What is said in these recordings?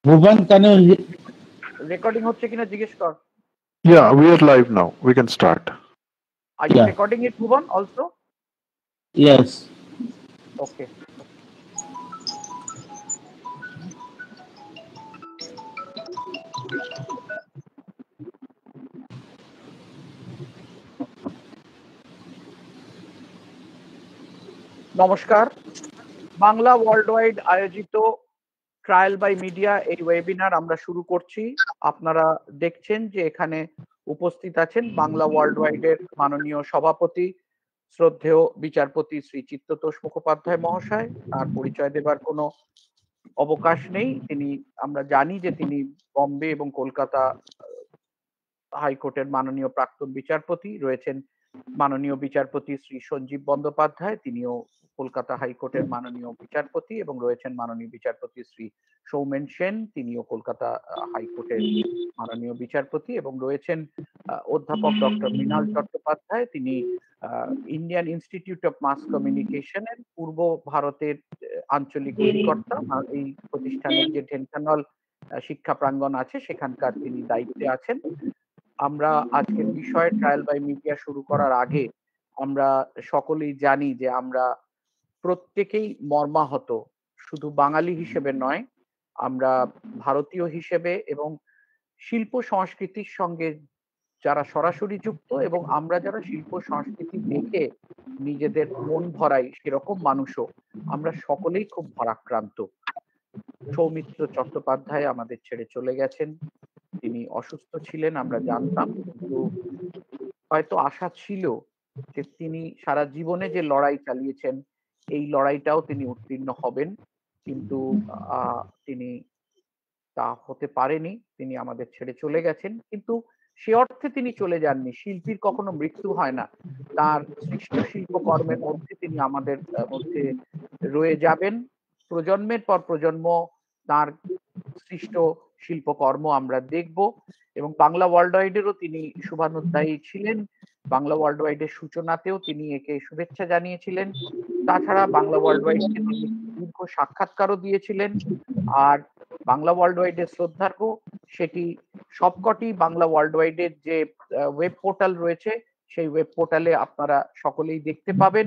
Bhuvan, can you? Recording হচ্ছে কিনা জিজ্ঞেস কর। Yeah, we are live now. We can start. Are you Yeah. Recording it Bhuban also? Yes. Okay. নমস্কার, Bangla world wide আয়োজিত trial by media এই webinar আমরা শুরু করছি। আপনারা দেখছেন যে এখানে উপস্থিত আছেন বাংলা ওয়ার্ল্ড ওয়াইডের মাননীয় সভাপতি শ্রদ্ধেয় বিচারপতি শ্রী চিত্ততোষ মুখোপাধ্যায় মহাশয়। তার পরিচয় দেবার কোনো অবকাশ নেই। আমরা জানি যে তিনি বম্বে এবং কলকাতা হাইকোর্টের মাননীয় প্রাক্তন বিচারপতি রয়েছেন। মাননীয় বিচারপতি শ্রী সঞ্জীব বন্দ্যোপাধ্যায়, তিনিও কলকাতা হাইকোর্টের মাননীয় বিচারপতি, এবং রয়েছেন মাননীয় বিচারপতি শ্রী সৌমেন সেন, তিনিও কলকাতা হাইকোর্টের মাননীয় বিচারপতি, এবং রয়েছেন অধ্যাপক ডক্টর মৃণাল চট্টোপাধ্যায়, তিনি ইন্ডিয়ান ইনস্টিটিউট অফ মাস কমিউনিকেশনের পূর্ব ভারতের আঞ্চলিক অধিকর্তা। এই প্রতিষ্ঠানের যে ঢেঙ্কানাল শিক্ষা প্রাঙ্গণ আছে সেখানকার তিনি দায়িত্বে আছেন। আমরা আজকের বিষয়ে ট্রায়াল বাই মিডিয়া শুরু করার আগে আমরা সকলেই জানি যে আমরা প্রত্যেকেই মর্মাহত, শুধু বাঙালি হিসেবে নয়, আমরা ভারতীয় হিসেবে এবং শিল্প সংস্কৃতির সঙ্গে যারা সরাসরি যুক্ত, এবং আমরা যারা শিল্প সংস্কৃতি দেখে নিজেদের মন ভরাই সেরকম মানুষও, আমরা সকলেই খুব ভারাক্রান্ত। সৌমিত্র চট্টোপাধ্যায় আমাদের ছেড়ে চলে গেছেন। তিনি অসুস্থ ছিলেন আমরা জানতাম, কিন্তু হয়তো আশা ছিল যে তিনি সারা জীবনে যে লড়াই চালিয়েছেন এই লড়াইটাও তিনি উত্তীর্ণ হবেন, কিন্তু তিনি তা হতে পারেনি। তিনি আমাদের ছেড়ে চলে গেছেন, কিন্তু সে অর্থে তিনি চলে যাননি। শিল্পীর কখনো মৃত্যু হয় না, তার সৃষ্ট শিল্পকর্মের মধ্যে তিনি আমাদের মধ্যে রয়ে যাবেন। প্রজন্মের পর প্রজন্ম তার সৃষ্ট শিল্পকর্ম আমরা দেখব, এবং বাংলা ওয়ার্ল্ড ওয়াইডেরও তিনি শুভানুধ্যায়ী ছিলেন। বাংলা ওয়ার্ল্ড ওয়াইডের সূচনাতেও তিনি একে শুভেচ্ছা জানিয়েছিলেন। তাছাড়া বাংলা ওয়ার্ল্ড ওয়াইডকে তিনি দীর্ঘ সাক্ষাৎকারও দিয়েছিলেন। আর বাংলা ওয়ার্ল্ড ওয়াইডের শ্রদ্ধার্ঘ সেটি সবকটি বাংলা ওয়ার্ল্ড ওয়াইডের যে ওয়েব পোর্টাল রয়েছে সেই ওয়েব পোর্টালে আপনারা সকলেই দেখতে পাবেন,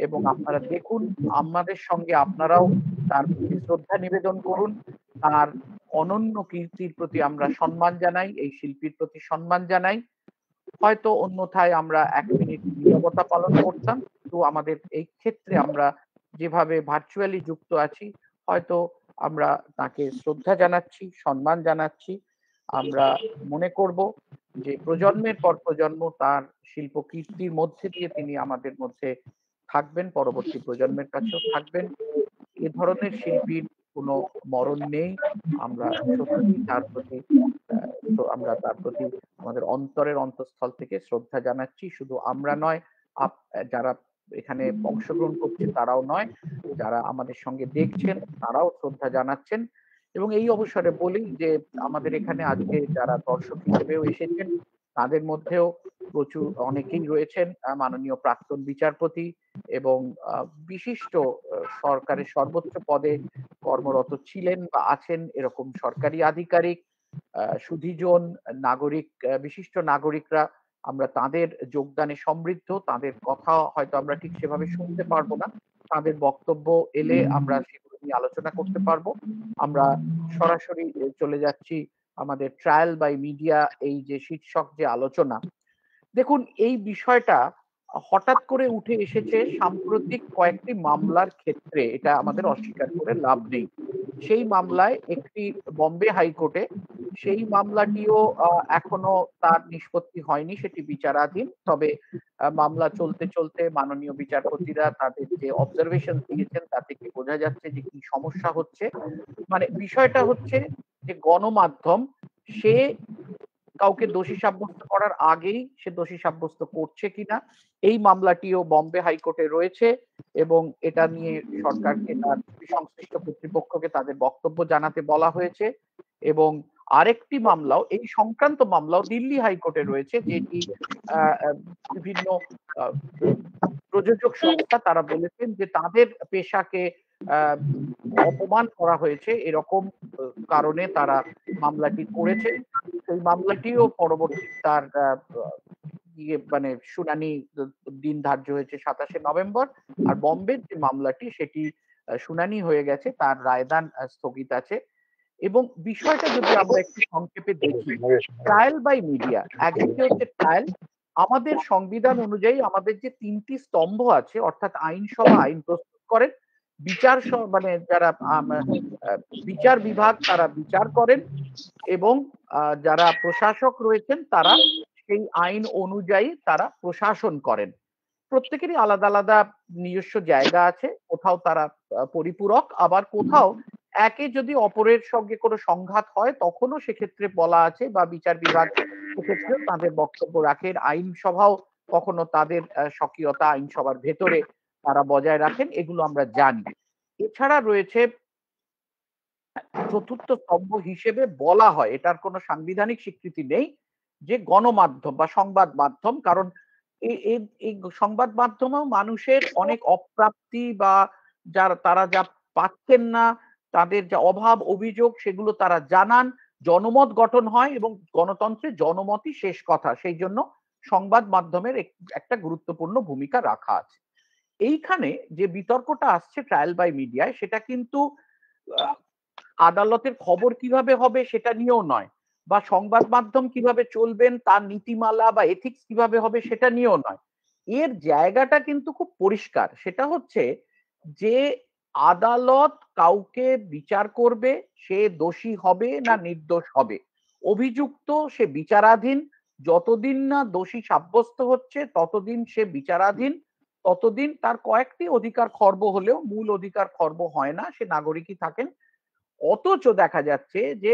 এবং আপনারা দেখুন, আমাদের সঙ্গে আপনারাও তার প্রতি শ্রদ্ধা নিবেদন করুন। তার অনন্য কীর্তির প্রতি আমরা সম্মান জানাই, এই শিল্পীর প্রতি সম্মান জানাই। হয়তো অন্যথায় আমরা 1 মিনিট নীরবতা পালন করতাম, কিন্তু আমাদের এই ক্ষেত্রে আমরা যেভাবে ভার্চুয়ালি যুক্ত আছি, হয়তো আমরা তাকে শ্রদ্ধা জানাচ্ছি, সম্মান জানাচ্ছি। আমরা মনে করব যে প্রজন্মের পর প্রজন্ম তার শিল্প কীর্তির মধ্যে দিয়ে তিনি আমাদের মধ্যে থাকবেন, পরবর্তী প্রজন্মের কাছেও থাকবেন। এ ধরনের শিল্পীর কোনো মরণ নেই। আমরা সত্যি তার প্রতি আমরা তার প্রতি আমাদের অন্তরের অন্তঃস্থল থেকে শ্রদ্ধা জানাচ্ছি। শুধু আমরা নয়, যারা এখানে অংশগ্রহণ করছে তারাও নয়, যারা আমাদের সঙ্গে দেখছেন তারাও শ্রদ্ধা জানাচ্ছেন। এবং এই অবসরে বলি যে আমাদের এখানে আজকে যারা দর্শক হিসেবেও এসেছেন তাদের মধ্যেও প্রচুর অনেকেই রয়েছেন মাননীয় প্রাক্তন বিচারপতি এবং বিশিষ্ট সরকারের সর্বোচ্চ পদে কর্মরত ছিলেন বা আছেন এরকম সরকারি আধিকারিক, সুধীজন, নাগরিক, বিশিষ্ট নাগরিকরা। আমরা তাদের যোগদানে সমৃদ্ধ। তাদের কথা হয়তো আমরা ঠিক সেভাবে শুনতে পারবো না, তাদের বক্তব্য এলে আমরা সেগুলো নিয়ে আলোচনা করতে পারবো। আমরা সরাসরি চলে যাচ্ছি আমাদের ট্রায়াল বাই মিডিয়া এই যে শীর্ষক যে আলোচনা। দেখুন, এই বিষয়টা হঠাৎ করে উঠে এসেছে সাম্প্রতিক কয়েকটি মামলার ক্ষেত্রে, এটা আমাদের অস্বীকার করে লাভ নেই। সেই মামলায় একটি বম্বে হাইকোর্টে, সেই মামলাটিও এখনো তার নিষ্পত্তি হয়নি, সেটি বিচারাধীন। তবে মামলা চলতে চলতে মাননীয় বিচারপতিরা তাদের যে অবজারভেশন দিয়েছেন তা থেকে বোঝা যাচ্ছে যে কি সমস্যা হচ্ছে। মানে বিষয়টা হচ্ছে যে গণমাধ্যম সে কাউকে দোষী সাব্যস্ত করার আগেই সে দোষী সাব্যস্ত করছে কিনা, এই মামলাটিও বম্বে হাইকোর্টে রয়েছে, এবং এটা নিয়ে সরকারকে তার সংশ্লিষ্ট কর্তৃপক্ষকে তাদের বক্তব্য জানাতে বলা হয়েছে। এবং আরেকটি মামলাও, এই সংক্রান্ত মামলাও দিল্লি হাইকোর্টে রয়েছে, যেটি বিভিন্ন প্রযোজক সংস্থা তারা বলেছেন যে তাদের পেশাকে আহ, অপমান করা হয়েছে এরকম কারণে তারা মামলাটি করেছে। সেই মামলাটিও পরবর্তী তার মানে শুনানি দিন ধার্য হয়েছে 27শে নভেম্বর। আর বম্বের যে মামলাটি সেটি শুনানি হয়ে গেছে, তার রায়দান স্থগিত আছে। এবং বিষয়টা যদি আমরা একটু সংক্ষেপে দেখি, ট্রায়াল বাই মিডিয়া একদিকে হচ্ছে ট্রায়াল। আমাদের সংবিধান অনুযায়ী আমাদের যে 3টি স্তম্ভ আছে, অর্থাৎ আইনসভা আইন প্রস্তুত করেন, মানে যারা বিচার বিভাগ তারা বিচার করেন, এবং যারা প্রশাসক রয়েছেন তারা সেই আইন অনুযায়ী তারা প্রশাসন করেন। প্রত্যেকেরই আলাদা আলাদা নিজস্ব জায়গা আছে, কোথাও তারা পরিপূরক, আবার কোথাও একে যদি অপরের সঙ্গে কোনো সংঘাত হয় তখনও সেক্ষেত্রে বলা আছে, বা বিচার বিভাগ সেক্ষেত্রে তাদের বক্তব্য রাখেন। আইনসভাও কখনো তাদের স্বকীয়তা আইনসভার ভেতরে তারা বজায় রাখেন, এগুলো আমরা জানি। এছাড়া রয়েছে চতুর্থ স্তম্ভ হিসেবে বলা হয়, এটার কোনো সাংবিধানিক স্বীকৃতি নেই, যে গণমাধ্যম বা সংবাদ মাধ্যম। কারণ এই সংবাদ মাধ্যমেও মানুষের অনেক অপ্রাপ্তি বা যারা তারা যা পাচ্ছেন না, তাদের যা অভাব অভিযোগ সেগুলো তারা জানান, জনমত গঠন হয়, এবং গণতন্ত্রে জনমতই শেষ কথা। সেই জন্য সংবাদ মাধ্যমের একটা গুরুত্বপূর্ণ ভূমিকা রাখা আছে। এইখানে যে বিতর্কটা আসছে ট্রায়াল বাই মিডিয়ায়, সেটা কিন্তু আদালতের খবর কিভাবে হবে সেটা নিয়েও নয়, বা সংবাদ মাধ্যম কিভাবে চলবেন তার নীতিমালা বা এথিক্স কিভাবে হবে সেটা নিয়েও নয়। এর জায়গাটা কিন্তু খুব পরিষ্কার, সেটা হচ্ছে যে আদালত কাউকে বিচার করবে, সে দোষী হবে না নির্দোষ হবে। অভিযুক্ত সে বিচারাধীন, যতদিন না দোষী সাব্যস্ত হচ্ছে ততদিন সে বিচারাধীন, ততদিন তার কয়েকটি অধিকার খর্ব হলেও মূল অধিকার খর্ব হয় না, সে নাগরিকই থাকেন। অথচ দেখা যাচ্ছে যে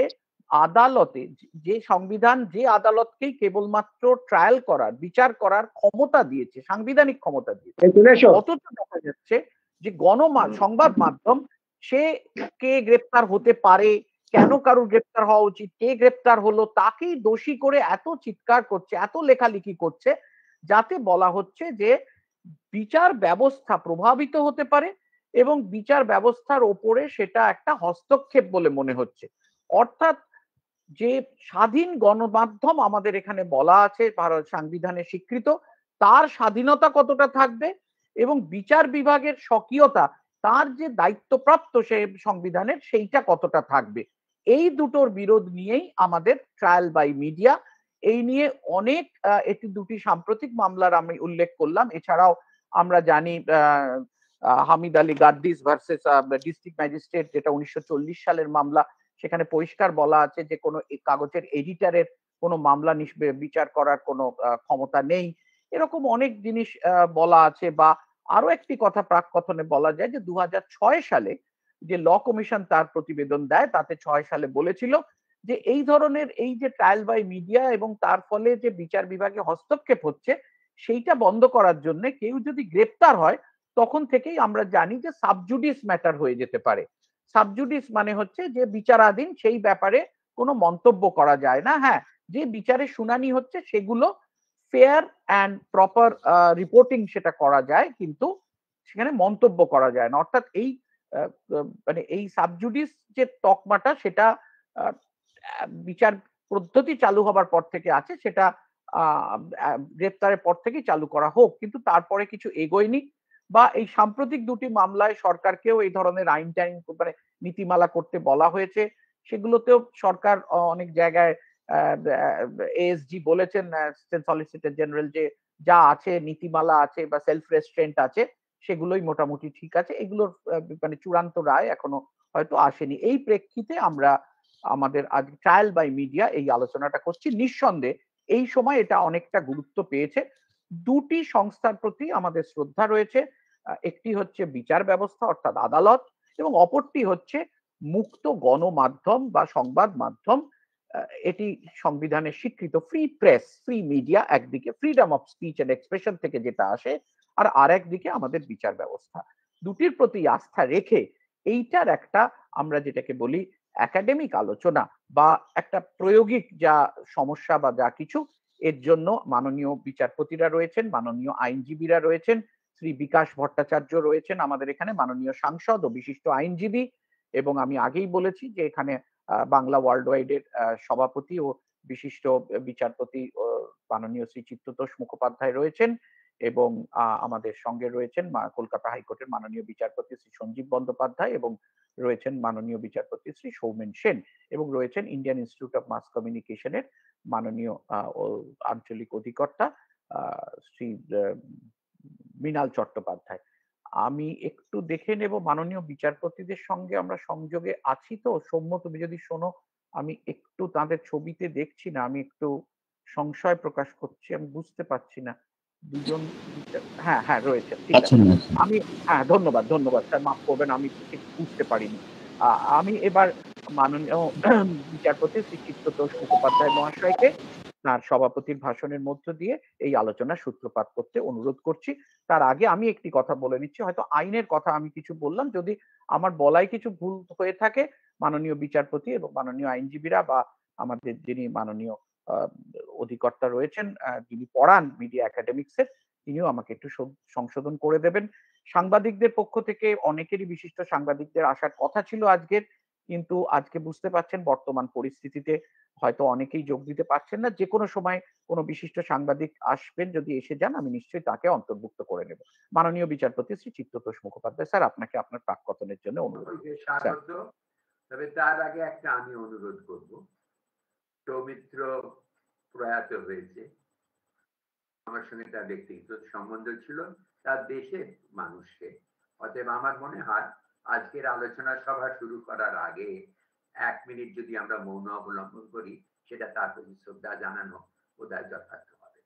আদালতে যে সংবিধান যে আদালতকেই কেবলমাত্র ট্রায়াল করার বিচার করার ক্ষমতা দিয়েছে, সাংবিধানিক ক্ষমতা দিয়েছে, অথচ দেখা যাচ্ছে যে সংবাদ মাধ্যম সে কে গ্রেপ্তার হতে পারে, কেন কারুর গ্রেপ্তার হওয়া উচিত, কে গ্রেপ্তার হলো, তাকেই দোষী করে এত চিৎকার করছে, এত লেখালেখি করছে, যাতে বলা হচ্ছে যে বিচার ব্যবস্থা প্রভাবিত হতে পারে, এবং বিচার ব্যবস্থার ওপরে সেটা একটা হস্তক্ষেপ বলে মনে হচ্ছে। অর্থাৎ যে স্বাধীন গণমাধ্যম আমাদের এখানে বলা আছে ভারত সংবিধানে স্বীকৃত, তার স্বাধীনতা কতটা থাকবে, এবং বিচার বিভাগের স্বকীয়তা তার যে দায়িত্বপ্রাপ্ত সে সংবিধানের সেইটা কতটা থাকবে, এই দুটোর বিরোধ নিয়েই আমাদের ট্রায়াল বাই মিডিয়া। এই নিয়ে অনেক এটি দুটি সাম্প্রতিক মামলার আমি উল্লেখ করলাম। এছাড়াও আমরা জানি হামিদ আলী গাদ্দিস ভার্সেস ডিস্ট্রিক্ট ম্যাজিস্ট্রেট, যেটা 1940 সালের মামলা, সেখানে পরিষ্কার বলা আছে যে কোনো কাগজের এডিটরের কোনো মামলা বিচার করার কোনো ক্ষমতা নেই। এরকম অনেক জিনিস বলা আছে। বা আরো একটি কথা প্রাক কথনে বলা যায় যে 2006 সালে যে ল কমিশন তার প্রতিবেদন দেয়, তাতে 6 সালে বলেছিল যে এই ধরনের এই যে ট্রায়াল বাই মিডিয়া এবং তার ফলে যে বিচার বিভাগে হস্তক্ষেপ হচ্ছে, সেইটা বন্ধ করার জন্য কেউ যদি গ্রেপ্তার হয় তখন থেকেই আমরা জানি যে সাবজুডিস ম্যাটার হয়ে যেতে পারে। সাবজুডিস মানে হচ্ছে যে বিচারাধীন, সেই ব্যাপারে কোনো মন্তব্য করা যায় না। হ্যাঁ, যে বিচারে শুনানি হচ্ছে সেগুলো ফেয়ার অ্যান্ড প্রপার রিপোর্টিং সেটা করা যায়, কিন্তু সেখানে মন্তব্য করা যায় না। অর্থাৎ এই মানে এই সাবজুডিস যে তকমাটা সেটা বিচার পদ্ধতি চালু হবার পর থেকে আছে, সেটা গ্রেপ্তারের পর থেকেই চালু করা হোক, কিন্তু তারপরে কিছু এগোয়নি। বা এই সাম্প্রতিক দুটি মামলায় সরকারকেও এই ধরনের আইন টাইন মানে নীতিমালা করতে বলা হয়েছে, সেগুলোতেও সরকার অনেক জায়গায় এএসজি বলেছেন, সলিসিটর জেনারেল, যে যা আছে নীতিমালা আছে বা সেলফ রেস্ট্রেন্ট আছে সেগুলোই মোটামুটি ঠিক আছে, এগুলোর মানে চূড়ান্ত রায় এখনো হয়তো আসেনি। এই প্রেক্ষিতে আমরা আমাদের আজ ট্রায়াল বাই মিডিয়া এই আলোচনাটা করছি। নিঃসন্দেহে এই সময় এটা অনেকটা গুরুত্ব পেয়েছে। দুটি সংস্থার প্রতি আমাদের শ্রদ্ধা রয়েছে, একটি হচ্ছে বিচার ব্যবস্থা অর্থাৎ আদালত, এবং অপরটি হচ্ছে মুক্ত গণমাধ্যম বা সংবাদ মাধ্যম। এটি সংবিধানের স্বীকৃত ফ্রি প্রেস, ফ্রি মিডিয়া, একদিকে freedom of speech and expression থেকে যেটা আসে, আর আরেকদিকে আমাদের বিচার ব্যবস্থা। দুটির প্রতি আস্থা রেখে এইটার একটা আমরা যেটাকে বলি একাডেমিক আলোচনা বা একটা প্রায়োগিক যা সমস্যা বা যা কিছু, এর জন্য মাননীয় বিচারপতিরা রয়েছেন, মাননীয় আইনজীবীরা রয়েছেন, শ্রী বিকাশ ভট্টাচার্য রয়েছেন আমাদের এখানে, মাননীয় সাংসদ ও বিশিষ্ট আইনজীবী। এবং আমি আগেই বলেছি যে এখানে বাংলা ওয়ার্ল্ড ওয়াইডের সভাপতি ও বিশিষ্ট বিচারপতি মাননীয় শ্রী চিত্ততোষ মুখোপাধ্যায় রয়েছেন, এবং আমাদের সঙ্গে রয়েছেন কলকাতা হাইকোর্টের মাননীয় বিচারপতি শ্রী সঞ্জীব বন্দ্যোপাধ্যায়, এবং রয়েছেন মাননীয় বিচারপতি শ্রী সৌমেন সেন, এবং রয়েছেন ইন্ডিয়ান ইনস্টিটিউট অফ মাস কমিউনিকেশনের মাননীয় আঞ্চলিক অধিকর্তা শ্রী মৃণাল চট্টোপাধ্যায়। আমি একটু দেখে নেব মাননীয় বিচারপতিদের সঙ্গে আমরা সংযোগে আছি তো। সৌম্য, তুমি যদি শোনো, আমি একটু তাদের ছবিতে দেখছি না, আমি একটু সংশয় প্রকাশ করছি, আমি বুঝতে পারছি না দুজন হ্যাঁ হ্যাঁ রয়েছে, ঠিক আছে। আমি হ্যাঁ ধন্যবাদ ধন্যবাদ স্যার, মাফ করবেন, আমি ঠিক বুঝতে পারিনি। আমি এবার মাননীয় বিচারপতি শ্রী চিত্ততোষ মুখোপাধ্যায় মহাশয়কে তার সভাপতির ভাষণের মধ্য দিয়ে এই আলোচনার সূত্রপাত করতে অনুরোধ করছি। তার আগে আমি একটি কথা বলে নিচ্ছি, হয়তো আইনের কথা আমি কিছু বললাম, যদি আমার বলাই কিছু ভুল হয়ে থাকে, মাননীয় বিচারপতি এবং মাননীয় আইনজীবীরা বা আমাদের যিনি মাননীয় অধিকর্তা রয়েছেন, যিনি পড়ান মিডিয়া একাডেমিক্সের, তিনিও আমাকে একটু সংশোধন করে দেবেন। সাংবাদিকদের পক্ষ থেকে অনেকেরই বিশিষ্ট সাংবাদিকদের আসার কথা ছিল আজকের, কিন্তু আজকে বুঝতে পারছেন বর্তমান পরিস্থিতিতে হয়তো অনেকেই যোগ দিতে পারছেন না। যে কোনো সময় কোনো বিশিষ্ট সাংবাদিক আসবেন, যদি এসে যান আমি নিশ্চয়ই তাকে অন্তর্ভুক্ত করে নেব। মাননীয় বিচারপতি শ্রী চিত্ততোষ মুখোপাধ্যায় স্যার, আপনাকে আপনার প্রাক্কথনের জন্য অনুরোধ। তবে তার আগে একটা আমি অনুরোধ করব, সৌমিত্র প্রয়াত হয়েছে, আমার সঙ্গে তার ব্যক্তিগত সম্বন্ধ ছিল, তার দেশের মানুষকে। অতএব আমার মনে হয় আজকের আলোচনা সভা শুরু করার আগে 1 মিনিট যদি আমরা মৌন অবলম্বন করি, সেটা তার প্রতি শ্রদ্ধা জানানো বোধহয় যথার্থ হবে।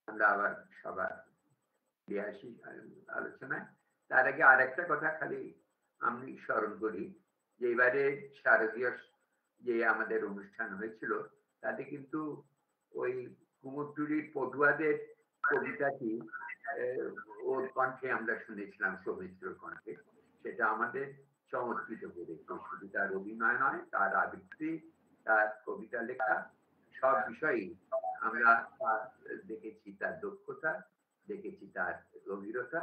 আমরা আবার সবার আসি আলোচনায়। তার আগে আরেকটা কথা খালি আমি স্মরণ করি, যে এবারে শারদীয় যে আমাদের অনুষ্ঠান হয়েছিল, তাতে কিন্তু ওই কুমোরটুলির পটুয়াদের কবিতাটি ওর কণ্ঠে আমরা শুনেছিলাম, সৌমিত্রর কণ্ঠে। সেটা আমাদের চমৎকৃত করেছে। শুধু তার অভিনয় নয়, তার আবৃত্তি, তার কবিতা লেখা, সব বিষয়ই আমরা দেখেছি তার দক্ষতা, দেখেছি তার গভীরতা।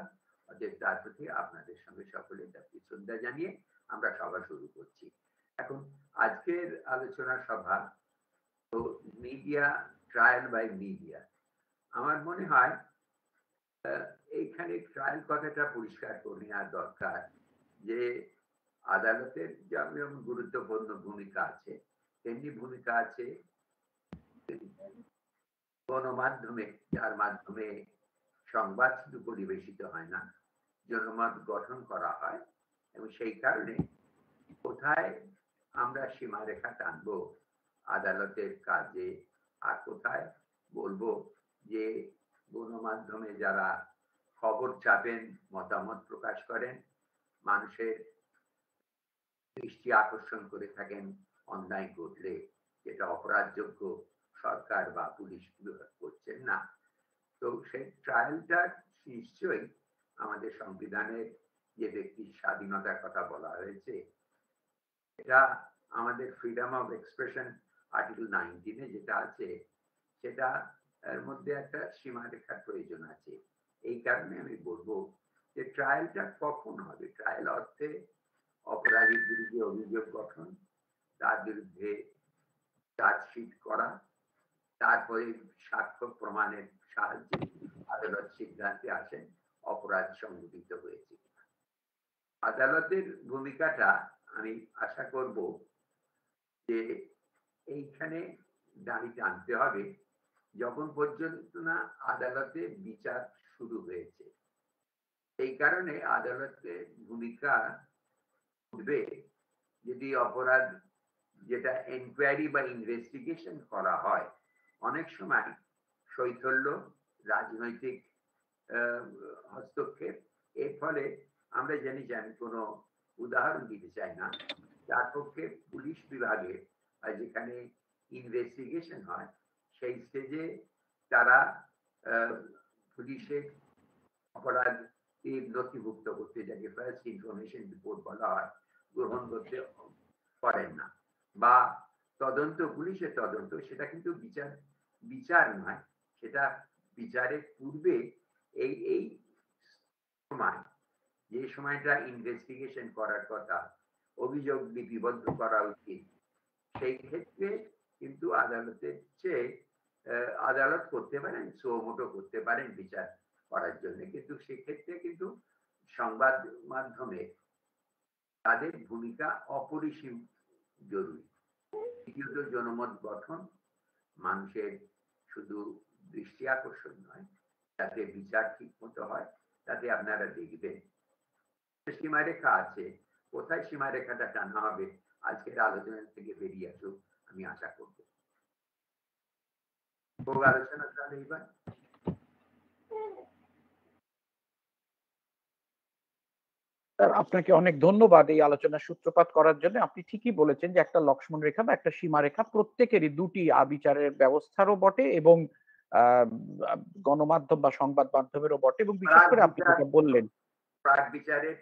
অতএব তার প্রতি আপনাদের সঙ্গে সকলে জাতীয় শ্রদ্ধা জানিয়ে আমরা সভা শুরু করছি। এখন আজকের আলোচনা সভা তো মিডিয়া ট্রায়াল বাই মিডিয়া। আমার মনে হয় এইখানে ট্রায়াল কথাটা পরিষ্কার করে নেওয়া দরকার, যে আদালতের যেমন গুরুত্বপূর্ণ ভূমিকা আছে, তেমনি ভূমিকা আছে গণমাধ্যমে, যার মাধ্যমে সংবাদ শুধু পরিবেশিত হয় না, জনমত গঠন করা হয়। এবং সেই কারণে কোথায় আমরা সীমারেখা টানবো আদালতের কাজে, আর কোথায় বলবো যে গণমাধ্যমে যারা খবর চাপেন, মতামত প্রকাশ করেন, মানুষের দৃষ্টি আকর্ষণ করে থাকেন অন্যায় ঘটলে, যেটা অপরাধযোগ্য, সরকার বা পুলিশ করছেন না। তো সেই ট্রায়ালটা নিশ্চয়ই আমাদের সংবিধানের যে ব্যক্তির স্বাধীনতার কথা বলা হয়েছে, এটা আমাদের ফ্রিডম অফ এক্সপ্রেশন আর্টিকেল 19-এ যেটা আছে, সেটা এর মধ্যে একটা সীমারেখার প্রয়োজন আছে। এই কারণে আমি বলবো যে ট্রায়ালটা কখন হবে। ট্রায়াল অর্থে অপরাধীর বিরুদ্ধে অভিযোগ গঠন, তার বিরুদ্ধে চার্জশিট করা, তারপরে সাক্ষ্য প্রমাণের সাহায্যে আদালত সিদ্ধান্তে আসেন অপরাধ সংঘটিত হয়েছে। আদালতের ভূমিকাটা আমি আশা করব যে এইখানে দাঁড়িয়ে আনতে হবে যখন পর্যন্ত না আদালতে বিচার শুরু হয়েছে। এই কারণে আদালতের ভূমিকা উঠবে যদি অপরাধ যেটা এনকোয়ারি বা ইনভেস্টিগেশন করা হয়, অনেক সময় শৈথল্য, রাজনৈতিক হস্তক্ষেপ, এর ফলে আমরা জানি যে আমি কোনো উদাহরণ দিতে চাই না, যার পক্ষে পুলিশ বিভাগে যেখানে ইনভেস্টিগেশন হয় সেই স্টেজে তারা পুলিশের অপরাধ নথিভুক্ত করতে, যাকে ফার্স্ট ইনফরমেশন রিপোর্ট বলা হয়, গ্রহণ করতে পারেন না, বা তদন্ত, পুলিশের তদন্ত, সেটা কিন্তু বিচার নয়, সেটা বিচারের পূর্বে এই সময়, যে সময়টা ইনভেস্টিগেশন করার কথা, অভিযোগ লিপিবদ্ধ করা উচিত, সেই ক্ষেত্রে কিন্তু আদালতের চেয়ে আদালত করতে পারেন, সুমোটো করতে পারেন বিচার করার জন্য, কিন্তু সেক্ষেত্রে কিন্তু সংবাদ মাধ্যমে তাদের ভূমিকা অপরিসীম জরুরি। দ্বিতীয়ত, জনমত গঠন, মানুষের শুধু দৃষ্টি আকর্ষণ নয়, যাতে বিচার ঠিক মতো হয়, তাতে আপনারা দেখবেন সীমারেখা আছে, কোথায় সীমারেখাটা টানা হবে আজকের আলোচনা থেকে বেরিয়ে আসুক, আমি আশা করব। আলোচনা তাহলে এবার আপনাকে অনেক ধন্যবাদ এই আলোচনার সূত্রপাত করার জন্য। আপনি ঠিকই বলেছেন যে একটা লক্ষ্মণ রেখা বা একটা সীমারেখা প্রত্যেকেরই, দুটি বিচারের ব্যবস্থারও বটে এবং গণমাধ্যম বা সংবাদ মাধ্যমেরও বটে, এবং বিশেষ করে আপনি যেটা বললেন প্রাক বিচারের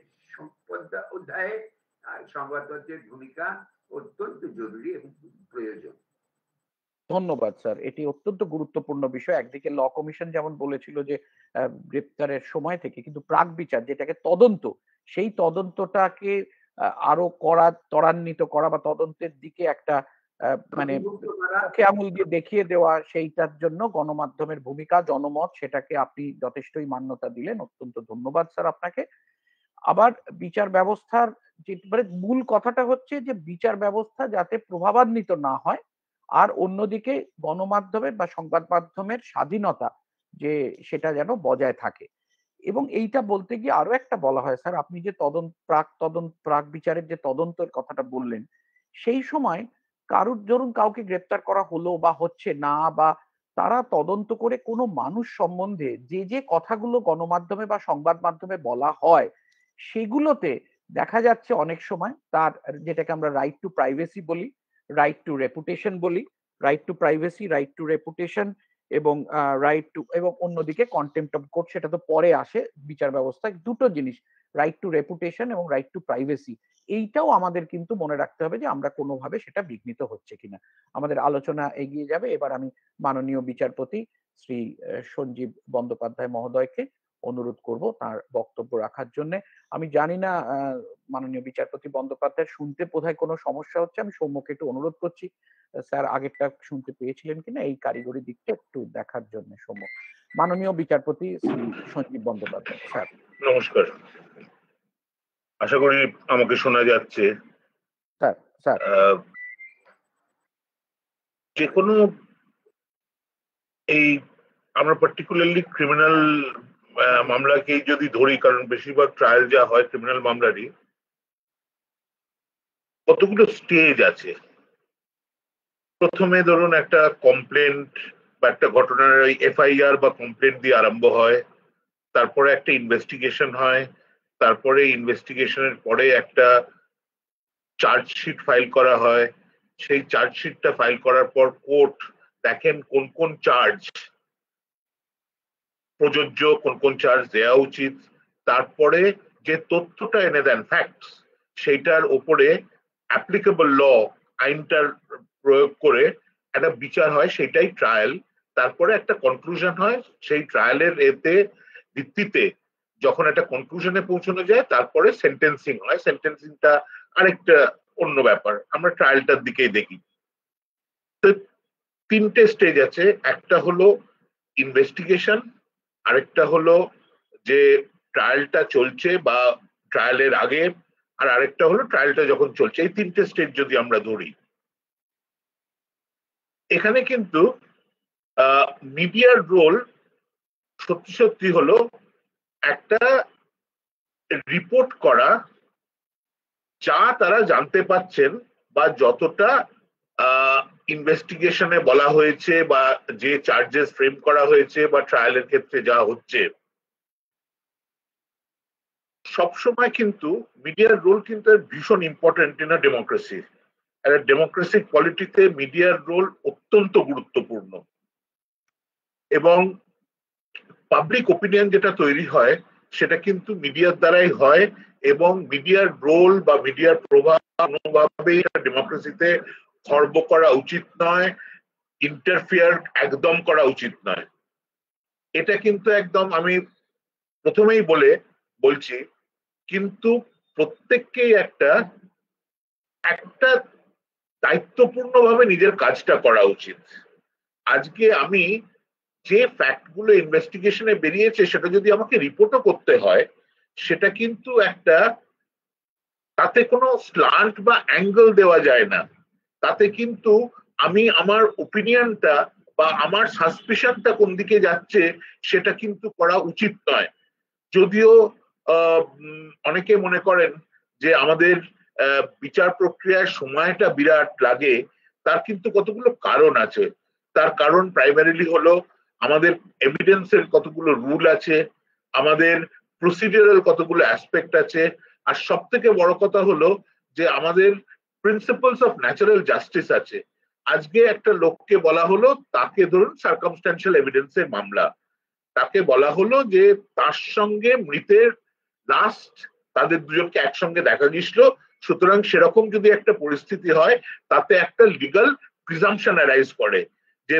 অধ্যায়ে সংবাদপত্রের ভূমিকা অত্যন্ত জরুরি এবং প্রয়োজন। ধন্যবাদ স্যার, এটি অত্যন্ত গুরুত্বপূর্ণ বিষয়। একদিকে ল কমিশন যেমন বলেছিল যে গ্রেপ্তারের সময় থেকে কিন্তু প্রাক বিচার, যেটাকে তদন্ত, সেই তদন্তটাকে আরো ত্বরান্বিত করা বা তদন্তের দিকে একটা মানে চোখে আঙুল দিয়ে দেখিয়ে দেওয়া, সেইটার জন্য গণমাধ্যমের ভূমিকা, জনমত, সেটাকে আপনি যথেষ্টই মান্যতা দিলেন। অত্যন্ত ধন্যবাদ স্যার আপনাকে। আবার বিচার ব্যবস্থার যে মূল কথাটা হচ্ছে যে বিচার ব্যবস্থা যাতে প্রভাবান্বিত না হয়, আর অন্যদিকে গণমাধ্যমের বা সংবাদ মাধ্যমের স্বাধীনতা যে সেটা যেন বজায় থাকে। এবং এইটা বলতে গিয়ে আরো একটা বলা হয় স্যার, আপনি যে প্রাক বিচারের যে তদন্তের কথাটা বললেন, সেই সময় ধরুন কাউকে গ্রেপ্তার করা হলো বা হচ্ছে না, বা তারা তদন্ত করে কোনো মানুষ সম্বন্ধে যে কথাগুলো গণমাধ্যমে বা সংবাদ মাধ্যমে বলা হয়, সেগুলোতে দেখা যাচ্ছে অনেক সময় তার, যেটাকে আমরা রাইট টু প্রাইভেসি বলি, রাইট টু রেপুটেশন বলি, right two privacy, right two reputation এবং রাইট টু, এবং অন্যদিকে কন্টেম্পট অফ কোর্ট, সেটা তো পরে আসে বিচার ব্যবস্থায়। দুটো জিনিস, রাইট টু রেপুটেশন এবং রাইট টু প্রাইভেসি, এইটাও আমাদের কিন্তু মনে রাখতে হবে যে আমরা কোনোভাবে সেটা বিঘ্নিত হচ্ছে কিনা। আমাদের আলোচনা এগিয়ে যাবে। এবার আমি মাননীয় বিচারপতি শ্রী সঞ্জীব বন্দ্যোপাধ্যায় মহোদয়কে অনুরোধ করব তার বক্তব্য রাখার জন্য। আমি জানি না মাননীয় বিচারপতি বন্দ্যোপাধ্যায় শুনতে বোধহয় কোনো সমস্যা হচ্ছে, আমি সৌম্যকে একটু অনুরোধ করছি স্যার আগেরটা শুনতে পেয়েছিলেন কিনা এই কারিগরি দিকটা একটু দেখার জন্য। সৌম্য, মাননীয় বিচারপতি শ্রী সঞ্জীব বন্দ্যোপাধ্যায় স্যার। নমস্কার, আশা করি আমাকে শোনা যাচ্ছে। স্যার স্যার যে কোনো এই আমরা পার্টিকুলারলি ক্রিমিনাল মামলাকেই যদি ধরি, কারণ বেশিরভাগ ট্রায়াল যা হয় ক্রিমিনাল মামলারই, কতগুলো স্টেজ আছে। প্রথমে ধরুন একটা কমপ্লেন্ট বা একটা ঘটনার এফআইআর বা কমপ্লেন্ট দিয়ে আরম্ভ হয়, তারপরে একটা ইনভেস্টিগেশন হয়, তারপরে ইনভেস্টিগেশনের পরে একটা চার্জশিট ফাইল করা হয়, সেই চার্জশিটটা ফাইল করার পর কোর্ট দেখেন কোন কোন চার্জ প্রযোজ্য, কোন কোন চার্জ দেওয়া উচিত, তারপরে যে তথ্যটা এনে দেন ফ্যাক্টস, সেইটার উপরে অ্যাপ্লিকেবল ল, আইনটার প্রয়োগ করে একটা বিচার হয়, সেটাই ট্রায়াল। তারপরে একটা কনক্লুশন হয়, সেই ট্রায়ালের ভিত্তিতে যখন একটা কনক্লুশনে পৌঁছানো যায়, তারপরে সেন্টেন্সিং হয়। সেন্টেন্সিংটা আরেকটা অন্য ব্যাপার, আমরা ট্রায়ালটার দিকেই দেখি। তো তিনটে স্টেজ আছে, একটা হলো ইনভেস্টিগেশন, আরেকটা হলো যে ট্রায়ালটা চলছে বা ট্রায়ালের আগে আর আরেকটা হলো ট্রায়ালটা যখন চলছে। এই তিনটে স্টেজ যদি আমরা ধরি, এখানে কিন্তু মিডিয়ার রোল সত্যি সত্যি হলো একটা রিপোর্ট করা, যা তারা জানতে পাচ্ছেন বা যতটা ইনভেস্টিগেশনে বলা হয়েছে বা যে চার্জেস ফ্রেম করা হয়েছে বা ট্রায়ালের ক্ষেত্রে যা হচ্ছে, সবসময় কিন্তু মিডিয়ার রোল কিন্তু ভীষণ ইম্পর্টেন্ট ইন আ ডেমোক্রেসি। একটা ডেমোক্রেসিক পলিটিতে মিডিয়ার রোল অত্যন্ত গুরুত্বপূর্ণ, এবং পাবলিক ওপিনিয়ন যেটা তৈরি হয় সেটা কিন্তু মিডিয়ার দ্বারাই হয়, এবং মিডিয়ার রোল বা মিডিয়ার প্রভাব কোনোভাবেই ডেমোক্রেসিতে খর্ব করা উচিত নয়, ইন্টারফিয়ার একদম করা উচিত নয়। এটা কিন্তু একদম আমি প্রথমেই বলছি, কিন্তু প্রত্যেককেই একটা একটা দায়িত্বপূর্ণভাবে নিজের কাজটা করা উচিত। আজকে আমি যে ফ্যাক্টগুলো ইনভেস্টিগেশনে বেরিয়েছে সেটা যদি আমাকে রিপোর্টও করতে হয়, সেটা কিন্তু একটা, তাতে কোনো স্ল্যান্ট বা অ্যাঙ্গেল দেওয়া যায় না। তাতে কিন্তু আমি আমার ওপিনিয়নটা বা আমার সাসপিশনটা কোন দিকে যাচ্ছে সেটা কিন্তু করা উচিত নয়। যদিও অনেকে মনে করেন যে আমাদের বিচার প্রক্রিয়ার সময়টা বিরাট লাগে, তার কিন্তু কতগুলো কারণ আছে। তার কারণ প্রাইমারিলি হলো আমাদের এভিডেন্সের কতগুলো রুল আছে, আমাদের প্রসিডিউরাল কতগুলো অ্যাসপেক্ট আছে, আর সব থেকে বড় কথা হলো যে আমাদের প্রিন্সিপালস অফ ন্যাচারাল জাস্টিস আছে। আজকে একটা লোককে বলা হলো, তাকে ধরুন সার্কামস্ট্যান্সিয়াল এভিডেন্সের মামলা, তাকে বলা হলো যে তার সঙ্গে মৃতের লাস্ট, তাদের দুজনকে একসঙ্গে দেখা গেছিল, সুতরাং সেরকম যদি একটা পরিস্থিতি হয় তাতে একটা লিগাল প্রিজাম্পশন অ্যারাইজ করে যে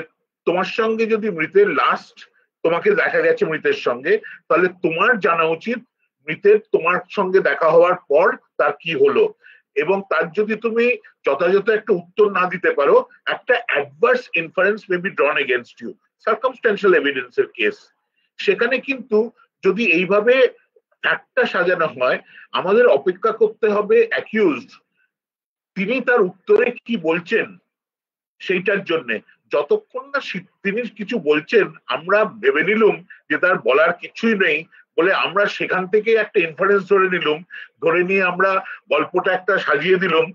তোমার সঙ্গে যদি মৃতের লাস্ট তোমাকে দেখা গেছে মৃতের সঙ্গে, তাহলে তোমার জানা উচিত মৃতের তোমার সঙ্গে দেখা হওয়ার পর তার কি হলো, এবং তার যদি তুমি যথাযথ একটা উত্তর না দিতে পারো, একটা adverse inference may be drawn against you. Circumstantial এভিডেন্সের কেস, সেখানে কিন্তু যদি এইভাবে ফ্যাক্টটা সাজানো হয়, আমাদের অপেক্ষা করতে হবে অ্যাকিউজড তিনি তার উত্তরে কি বলছেন সেইটার জন্য। যতক্ষণ না তিনি কিছু বলছেন, আমরা ভেবে নিলুম যে তার বলার কিছুই নেই বলে আমরা সেখান থেকে একটা ইনফারেন্স ধরে নিয়ে আমরা গল্পটা একটা সাজিয়ে দিলাম,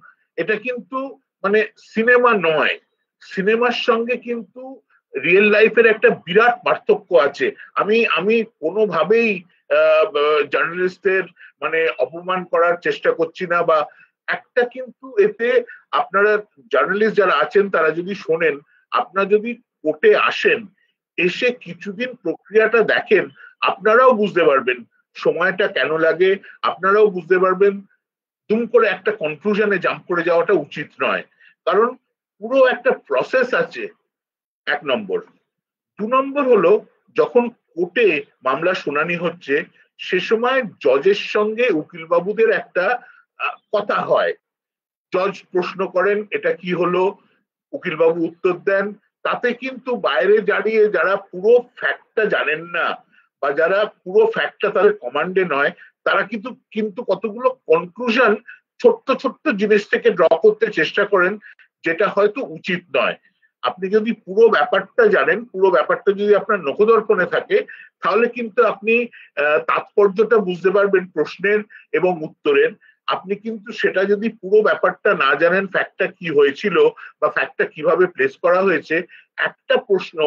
এটা কিন্তু মানে সিনেমা নয়। সিনেমার সঙ্গে কিন্তু রিয়েল লাইফের একটা বিরাট পার্থক্য আছে। আমি কোনোভাবেই জার্নালিস্টদের মানে অপমান করার চেষ্টা করছি না, বা একটা কিন্তু এতে আপনারা জার্নালিস্ট যারা আছেন তারা যদি শোনেন, আপনারা যদি কোর্টে আসেন, এসে কিছুদিন প্রক্রিয়াটা দেখেন, আপনারাও বুঝতে পারবেন সময়টা কেন লাগে, আপনারাও বুঝতে পারবেন দুম করে একটা কনক্লুশনে জাম্প করে যাওয়াটা উচিত নয়, কারণ পুরো একটা প্রসেস আছে, এক নম্বর। দু নম্বর হলো, যখন কোর্টে মামলা শুনানি হচ্ছে সে সময় জজের সঙ্গে উকিল বাবুদের একটা কথা হয়, জজ প্রশ্ন করেন এটা কি হলো, উকিলবাবু উত্তর দেন, তাতে কিন্তু বাইরে দাঁড়িয়ে যারা পুরো ফ্যাক্টটা জানেন না বা যারা পুরো ফ্যাক্টটা তাদের কমান্ডে নয়, তারা কিন্তু কতগুলো কনক্লুশন ছোট্ট ছোট্ট জিনিস থেকে ড্র করতে চেষ্টা করেন, যেটা হয়তো উচিত নয়। আপনি যদি পুরো ব্যাপারটা জানেন, পুরো ব্যাপারটা যদি আপনার নখদর্পণে থাকে, তাহলে কিন্তু আপনি তাৎপর্যটা বুঝতে পারবেন প্রশ্নের এবং উত্তরের। আপনি কিন্তু সেটা যদি পুরো ব্যাপারটা না জানেন, ফ্যাক্টটা কি হয়েছিল বা ফ্যাক্টটা কিভাবে প্লেস করা হয়েছে, একটা প্রশ্ন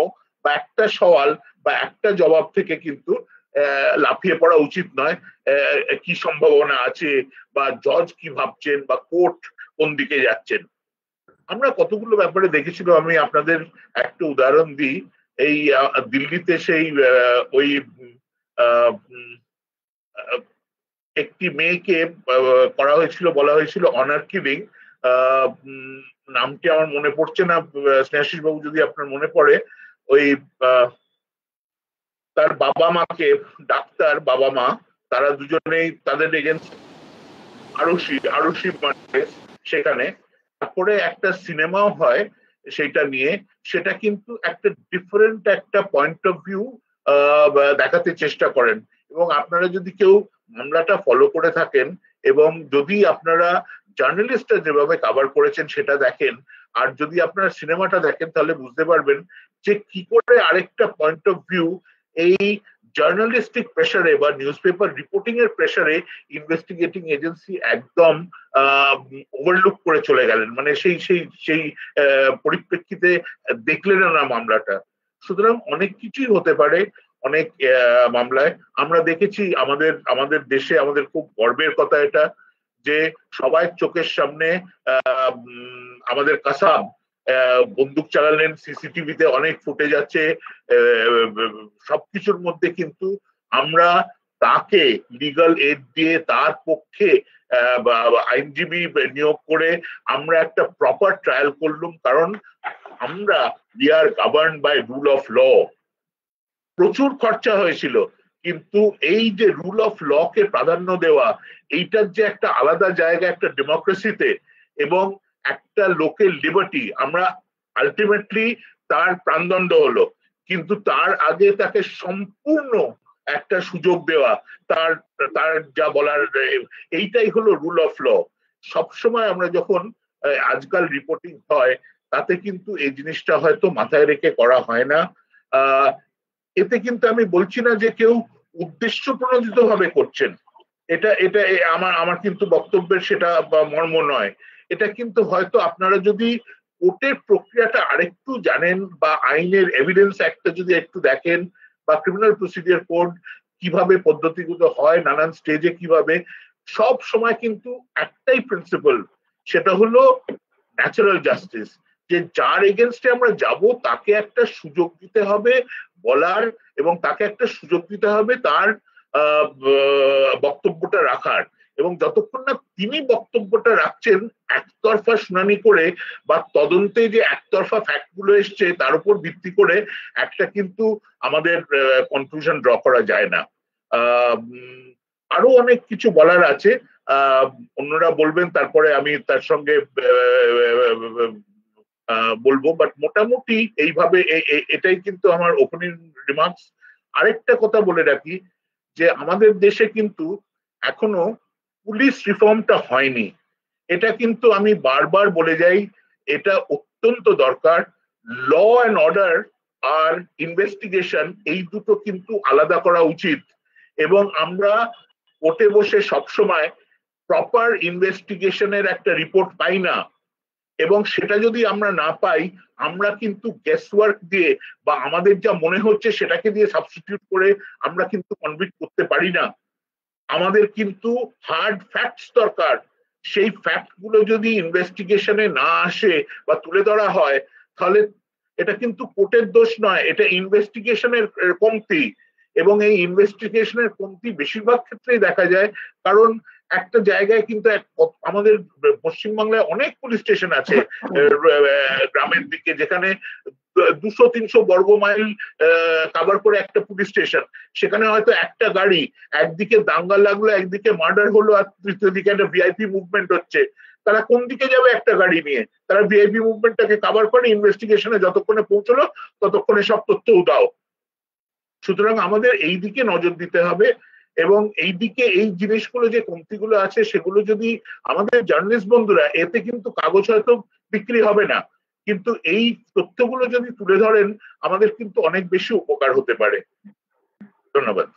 বা একটা সওয়াল বা একটা জবাব থেকে কিন্তু লাফিয়ে পড়া উচিত নয়। কি সম্ভাবনা আছে বা জজ কি ভাবছেন বা কোর্ট কোন দিকে যাচ্ছেন। আমরা কতগুলো ব্যাপারে দেখেছিল, আমি আপনাদের একটা উদাহরণ দিই। এই দিল্লিতে সেই ওই একটি মেয়েকে করা হয়েছিল, বলা হয়েছিল অনার কিলিং, নামটি আমার মনে পড়ছে না, স্নেহাশিস বাবু যদি আপনার মনে পড়ে, ওই তার বাবা মাকে, ডাক্তার বাবা মা, তারা দুজনেই তাদের এগেন্স্ট আরুষি সেখানে, তারপরে একটা সিনেমাও হয় সেটা নিয়ে, সেটা কিন্তু একটা ডিফারেন্ট একটা পয়েন্ট অফ ভিউ দেখাতে চেষ্টা করেন। এবং আপনারা যদি কেউ মামলাটা ফলো করে থাকেন, এবং যদি আপনারা জার্নালিস্টরা যেভাবে কভার করেছেন সেটা দেখেন, আর যদি আপনারা সিনেমাটা দেখেন, তাহলে বুঝতে পারবেন যে কি করে আরেকটা পয়েন্ট অফ ভিউ এই জার্নালিস্টিক প্রেসারে বা নিউজ পেপার রিপোর্টিং এর প্রেসারে ইনভেস্টিগেটিং এজেন্সি একদম ওভারলুক করে চলে গেলেন, মানে সেই সেই সেই পরিপ্রেক্ষিতে দেখলেন না মামলাটা। সুতরাং অনেক কিছুই হতে পারে অনেক মামলায়। আমরা দেখেছি আমাদের দেশে, আমাদের খুব গর্বের কথা এটা, যে সবাই চোখের সামনে আমাদের কাসাব বন্দুক চালালেন, সিসিটিভিতে অনেক ফুটেজ আছে, সবকিছুর মধ্যে কিন্তু আমরা তাকে লিগাল এড দিয়ে তার পক্ষে আইনজীবী নিয়োগ করে আমরা একটা প্রপার ট্রায়াল করলাম, কারণ আমরা we are governed by rule of law. প্রচুর খরচা হয়েছিল, কিন্তু এই যে রুল অফ ল কে প্রাধান্য দেওয়া, এইটার যে একটা আলাদা জায়গা একটা ডেমোক্রেসিতে, এবং একটা লোকের লিবার্টি, আমরা আলটিমেটলি তার প্রাণদণ্ড হলো, কিন্তু তার আগে তাকে সম্পূর্ণ একটা সুযোগ দেওয়া, তার তার যা বলার, এইটাই হলো রুল অফ ল। সবসময় আমরা যখন আজকাল রিপোর্টিং হয়, তাতে কিন্তু এই জিনিসটা হয়তো মাথায় রেখে করা হয় না। এতে কিন্তু আমি বলছি না যে কেউ উদ্দেশ্য প্রণোদিত ভাবে করছেন, এটা এটা আমার কিন্তু বক্তব্যের সেটা মর্ম নয়। এটা কিন্তু হয়তো আপনারা যদি কোর্টের প্রক্রিয়াটা আরেকটু জানেন, বা আইনের এভিডেন্স একটা যদি একটু দেখেন, বা ক্রিমিনাল প্রসিডিওর কোড কিভাবে পদ্ধতিগুলো হয়, নানান স্টেজে কিভাবে, সব সময় কিন্তু একটাই প্রিন্সিপাল, সেটা হলো ন্যাচারাল জাস্টিস, যে যার এগেনস্টে আমরা যাব তাকে একটা সুযোগ দিতে হবে বলার, এবং তাকে একটা সুযোগ দিতে হবে তার বক্তব্যটা রাখার। এবং যতক্ষণ না তিনি বক্তব্যটা রাখছেন একতরফা শুনানি করে, বা তদন্তে যে একতরফা ফ্যাক্ট গুলো এসছে তার উপর ভিত্তি করে একটা কিন্তু আমাদের কনক্লুশন ড্র করা যায় না। আরো অনেক কিছু বলার আছে, অন্যরা বলবেন, তারপরে আমি তার সঙ্গে বলবো, বাট মোটামুটি এইভাবে এটাই কিন্তু আমার ওপেনিং রিমার্কস। আরেকটা কথা বলে রাখি, যে আমাদের দেশে কিন্তু এখনো পুলিশ রিফর্মটা হয়নি। এটা কিন্তু আমি বারবার বলে যাই, এটা অত্যন্ত দরকার। ল অ্যান্ড অর্ডার আর ইনভেস্টিগেশন, এই দুটো কিন্তু আলাদা করা উচিত। এবং আমরা কোর্টে বসে সবসময় প্রপার ইনভেস্টিগেশনের একটা রিপোর্ট পাই না, এবং সেটা যদি আমরা না পাই, আমরা কিন্তু গেসওয়ার্ক দিয়ে বা আমাদের যা মনে হচ্ছে সেটাকে দিয়ে সাবস্টিটিউট করে আমরা কিন্তু কনভিক্ট করতে পারি না। আমাদের কিন্তু হার্ড ফ্যাক্টস দরকার। সেই ফ্যাক্ট গুলো যদি ইনভেস্টিগেশনে না আসে বা তুলে ধরা হয়, তাহলে এটা কিন্তু কোর্টের দোষ নয়, এটা ইনভেস্টিগেশনের কমতি। এবং এই ইনভেস্টিগেশনের কমতি বেশিরভাগ ক্ষেত্রেই দেখা যায়, কারণ একটা জায়গায় কিন্তু আমাদের পশ্চিমবাংলায় অনেক পুলিশ স্টেশন আছে গ্রামের দিকে, যেখানে 200-300 বর্গ মাইল কভার করে একটা পুলিশ স্টেশন। সেখানে হয়তো একটা গাড়ি, একদিকে দাঙ্গা লাগলো, একদিকে মার্ডার হলো, আর তৃতীয় দিকে একটা ভিআইপি মুভমেন্ট হচ্ছে। তারা কোন দিকে যাবে একটা গাড়ি নিয়ে? তারা ভিআইপি মুভমেন্টটাকে কভার করে ইনভেস্টিগেশনে যতক্ষণে পৌঁছলো ততক্ষণে সব তথ্য উদাও। সুতরাং আমাদের এই দিকে নজর দিতে হবে, এবং এই দিকে এই জিনিসগুলো যে কমতিগুলো আছে সেগুলো যদি আমাদের জার্নালিস্ট বন্ধুরা, এতে কিন্তু কাগজ হয়তো বিক্রি হবে না, কিন্তু এই তথ্যগুলো যদি তুলে ধরেন আমাদের কিন্তু অনেক বেশি উপকার হতে পারে। ধন্যবাদ।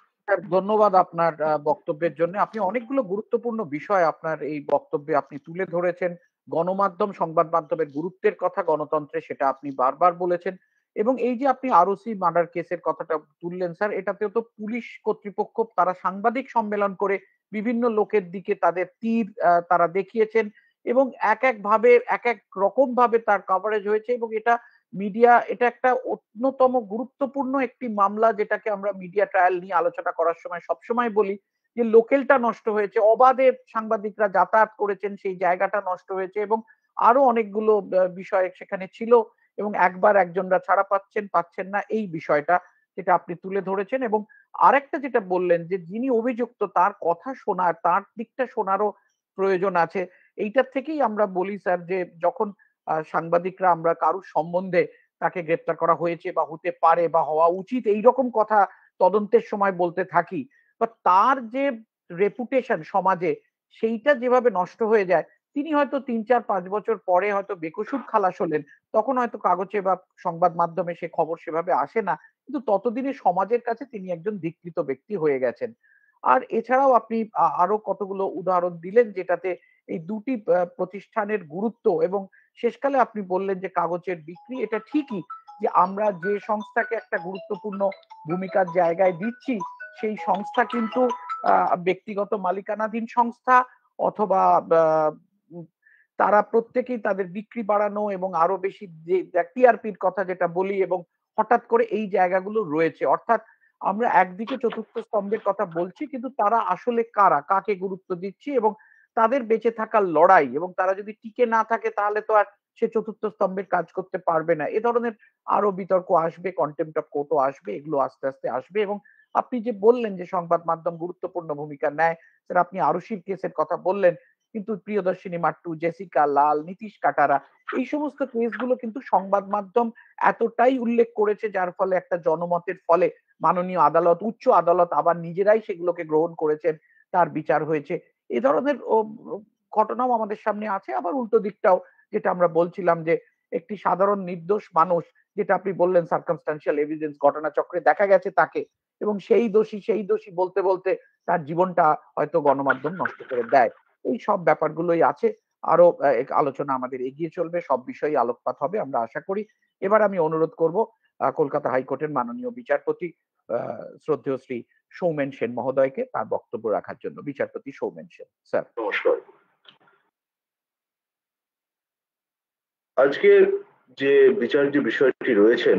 ধন্যবাদ আপনার বক্তব্যের জন্য। আপনি অনেকগুলো গুরুত্বপূর্ণ বিষয় আপনার এই বক্তব্যে আপনি তুলে ধরেছেন। গণমাধ্যম, সংবাদ মাধ্যমের গুরুত্বের কথা গণতন্ত্রে, সেটা আপনি বারবার বলেছেন। এবং এই যে আপনি আরওসি মার্ডার কেসের কথাটা তুললেন স্যার, এটাতেও তো পুলিশ কর্তৃপক্ষ তারা সাংবাদিক সম্মেলন করে বিভিন্ন লোকের দিকে তাদের তীর তারা দেখিয়েছেন, এবং এক এক ভাবে এক এক রকম ভাবে তার কভারেজ হয়েছে। এবং এটা মিডিয়া, এটা একটা অন্যতম গুরুত্বপূর্ণ একটি মামলা, যেটাকে আমরা মিডিয়া ট্রায়াল নিয়ে আলোচনা করার সময় সবসময় বলি যে লোকেলটা নষ্ট হয়েছে, অবাধে সাংবাদিকরা যাতায়াত করেছেন, সেই জায়গাটা নষ্ট হয়েছে, এবং আরো অনেকগুলো বিষয় সেখানে ছিল, এবং একবার একজনরা ছাড়া পাচ্ছেন না, এই বিষয়টা যেটা আপনি তুলে ধরেছেন। এবং আরেকটা যেটা বললেন যে যিনি অভিযুক্ত তার কথা শোনার, তার দিকটা শোনারও প্রয়োজন আছে। এইটার থেকেই আমরা বলি স্যার, যে যখন সাংবাদিকরা আমরা কারুর সম্বন্ধে তাকে গ্রেপ্তার করা হয়েছে বা হতে পারে বা হওয়া উচিত এইরকম কথা তদন্তের সময় বলতে থাকি, বা তার যে রেপুটেশন সমাজে, সেইটা যেভাবে নষ্ট হয়ে যায়, তিনি হয়তো ৩-৪-৫ বছর পরে হয়তো বেকসুর খালাস হলেন, তখন হয়তো কাগজে বা সংবাদ মাধ্যমে সে খবর সেভাবে আসে না। কিন্তু ততদিনে সমাজের কাছে তিনি একজন ধিকৃত ব্যক্তি হয়ে গেছেন। আর এছাড়াও আপনি আরো কতগুলো উদাহরণ দিলেন যেটাতে এই দুটি প্রতিষ্ঠানের গুরুত্ব এবং শেষকালে আপনি বললেন যে কাগজের বিক্রি, এটা ঠিকই যে আমরা যে সংস্থাকে একটা গুরুত্বপূর্ণ ভূমিকার জায়গায় দিচ্ছি সেই সংস্থা কিন্তু ব্যক্তিগত মালিকানাধীন সংস্থা অথবা উম, তারা প্রত্যেকেই তাদের বিক্রি বাড়ানো এবং আরো বেশি যে টিআরপির কথা যেটা বলি এবং হঠাৎ করে এই জায়গাগুলো রয়েছে, অর্থাৎ আমরা একদিকে চতুর্থ স্তম্ভের কথা বলছি কিন্তু তারা আসলে কারা, কাকে গুরুত্ব দিচ্ছি এবং তাদের বেঁচে থাকার লড়াই, এবং তারা যদি টিকে না থাকে তাহলে তো আর সে চতুর্থ স্তম্ভের কাজ করতে পারবে না। এ ধরনের আরো বিতর্ক আসবে, কন্টেম্পট অফ কোর্টও আসবে, এগুলো আস্তে আস্তে আসবে। এবং আপনি যে বললেন যে সংবাদ মাধ্যম গুরুত্বপূর্ণ ভূমিকা নেয়, স্যার আপনি আরুষির কেসের কথা বললেন, কিন্তু প্রিয়দর্শিনী মাট্টু, জেসিকা লাল, নীতিশ কাটারা, এই সমস্ত কেসগুলো কিন্তু সংবাদ মাধ্যম এতটাই উল্লেখ করেছে যার ফলে একটা জনমতের ফলে মাননীয় আদালত, উচ্চ আদালত আবার নিজেরাই সেগুলোকে গ্রহণ করেছেন, তার বিচার হয়েছে। এ ধরনের ঘটনাও আমাদের সামনে আছে। আবার উল্টো দিকটাও যেটা আমরা বলছিলাম যে একটি সাধারণ নির্দোষ মানুষ, যেটা আপনি বললেন সার্কামস্ট্যান্সিয়াল এভিডেন্স ঘটনাচক্রে দেখা গেছে তাকে, এবং সেই দোষী বলতে বলতে তার জীবনটা হয়তো গণমাধ্যম নষ্ট করে দেয়। এই সব ব্যাপারগুলোই আছে। আরো আলোচনা আমাদের এগিয়ে চলবে, সব বিষয়ে আলোকপাত হবে আমরা আশা করি। এবার আমি অনুরোধ করব কলকাতা হাইকোর্টের মাননীয় বিচারপতি শ্রদ্ধেয় শ্রী সৌমেন সেন মহোদয়কে তার বক্তব্য রাখার জন্য। বিচারপতি সৌমেন সেন, স্যার। নমস্কার। আজকে যে বিচার যে বিষয়টি রয়েছেন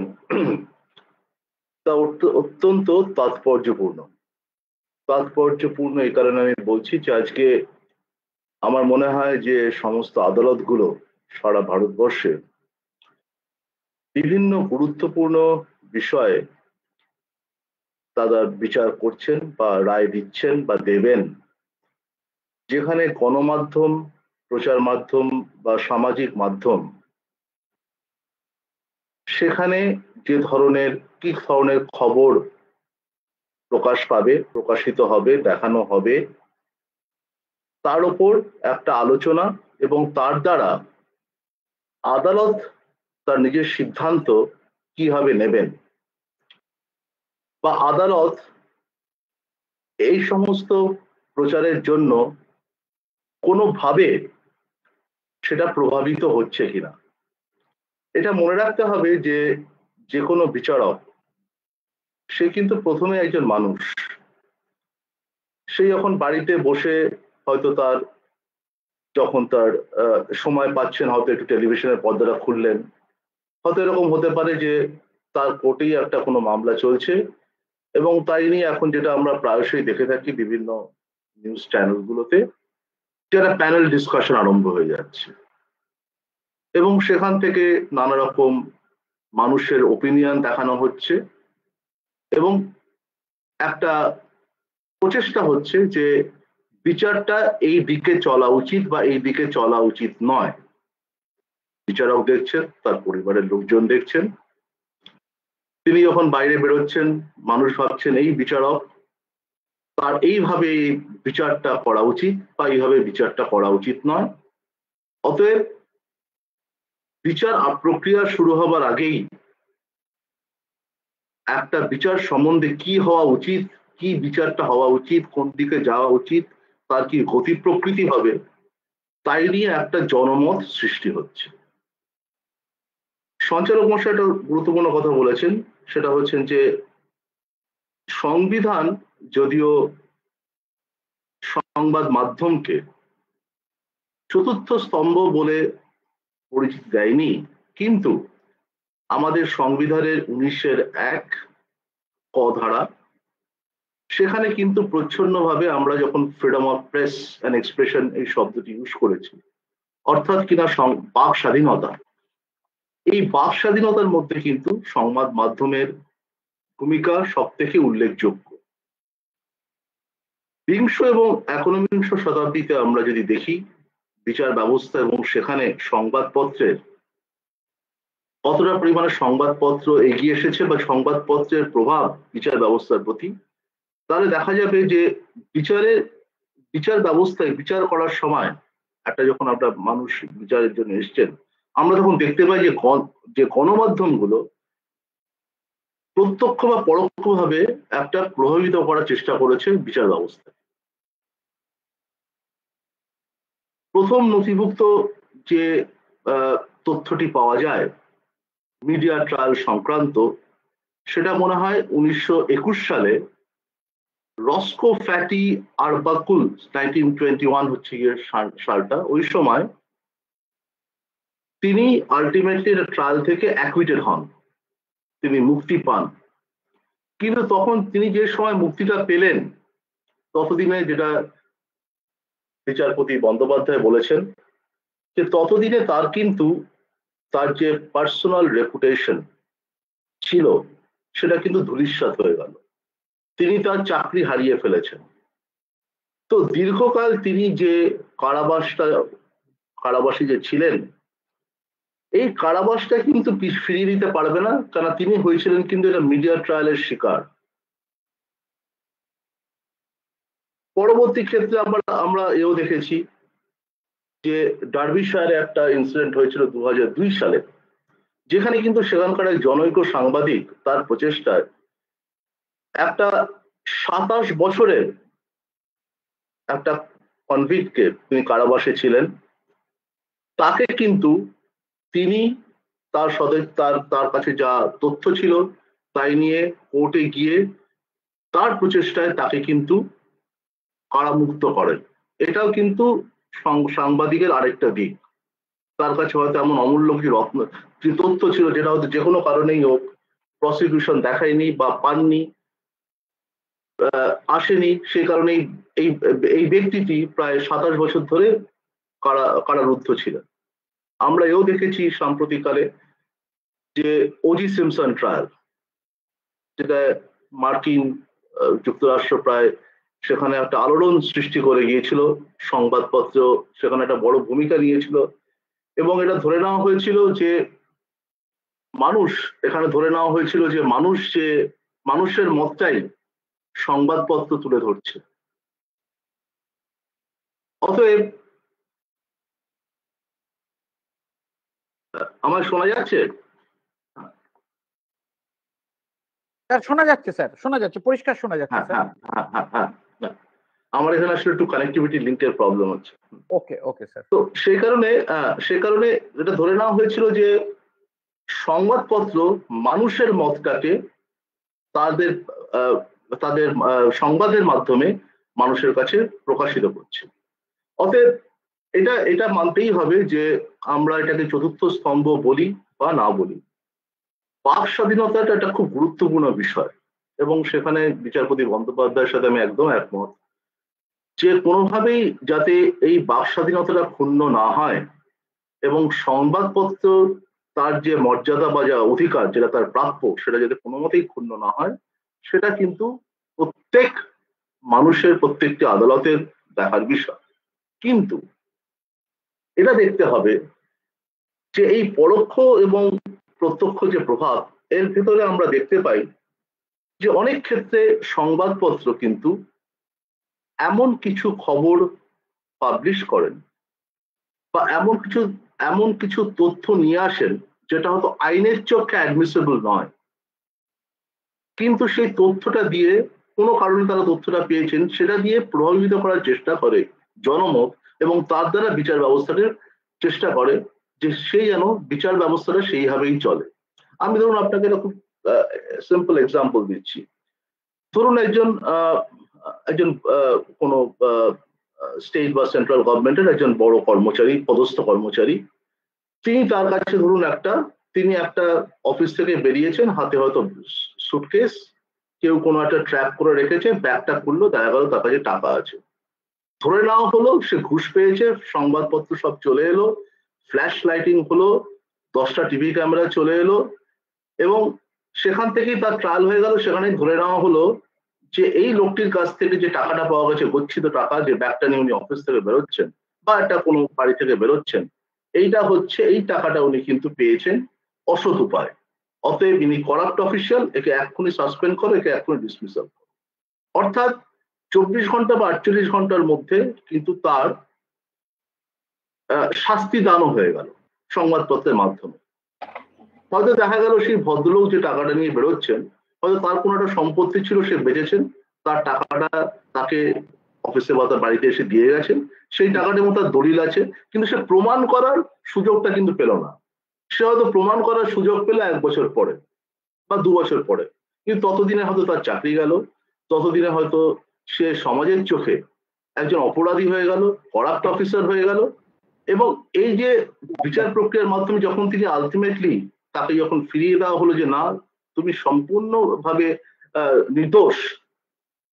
তা অত্যন্ত তাৎপর্যপূর্ণ এই কারণে আমি বলছি যে আজকে আমার মনে হয় যে সমস্ত আদালতগুলো সারা ভারতবর্ষে বিভিন্ন গুরুত্বপূর্ণ বিষয়ে তারা বিচার করছেন বা রায় দিচ্ছেন বা দেবেন, যেখানে গণমাধ্যম, প্রচার মাধ্যম বা সামাজিক মাধ্যম সেখানে যে ধরনের কি ধরনের খবর প্রকাশ পাবে, প্রকাশিত হবে, দেখানো হবে, তার উপর একটা আলোচনা এবং তার দ্বারা আদালত তার নিজের সিদ্ধান্ত কিভাবে নেবেন বা আদালত এই সমস্ত প্রচারের জন্য কোনোভাবে সেটা প্রভাবিত হচ্ছে কিনা। এটা মনে রাখতে হবে যে যে কোনো বিচারক সে কিন্তু প্রথমে একজন মানুষ। সে যখন বাড়িতে বসে হয়তো তার যখন তার সময় পাচ্ছেন, হয়তো একটু টেলিভিশনের পর্দাটা খুললেন, হয়তো এরকম হতে পারে যে তার কোর্টেই একটা কোনো মামলা চলছে এবং তাই নিয়ে এখন যেটা আমরা প্রায়শই দেখে থাকি বিভিন্ন নিউজ চ্যানেলগুলোতে, যেটা প্যানেল ডিসকাশন আরম্ভ হয়ে যাচ্ছে এবং সেখান থেকে নানা রকম মানুষের ওপিনিয়ন দেখানো হচ্ছে এবং একটা প্রচেষ্টা হচ্ছে যে বিচারটা এই দিকে চলা উচিত বা এই দিকে চলা উচিত নয়। বিচারক দেখছেন, তার পরিবারের লোকজন দেখছেন, তিনি যখন বাইরে বেরোচ্ছেন মানুষ ভাবছেন এই বিচারক, তার এইভাবে বিচারটা করা উচিত বা এইভাবে বিচারটা করা উচিত নয়। অতএব বিচার প্রক্রিয়া শুরু হবার আগেই একটা বিচার সম্বন্ধে কি হওয়া উচিত, কি বিচারটা হওয়া উচিত, কোন দিকে যাওয়া উচিত, তার কি গতি প্রকৃতি হবে, তাই নিয়ে একটা জনমত সৃষ্টি হচ্ছে। সঞ্চালক মশাই একটা গুরুত্বপূর্ণ কথা বলেছেন, সেটা হচ্ছেন যে সংবিধান যদিও সংবাদ মাধ্যমকে চতুর্থ স্তম্ভ বলে পরিচিতি দেয়নি, কিন্তু আমাদের সংবিধানের ১৯০১ ক ধারা, সেখানে কিন্তু প্রচ্ছন্নভাবে আমরা যখন freedom of press and expression এই শব্দটি ইউজ করেছি, অর্থাৎ কিনা বাক স্বাধীনতা, এই বাক স্বাধীনতার মধ্যে কিন্তু সংবাদ মাধ্যমের ভূমিকা সব থেকে উল্লেখযোগ্য। বিংশ এবং একবিংশ শতাব্দীতে আমরা যদি দেখি বিচার ব্যবস্থা এবং সেখানে সংবাদপত্রের কতটা পরিমাণে সংবাদপত্র এগিয়ে এসেছে বা সংবাদপত্রের প্রভাব বিচার ব্যবস্থার প্রতি, তাহলে দেখা যাবে যে বিচারের বিচার ব্যবস্থায় বিচার করার সময় একটা যখন আমরা মানুষ বিচারের জন্য এসছেন, আমরা তখন দেখতে পাই যে গণমাধ্যমগুলো প্রত্যক্ষ বা পরোক্ষভাবে একটা প্রভাবিত করার চেষ্টা করেছে বিচার ব্যবস্থা। প্রথম নথিভুক্ত যে তথ্যটি পাওয়া যায় মিডিয়া ট্রায়াল সংক্রান্ত, সেটা মনে হয় 1921 সালে রস্কো ফ্যাটি আরবাকুল 1921 হচ্ছে গিয়ে সালটা। ওই সময় তিনি আলটিমেটলি ট্রায়াল থেকে অ্যাকুইটেড হন, তিনি মুক্তি পান। কিন্তু তখন তিনি যে সময় মুক্তিটা পেলেন ততদিনে, যেটা বিচারপতি বন্দ্যোপাধ্যায় বলেছেন, যে ততদিনে তার কিন্তু তার যে পার্সোনাল রেপুটেশন ছিল সেটা কিন্তু ধূলিসাৎ হয়ে গেল, তিনি তার চাকরি হারিয়ে ফেলেছেন। তো দীর্ঘকাল তিনি যে কারাবাসী যে ছিলেন, এই কারাবাসটা কিন্তু ফিরিয়ে দিতে পারবে না, কারণ তিনি হয়েছিলেন কিন্তু এটা মিডিয়া ট্রায়ালের শিকার। পরবর্তী ক্ষেত্রে আমরা এও দেখেছি যে ডার্বিশায়ারে একটা ইনসিডেন্ট হয়েছিল 2002 সালে, যেখানে কিন্তু সেখানকার এক জনৈক সাংবাদিক তার প্রচেষ্টায় একটা 27 বছরের একটা কনভিক্টকে, তিনি কারাবাসে ছিলেন, তাকে কিন্তু তিনি তার কাছে যা তথ্য ছিল তাই নিয়ে কোর্টে গিয়ে তার প্রচেষ্টায় তাকে কিন্তু কারামুক্ত করেন। এটাও কিন্তু সাংবাদিকের আরেকটা দিক। তার কাছে হয়তো এমন অমূল্য কিছু তথ্য ছিল যেটা হয়তো যে কোনো কারণেই হোক প্রসিকিউশন দেখায়নি বা পাননি, আসেনি, সেই কারণেই এই ব্যক্তিটি প্রায় 27 বছর ধরে কারারুদ্ধ ছিলেন। আমরা এও দেখেছি সাম্প্রতিককালে যে ওজি সিমসন ট্রায়াল, যেটা মার্কিন যুক্তরাষ্ট্র প্রায় সেখানে একটা আলোড়ন সৃষ্টি করে গিয়েছিল, সংবাদপত্র সেখানে একটা বড় ভূমিকা নিয়েছিল, এবং এটা ধরে নেওয়া হয়েছিল যে মানুষের মতটাই সংবাদপত্র তুলে ধরছে। অতএব আমার শোনা যাচ্ছে? স্যার শোনা যাচ্ছে, স্যার শোনা যাচ্ছে, পরিষ্কার শোনা যাচ্ছে স্যার। হ্যাঁ, আমার এখানে আসলে একটু কানেক্টিভিটি লিঙ্কের প্রবলেম হচ্ছে। Okay sir. তো সেই কারণে এটা ধরে নেওয়া হয়েছিল যে সংবাদপত্র মানুষের মতটাকে তাদের সংবাদের মাধ্যমে মানুষের কাছে প্রকাশিত করছে। অতএব এটা মানতেই হবে যে আমরা এটাকে চতুর্থ স্তম্ভ বলি বা না বলি, বাক স্বাধীনতাটা একটা খুব গুরুত্বপূর্ণ বিষয়, এবং সেখানে বিচারপতি বন্দ্যোপাধ্যায়ের সাথে আমি একদম একমত যে কোনোভাবেই যাতে এই বাক স্বাধীনতাটা ক্ষুণ্ণ না হয় এবং সংবাদপত্র তার যে মর্যাদা বা যা অধিকার যেটা তার প্রাপ্য সেটা যাতে কোনো মতেই ক্ষুণ্ণ না হয়, সেটা কিন্তু প্রত্যেক মানুষের, প্রত্যেকটি আদালতের দেখার বিষয়। কিন্তু এটা দেখতে হবে যে এই পরোক্ষ এবং প্রত্যক্ষ যে প্রভাব, এর ভেতরে আমরা দেখতে পাই যে অনেক ক্ষেত্রে সংবাদপত্র কিন্তু এমন কিছু খবর পাবলিশ করেন বা এমন কিছু তথ্য নিয়ে আসেন যেটা হয়তো আইনের চোখে অ্যাডমিসেবল নয়, কিন্তু সেই তথ্যটা দিয়ে কোনো কারণে তারা তথ্যটা পেয়েছেন, সেটা দিয়ে প্রভাবিত করার চেষ্টা করে জনমত, এবং তার দ্বারা বিচার ব্যবস্থাকে চেষ্টা করে যে সেই যেন বিচার ব্যবস্থাটা সেইভাবেই চলে। আমি ধরুন আপনাকে একটা খুব সিম্পল এক্সাম্পল দিচ্ছি। ধরুন একজন কোনো স্টেট বা সেন্ট্রাল গভর্নমেন্টের একজন বড় কর্মচারী, পদস্থ কর্মচারী, তিনি তার কাছে ধরুন তিনি একটা অফিস থেকে বেরিয়েছেন, হাতে হয়তো সুটকেস, কেউ কোনো একটা ট্র্যাপ করে রেখেছে, ব্যাগটা খুললো, দেখা গেল তার কাছে টাকা আছে। ধরে নেওয়া হলো সে ঘুষ পেয়েছে, সংবাদপত্র সব চলে এলো, ফ্ল্যাশ লাইটিং হলো, 10টা টিভি ক্যামেরা চলে এলো, এবং সেখান থেকেই তার ট্রায়াল হয়ে গেল। সেখানে ধরে নেওয়া হলো যে এই লোকটির কাছ থেকে যে টাকাটা পাওয়া গেছে, গচ্ছিত টাকা, যে ব্যাগটা নিয়ে উনি অফিস থেকে বেরোচ্ছেন বা একটা কোনো বাড়ি থেকে বেরোচ্ছেন, এই টাকাটা উনি কিন্তু পেয়েছেন অসৎ উপায়। অতএব ইনি করাপ্ট অফিসিয়াল, একে এক্ষুনি সাসপেন্ড করো, একে এক্ষুনি ডিসমিসাল করো। অর্থাৎ 24 ঘন্টা বা 48 ঘন্টার মধ্যে কিন্তু তার শাস্তি দানও হয়ে গেল সংবাদপত্রের মাধ্যমে। হয়তো দেখা গেল সেই ভদ্রলোক যে টাকাটা নিয়ে বেরোচ্ছেন, হয়তো তার কোনো একটা সম্পত্তি ছিল, সে বেচেছেন, তার টাকাটা তাকে অফিসে বা তার বাড়িতে এসে দিয়ে গেছেন, সেই টাকাটার মধ্যে তার দলিল আছে, কিন্তু সে প্রমাণ করার সুযোগটা কিন্তু পেল না। সে হয়তো প্রমাণ করার সুযোগ পেল 1 বছর পরে বা 2 বছর পরে, কিন্তু ততদিনে হয়তো তার চাকরি গেল, ততদিনে হয়তো সে সমাজের চোখে একজন অপরাধী হয়ে গেল, করাপ্ট অফিসার হয়ে গেল। এবং এই যে বিচার প্রক্রিয়ার মাধ্যমে যখন তিনি আলটিমেটলি তাকে যখন ফিরিয়ে দেওয়া হলো যে না তুমি সম্পূর্ণভাবে নির্দোষ,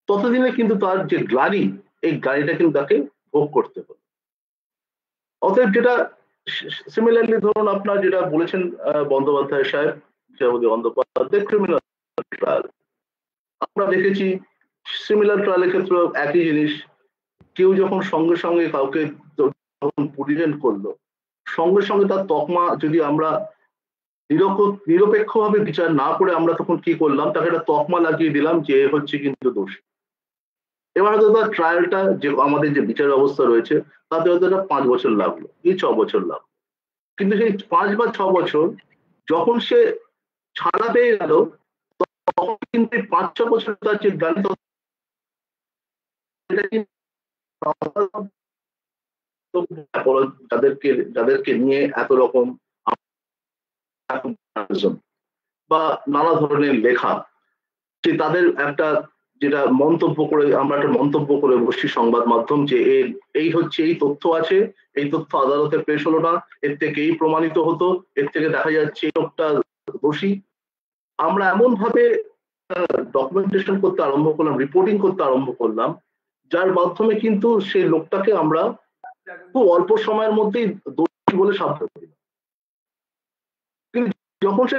ততদিনে কিন্তু তার যে গ্লানি, এই গ্লানিটা কিন্তু তাকে ভোগ করতে হলো। অতএব যেটা সিমিলারলি ধরুন আপনার যেটা বলেছেন বন্দ্যোপাধ্যায় সাহেব, বিচারপতি বন্দ্যোপাধ্যায়, ক্রিমিনাল ট্রায়াল আমরা দেখেছি, সিমিলার ট্রায়ালের ক্ষেত্রে একই জিনিস। কেউ যখন সঙ্গে সঙ্গে কাউকে যখন প্রিভেন্ট করলো, সঙ্গে সঙ্গে তার তকমা যদি আমরা নিরপেক্ষভাবে বিচার না করে আমরা তখন কি করলাম, তাকে একটা তকমা লাগিয়ে দিলাম যে হচ্ছে কিন্তু দোষী। এবার হয়তো তার ট্রায়ালটা যে আমাদের যে বিচার ব্যবস্থা রয়েছে তাতে হয়তো 5 বছর লাগলো, কি 6 বছর লাগলো, কিন্তু সেই 5 বা 6 বছর যখন সে ছাড়া পেয়ে গেল, তখন কিন্তু 5-6 বছর তার যে গাড়ি যাদেরকে নিয়ে এত রকম বা নানা ধরনের লেখা, যে তাদের একটা যেটা মন্তব্য করে আমরা একটা মন্তব্য করে বসছি সংবাদ মাধ্যম, যে এই হচ্ছে এই তথ্য আছে, এই তথ্য আদালতে পেশ হলো না, এর থেকে এই প্রমাণিত হতো, এর থেকে দেখা যাচ্ছে এই লোকটা দোষী। আমরা এমন ভাবে ডকুমেন্টেশন করতে আরম্ভ করলাম, রিপোর্টিং করতে আরম্ভ করলাম, যার মাধ্যমে কিন্তু সেই লোকটাকে আমরা খুব অল্প সময়ের মধ্যেই দোষী বলে সাব্যস্ত করি। কিন্তু যখন সে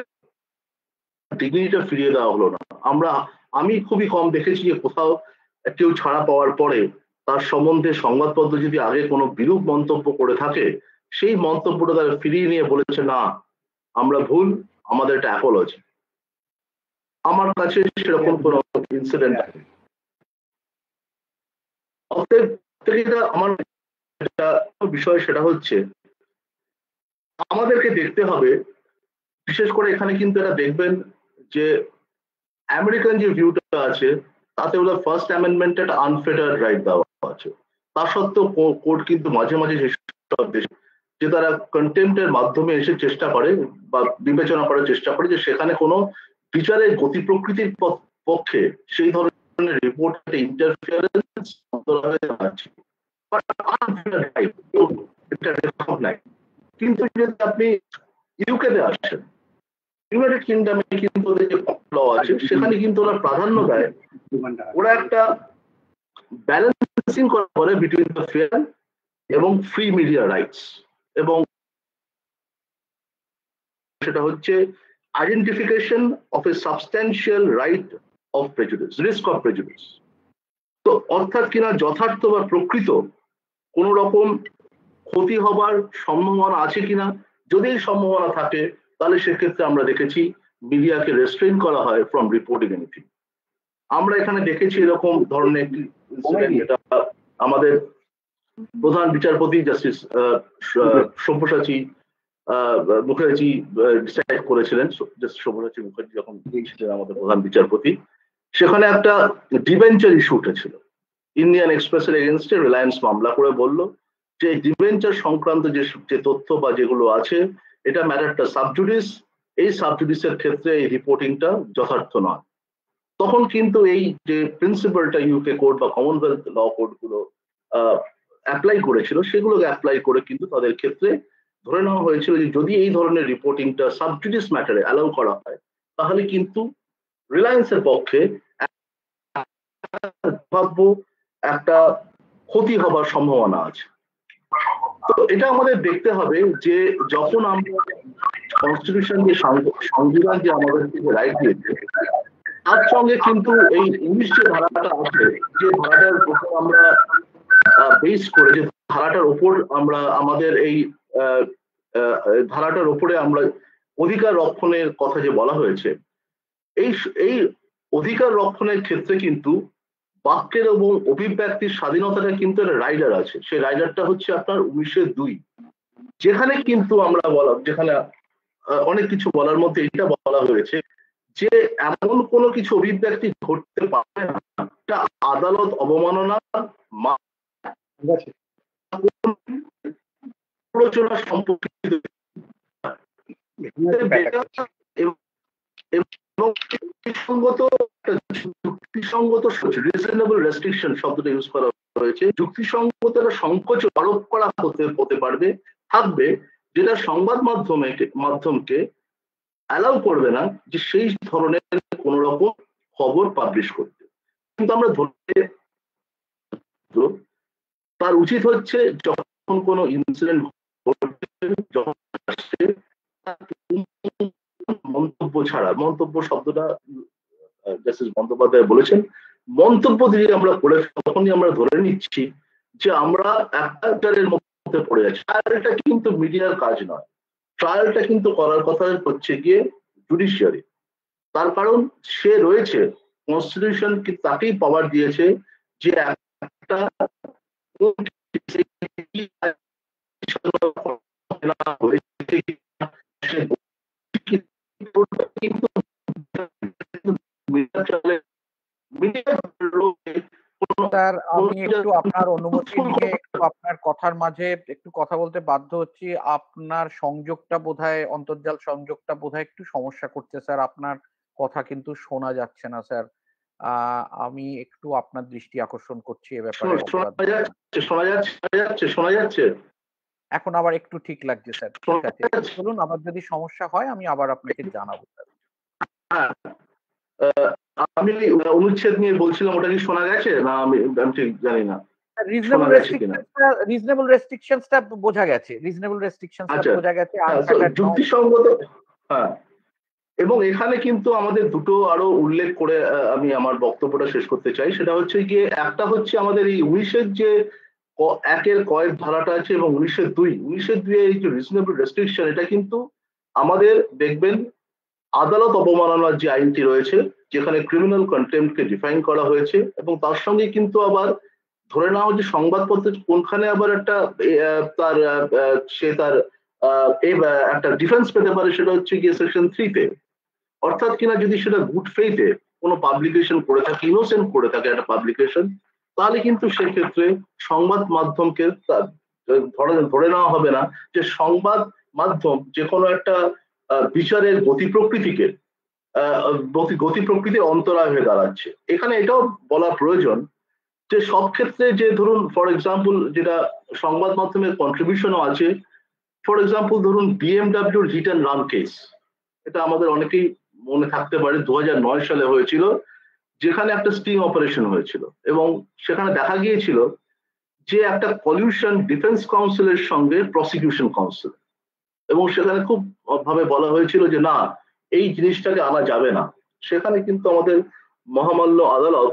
ডিগনিটিটা ফিরিয়ে দেওয়া হলো না, আমি খুবই কম দেখেছি যে কোথাও কেউ ছাড়া পাওয়ার পরে তার সম্বন্ধে সংবাদপত্র যদি আগে কোনো বিরূপ মন্তব্য করে থাকে, সেই মন্তব্যটা তারা ফিরিয়ে নিয়ে বলেছে না আমরা ভুল, আমাদের একটা অ্যাপোলজি। আমার কাছে সেরকম কোনো ইনসিডেন্ট আছে। অতএব আমার বিষয় সেটা হচ্ছে আমাদেরকে দেখতে হবে, বিশেষ করে এখানে কিন্তু এটা দেখবেন যে আমেরিকান যে ভিউটা আছে তাতে ওদের ফার্স্ট অ্যামেন্ডমেন্টে একটা আনফেটার্ড রাইট দেওয়া আছে। তা সত্ত্বেও কোর্ট কিন্তু মাঝে মাঝে যেসব দেশে যে তারা কন্টেম্পটের মাধ্যমে এসে চেষ্টা করে বা বিবেচনা করার চেষ্টা করে যে সেখানে কোনো বিচারের গতি প্রকৃতির পক্ষে সেই ধরনের রিপোর্ট ইন্টারফিয়ারেন্স আছে, কিন্তু যদি আপনি ইউকেতে আসেন, ইউনাইটেড কিংডমে কিন্তু ওদের যে ল আছে সেখানে কিন্তু ওরা প্রাধান্য দেয়, ওরা একটা ব্যালেন্সিং করে বিটুইন দ্য ফেয়ার এবং ফ্রি মিডিয়া রাইটস, এবং সেটা হচ্ছে identification of A substantial right of prejudice, risk of prejudice. তো অর্থাৎ কিনা যথার্থ বা প্রকৃত কোন রকম ক্ষতি হবার সম্ভাবনা আছে কিনা, যদি সম্ভাবনা থাকে তাহলে সেক্ষেত্রে আমরা দেখেছি মিডিয়াকে রেস্ট্রেইন করা হয় ফ্রম রিপোর্টিং এনিথিং। আমরা এখানে দেখেছি এরকম ধরনের একটি ইনসিডেন্ট, যেটা আমাদের প্রধান বিচারপতি জাস্টিস সব্যসাচী মুখার্জি ডিসাইড করেছিলেন। সব্যসাচী মুখার্জি যখন ছিলেন আমাদের প্রধান বিচারপতি, সেখানে একটা ডিবেঞ্চার ইস্যু উঠেছিল। ইন্ডিয়ান এক্সপ্রেসের এগেনস্টে রিলায়েন্স মামলা করে বলল যে ডিবেঞ্চার সংক্রান্ত যে তথ্য বা যেগুলো আছে এটা ম্যাটারটা সাবজুডিস, এই সাবজুডিসের ক্ষেত্রে এই রিপোর্টিংটা যথার্থ নয়। তখন কিন্তু এই যে প্রিন্সিপালটা ইউকে কোর্ট বা কমনওয়েলথ ল কোর্ট গুলো অ্যাপ্লাই করেছিল, সেগুলোকে অ্যাপ্লাই করে কিন্তু তাদের ক্ষেত্রে ধরে নেওয়া হয়েছিল যে যদি এই ধরনের রিপোর্টিংটা সাবজুডিস ম্যাটারে অ্যালাউ করা হয় তাহলে কিন্তু রিলায়েন্সের পক্ষে ভাব্য একটা ক্ষতি হবার সম্ভাবনা আছে। তো এটা আমাদের দেখতে হবে যে যখন আমরা কনস্টিটিউশন যে সংবিধান যে আমাদেরকে রাইট দিয়েছে তার সঙ্গে কিন্তু এই 19 যে ধারাটা আছে, যে ধারাটার উপর আমরা বেস করে, যে ধারাটার উপর আমরা আমাদের এই ধারাটার উপরে আমরা অধিকার রক্ষণের কথা যে বলা হয়েছে, এই অধিকার রক্ষণের ক্ষেত্রে কিন্তু বাক্যের এবং অভিব্যক্তির স্বাধীনতাটা কিন্তু একটা রাইডার আছে, সেই রাইডারটা হচ্ছে আপনার 1902, যেখানে কিন্তু যেখানে অনেক কিছু বলার মধ্যে এটা বলা হয়েছে যে এমন কোনো কিছু অভিব্যক্তি ঘটতে পারে না এটা আদালত অবমাননা প্ররোচনা সম্পর্কিত যুক্তিসঙ্গত রিজনেবল রেস্ট্রিকশন শব্দটা ইউজ করা হয়েছে। যুক্তিসঙ্গত সংকোচ আরোপ করা হতে পারবে থাকবে, যেটা সংবাদ মাধ্যমকে অ্যালাউ করবে না যে সেই ধরনের কোন রকম খবর পাবলিশ করতে। কিন্তু আমরা ধরে তার উচিত হচ্ছে যখন কোনো ইনসিডেন্ট যখন মন্তব্য ছাড়া, মন্তব্য শব্দটা জাস্টিস বন্দ্যোপাধ্যায় বলেছেন, মন্তব্য দিয়ে আমরা করে তখনই আমরা ধরে নিচ্ছি যে আমরা একটা মধ্যে পড়ে যাচ্ছি। ট্রায়ালটা কিন্তু মিডিয়ার কাজ নয়, ট্রায়ালটা কিন্তু করার কথা হচ্ছে গিয়ে জুডিশিয়ারি। তার কারণ সে রয়েছে, কনস্টিটিউশন তাকেই পাওয়ার দিয়েছে যে একটা স্যার আমি একটু আপনার অনুমতি নিয়ে একটু আপনার কথার মাঝে একটু কথা বলতে বাধ্য হচ্ছি। আপনার সংযোগটা বোধহয়, অন্তর্জাল সংযোগটা বোধহয় একটু সমস্যা করছে স্যার, আপনার কথা কিন্তু শোনা যাচ্ছে না স্যার। আমি একটু আপনার দৃষ্টি আকর্ষণ করছি এ ব্যাপারে। শোনা যাচ্ছে এখন আবার একটু ঠিক লাগছে স্যার। ঠিক আছে, বলুন, আবার যদি সমস্যা হয় আমি আবার আপনাকে জানাবো স্যার। হ্যাঁ, আমি অনুচ্ছেদ নিয়ে বলছিলাম, ওটা কি শোনা গেছে না? আমি ঠিক জানি না। রিজনেবল রেস্ট্রিকশনসটা বোঝা গেছে, রিজনেবল রেস্ট্রিকশনসটা বোঝা গেছে। যুক্তিসঙ্গত, হ্যাঁ। এবং এখানে কিন্তু আমাদের দুটো আরো উল্লেখ করে আমি আমার বক্তব্যটা শেষ করতে চাই। সেটা হচ্ছে গিয়ে, একটা হচ্ছে আমাদের এই 19-এর যে একের কয়েক ধারাটা আছে এবং 1902 এই যে রিজনেবল রেস্ট্রিকশন, এটা কিন্তু আমাদের দেখবেন আদালত অবমাননার যে আইনটি রয়েছে, যেখানে ক্রিমিনাল কন্টেম্পটকে ডিফাইন করা হয়েছে, এবং তার সঙ্গে কিন্তু আবার ধরে নেওয়া হচ্ছে সংবাদপত্র কোনখানে আবার একটা তার সে তার একটা ডিফেন্স পেতে পারে, সেটা হচ্ছে গিয়ে সেকশন 3-তে। অর্থাৎ কিনা যদি সেটা গুড ফেইথে কোনো পাবলিকেশন করে থাকে, ইনোসেন্ট করে থাকে একটা পাবলিকেশন, তাহলে কিন্তু সেক্ষেত্রে সংবাদ মাধ্যমকে ধরে নেওয়া হবে না যে সংবাদ মাধ্যম যে কোনো একটা বিচারের গতি প্রকৃতির অন্তরায় হয়ে দাঁড়াচ্ছে। এখানে এটাও বলা প্রয়োজন যে সব ক্ষেত্রে যে ধরুন ফর এক্সাম্পল যেটা সংবাদ মাধ্যমের কন্ট্রিবিউশনও আছে, ফর এক্সাম্পল ধরুন বিএমডাব্লিউর হিট অ্যান্ড রান কেস, এটা আমাদের অনেকেই মনে থাকতে পারে, 2009 সালে হয়েছিল, যেখানে একটা স্টিং অপারেশন হয়েছিল এবং সেখানে দেখা গিয়েছিল যে একটা কলিউশন ডিফেন্স কাউন্সিলের সঙ্গে প্রসিকিউশন কাউন্সিল, এবং সেখানে খুব ভাবে বলা হয়েছিল যে না, এই জিনিসটাকে আনা যাবে না। সেখানে কিন্তু আমাদের মহামান্য আদালত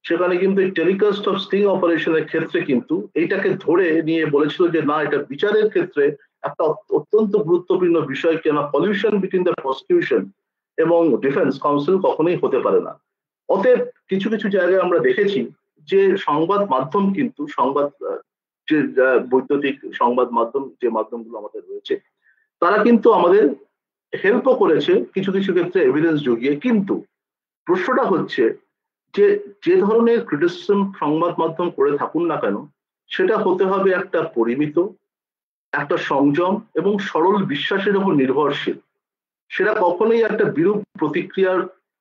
সেখানে কিন্তু টেলিকাস্ট অফ স্টিং অপারেশনের ক্ষেত্রে কিন্তু এইটাকে ধরে নিয়ে বলেছিল যে না, এটা বিচারের ক্ষেত্রে একটা অত্যন্ত গুরুত্বপূর্ণ বিষয়, কেন কলিউশন বিটুইন দ্য প্রসিকিউশন এবং ডিফেন্স কাউন্সিল কখনোই হতে পারে না। অতএব কিছু কিছু জায়গায় আমরা দেখেছি যে সংবাদ মাধ্যম কিন্তু যে বৈদ্যুতিক সংবাদ মাধ্যম, যে মাধ্যমগুলো আমাদের রয়েছে, তারা কিন্তু আমাদের হেল্পও করেছে কিছু কিছু ক্ষেত্রে এভিডেন্স জুগিয়ে। কিন্তু প্রশ্নটা হচ্ছে যে ধরনের ক্রিটিসিজম সংবাদ মাধ্যম করে থাকুন না কেন, সেটা হতে হবে একটা পরিমিত, একটা সংযম এবং সরল বিশ্বাসের উপর নির্ভরশীল। সেটা কখনোই একটা বিরূপ প্রতিক্রিয়ার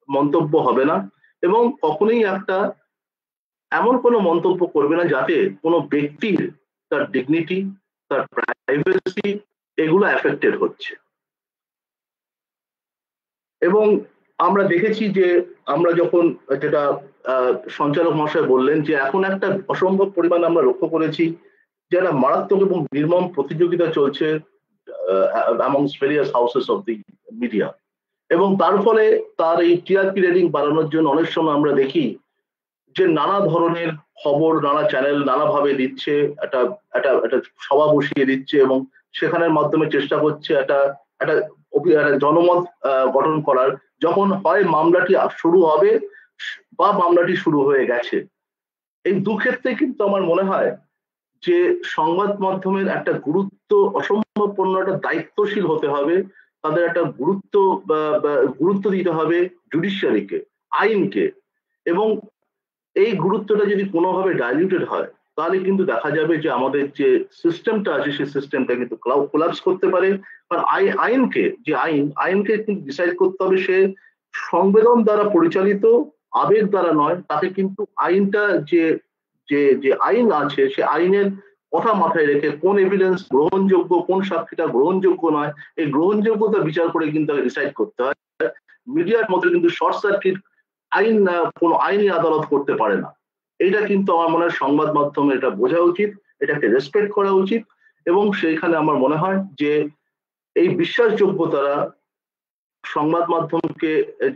মন্তব্য হবে না, এবং কখনোই একটা এমন কোনো মন্তব্য করবে না যাতে কোনো ব্যক্তির তার ডিগনিটি, তার প্রাইভেসি এগুলো অ্যাফেক্টেড হচ্ছে। এবং আমরা দেখেছি যে আমরা যখন যেটা সঞ্চালক মহাশয় বললেন যে এখন একটা অসম্ভব পরিমাণ আমরা লক্ষ্য করেছি যে একটা মারাত্মক এবং নির্মম প্রতিযোগিতা চলছে amongst various houses of the media, এবং তার ফলে তার এই টিআরপি রেটিং বাড়ানোর জন্য অনেক সময় আমরা দেখি যে নানা ধরনের খবর নানা চ্যানেল নানাভাবে দিচ্ছে, একটা সভা বসিয়ে দিচ্ছে এবং সেখানের মাধ্যমে চেষ্টা করছে একটা জনমত গঠন করার। যখন হয় মামলাটি শুরু হবে বা মামলাটি শুরু হয়ে গেছে, এই দু ক্ষেত্রে কিন্তু আমার মনে হয় যে সংবাদ মাধ্যমের একটা অসম্ভবপূর্ণ একটা দায়িত্বশীল হতে হবে, তাদের একটা গুরুত্ব দিতে হবে জুডিশিয়ারিকে, আইনকে, এবং এই গুরুত্বটা যদি কোনোভাবে ডাইলিউটেড হয় তাহলে কিন্তু দেখা যাবে যে আমাদের যে সিস্টেমটা আছে সেই সিস্টেমটা কিন্তু কোলাপস করতে পারে। কারণ আইনকে কিন্তু ডিসাইড করতে হবে সে সংবেদন দ্বারা পরিচালিত, আবেগ দ্বারা নয়। তাকে কিন্তু আইনটা যে যে যে আইন আছে সে আইনের কথা মাথায় রেখে কোন এভিডেন্স গ্রহণযোগ্য, কোন সাক্ষীটা গ্রহণযোগ্য নয়, এই গ্রহণযোগ্যতা বিচার করে কিন্তু তাকে ডিসাইড করতে হয়। মিডিয়ার মধ্যে কিন্তু শর্ট সার্কিট কোনো আইনি আদালত করতে পারে না। এটা কিন্তু আমার মনে হয় সংবাদ মাধ্যমে এটা বোঝা উচিত, এটাকে রেসপেক্ট করা উচিত, এবং সেইখানে আমার মনে হয় যে এই বিশ্বাসযোগ্যতারা সংবাদ মাধ্যমকে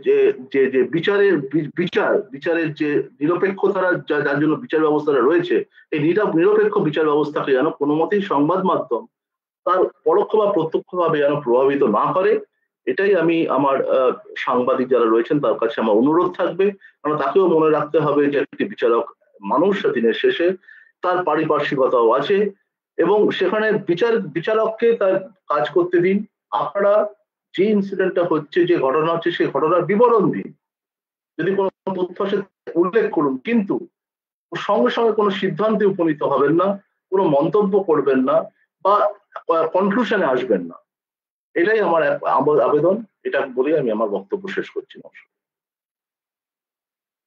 যে যে যে বিচারের যে নিরপেক্ষতারা যার জন্য বিচার ব্যবস্থাটা রয়েছে, এই নিরপেক্ষ বিচার ব্যবস্থাকে যেন কোনো মতেই সংবাদ মাধ্যম তার পরোক্ষ বা প্রত্যক্ষভাবে যেন প্রভাবিত না করে, এটাই আমি আমার সাংবাদিক যারা রয়েছেন তার কাছে আমার অনুরোধ থাকবে। কারণ তাকেও মনে রাখতে হবে যে একটি বিচারক মানুষ, দিনের শেষে তার পারিপার্শ্বিকতাও আছে, এবং সেখানে বিচারককে তার কাজ করতে দিন। আপনারা যে ইনসিডেন্টটা হচ্ছে, যে ঘটনা হচ্ছে, সেই ঘটনার বিবরণ দিন, যদি কোনো তথ্য আসে উল্লেখ করুন, কিন্তু সঙ্গে সঙ্গে কোনো সিদ্ধান্তে উপনীত হবেন না, কোনো মন্তব্য করবেন না, বা কনক্লুশনে আসবেন না। এটাই আমার আবেদন। এটা বলে আমি আমার বক্তব্য শেষ করছি।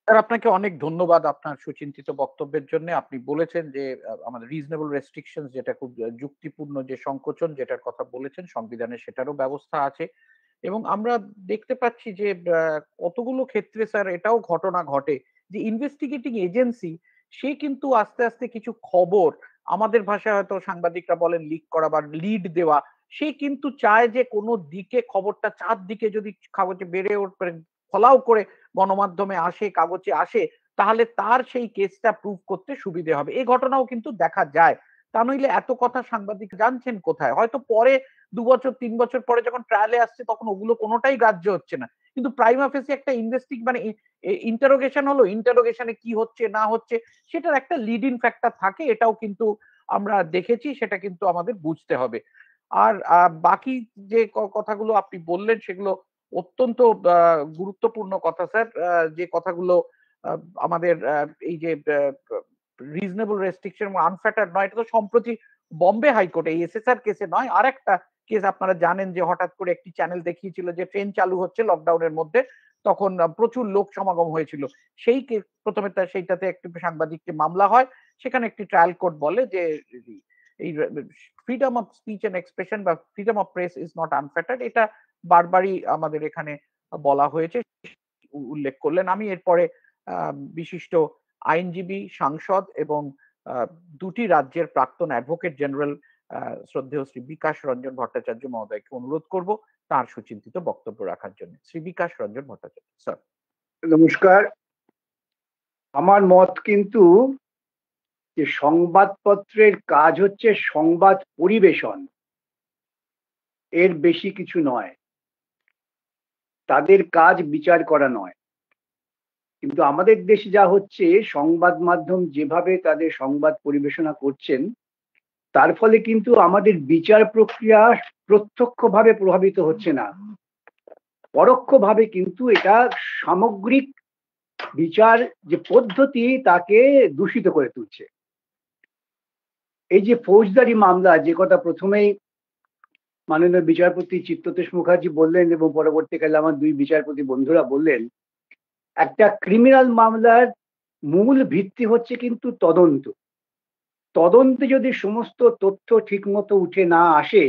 স্যার, আপনাকে অনেক ধন্যবাদ আপনার সুচিন্তিত বক্তব্যের জন্য। আপনি বলেছেন যে আমাদের রিজনেবল রেস্ট্রিকশনস, যেটা খুব যুক্তিপূর্ণ যে সংকোচন যেটার কথা বলেছেন, সংবিধানে সেটারও ব্যবস্থা আছে। এবং আমরা দেখতে পাচ্ছি যে কতগুলো ক্ষেত্রে স্যার এটাও ঘটনা ঘটে যে ইনভেস্টিগেটিং এজেন্সি সে কিন্তু আস্তে আস্তে কিছু খবর, আমাদের ভাষায় হয়তো সাংবাদিকরা বলেন লিক করা বা লিড দেওয়া, সে কিন্তু চায় যে কোনো দিকে খবরটা চারদিকে যদি কাগজে বেড়ে উঠবে, ফলাও করে গণমাধ্যমে আসে, কাগজে আসে, তাহলে তার সেই কেসটা প্রুভ করতে সুবিধে হবে। এই ঘটনাও কিন্তু দেখা যায়। তা নইলে এত কথা সাংবাদিক জানছেন কোথায়? হয়তো পরে 2 বছর 3 বছর পরে যখন ট্রায়ালে আসছে তখন ওগুলো কোনোটাই গ্রাহ্য হচ্ছে না। কিন্তু প্রাইমা ফেসি একটা মানে ইন্টারোগেশন হলো, ইন্টারোগেশনে কি হচ্ছে না হচ্ছে সেটার একটা লিড ইন ফ্যাক্টর থাকে। এটাও কিন্তু আমরা দেখেছি, সেটা কিন্তু আমাদের বুঝতে হবে। আর বাকি যে কথাগুলো আপনি বললেন সেগুলো অত্যন্ত গুরুত্বপূর্ণ কথা স্যার। যে কথাগুলো আমাদের এই যে রিজনেবল রেস্ট্রিকশন এবং আনফ্যাটার্ড নয়, এটা তো সম্প্রতি বম্বে হাইকোর্টে এই এসএসআর কেসে নয়, আরেকটা কেস আপনারা জানেন যে হঠাৎ করে একটি চ্যানেল দেখিয়েছিল যে ট্রেন চালু হচ্ছে লকডাউনের মধ্যে, তখন প্রচুর লোক সমাগম হয়েছিল। সেই প্রথমে সেইটাতে একটি সাংবাদিককে মামলা হয়। সেখানে একটি ট্রায়াল কোর্ট বলে যে এই freedom of speech and expression বা freedom of press is not unfettered, এটা বারবারই আমাদের এখানে বলা হয়েছে, উল্লেখ করলেন। আমি এরপরে বিশিষ্ট আইনজীবী, সাংসদ এবং দুটি রাজ্যের প্রাক্তন অ্যাডভোকেট জেনারেল শ্রদ্ধেয় শ্রী বিকাশ রঞ্জন ভট্টাচার্য মহোদয়কে অনুরোধ করব তার সুচিন্তিত বক্তব্য রাখার জন্য। শ্রী বিকাশ রঞ্জন ভট্টাচার্য স্যার। নমস্কার। আমার মত কিন্তু যে সংবাদপত্রের কাজ হচ্ছে সংবাদ পরিবেশন, এর বেশি কিছু নয়। তাদের কাজ বিচার করা নয়। কিন্তু আমাদের দেশে যা হচ্ছে, সংবাদ মাধ্যম যেভাবে তাদের সংবাদ পরিবেশনা করছেন, তার ফলে কিন্তু আমাদের বিচার প্রক্রিয়া প্রত্যক্ষভাবে প্রভাবিত হচ্ছে না, পরোক্ষভাবে কিন্তু এটা সামগ্রিক বিচার যে পদ্ধতি তাকে দূষিত করে তুলছে। এই যে ফৌজদারি মামলা, যে কথা প্রথমেই মাননীয় বিচারপতি চিত্ততোষ মুখার্জি বললেন এবং পরবর্তীকালে আমার দুই বিচারপতি বন্ধুরা বললেন, একটা ক্রিমিনাল মামলার মূল ভিত্তি হচ্ছে কিন্তু তদন্ত। তদন্তে যদি সমস্ত তথ্য ঠিকমতো উঠে না আসে,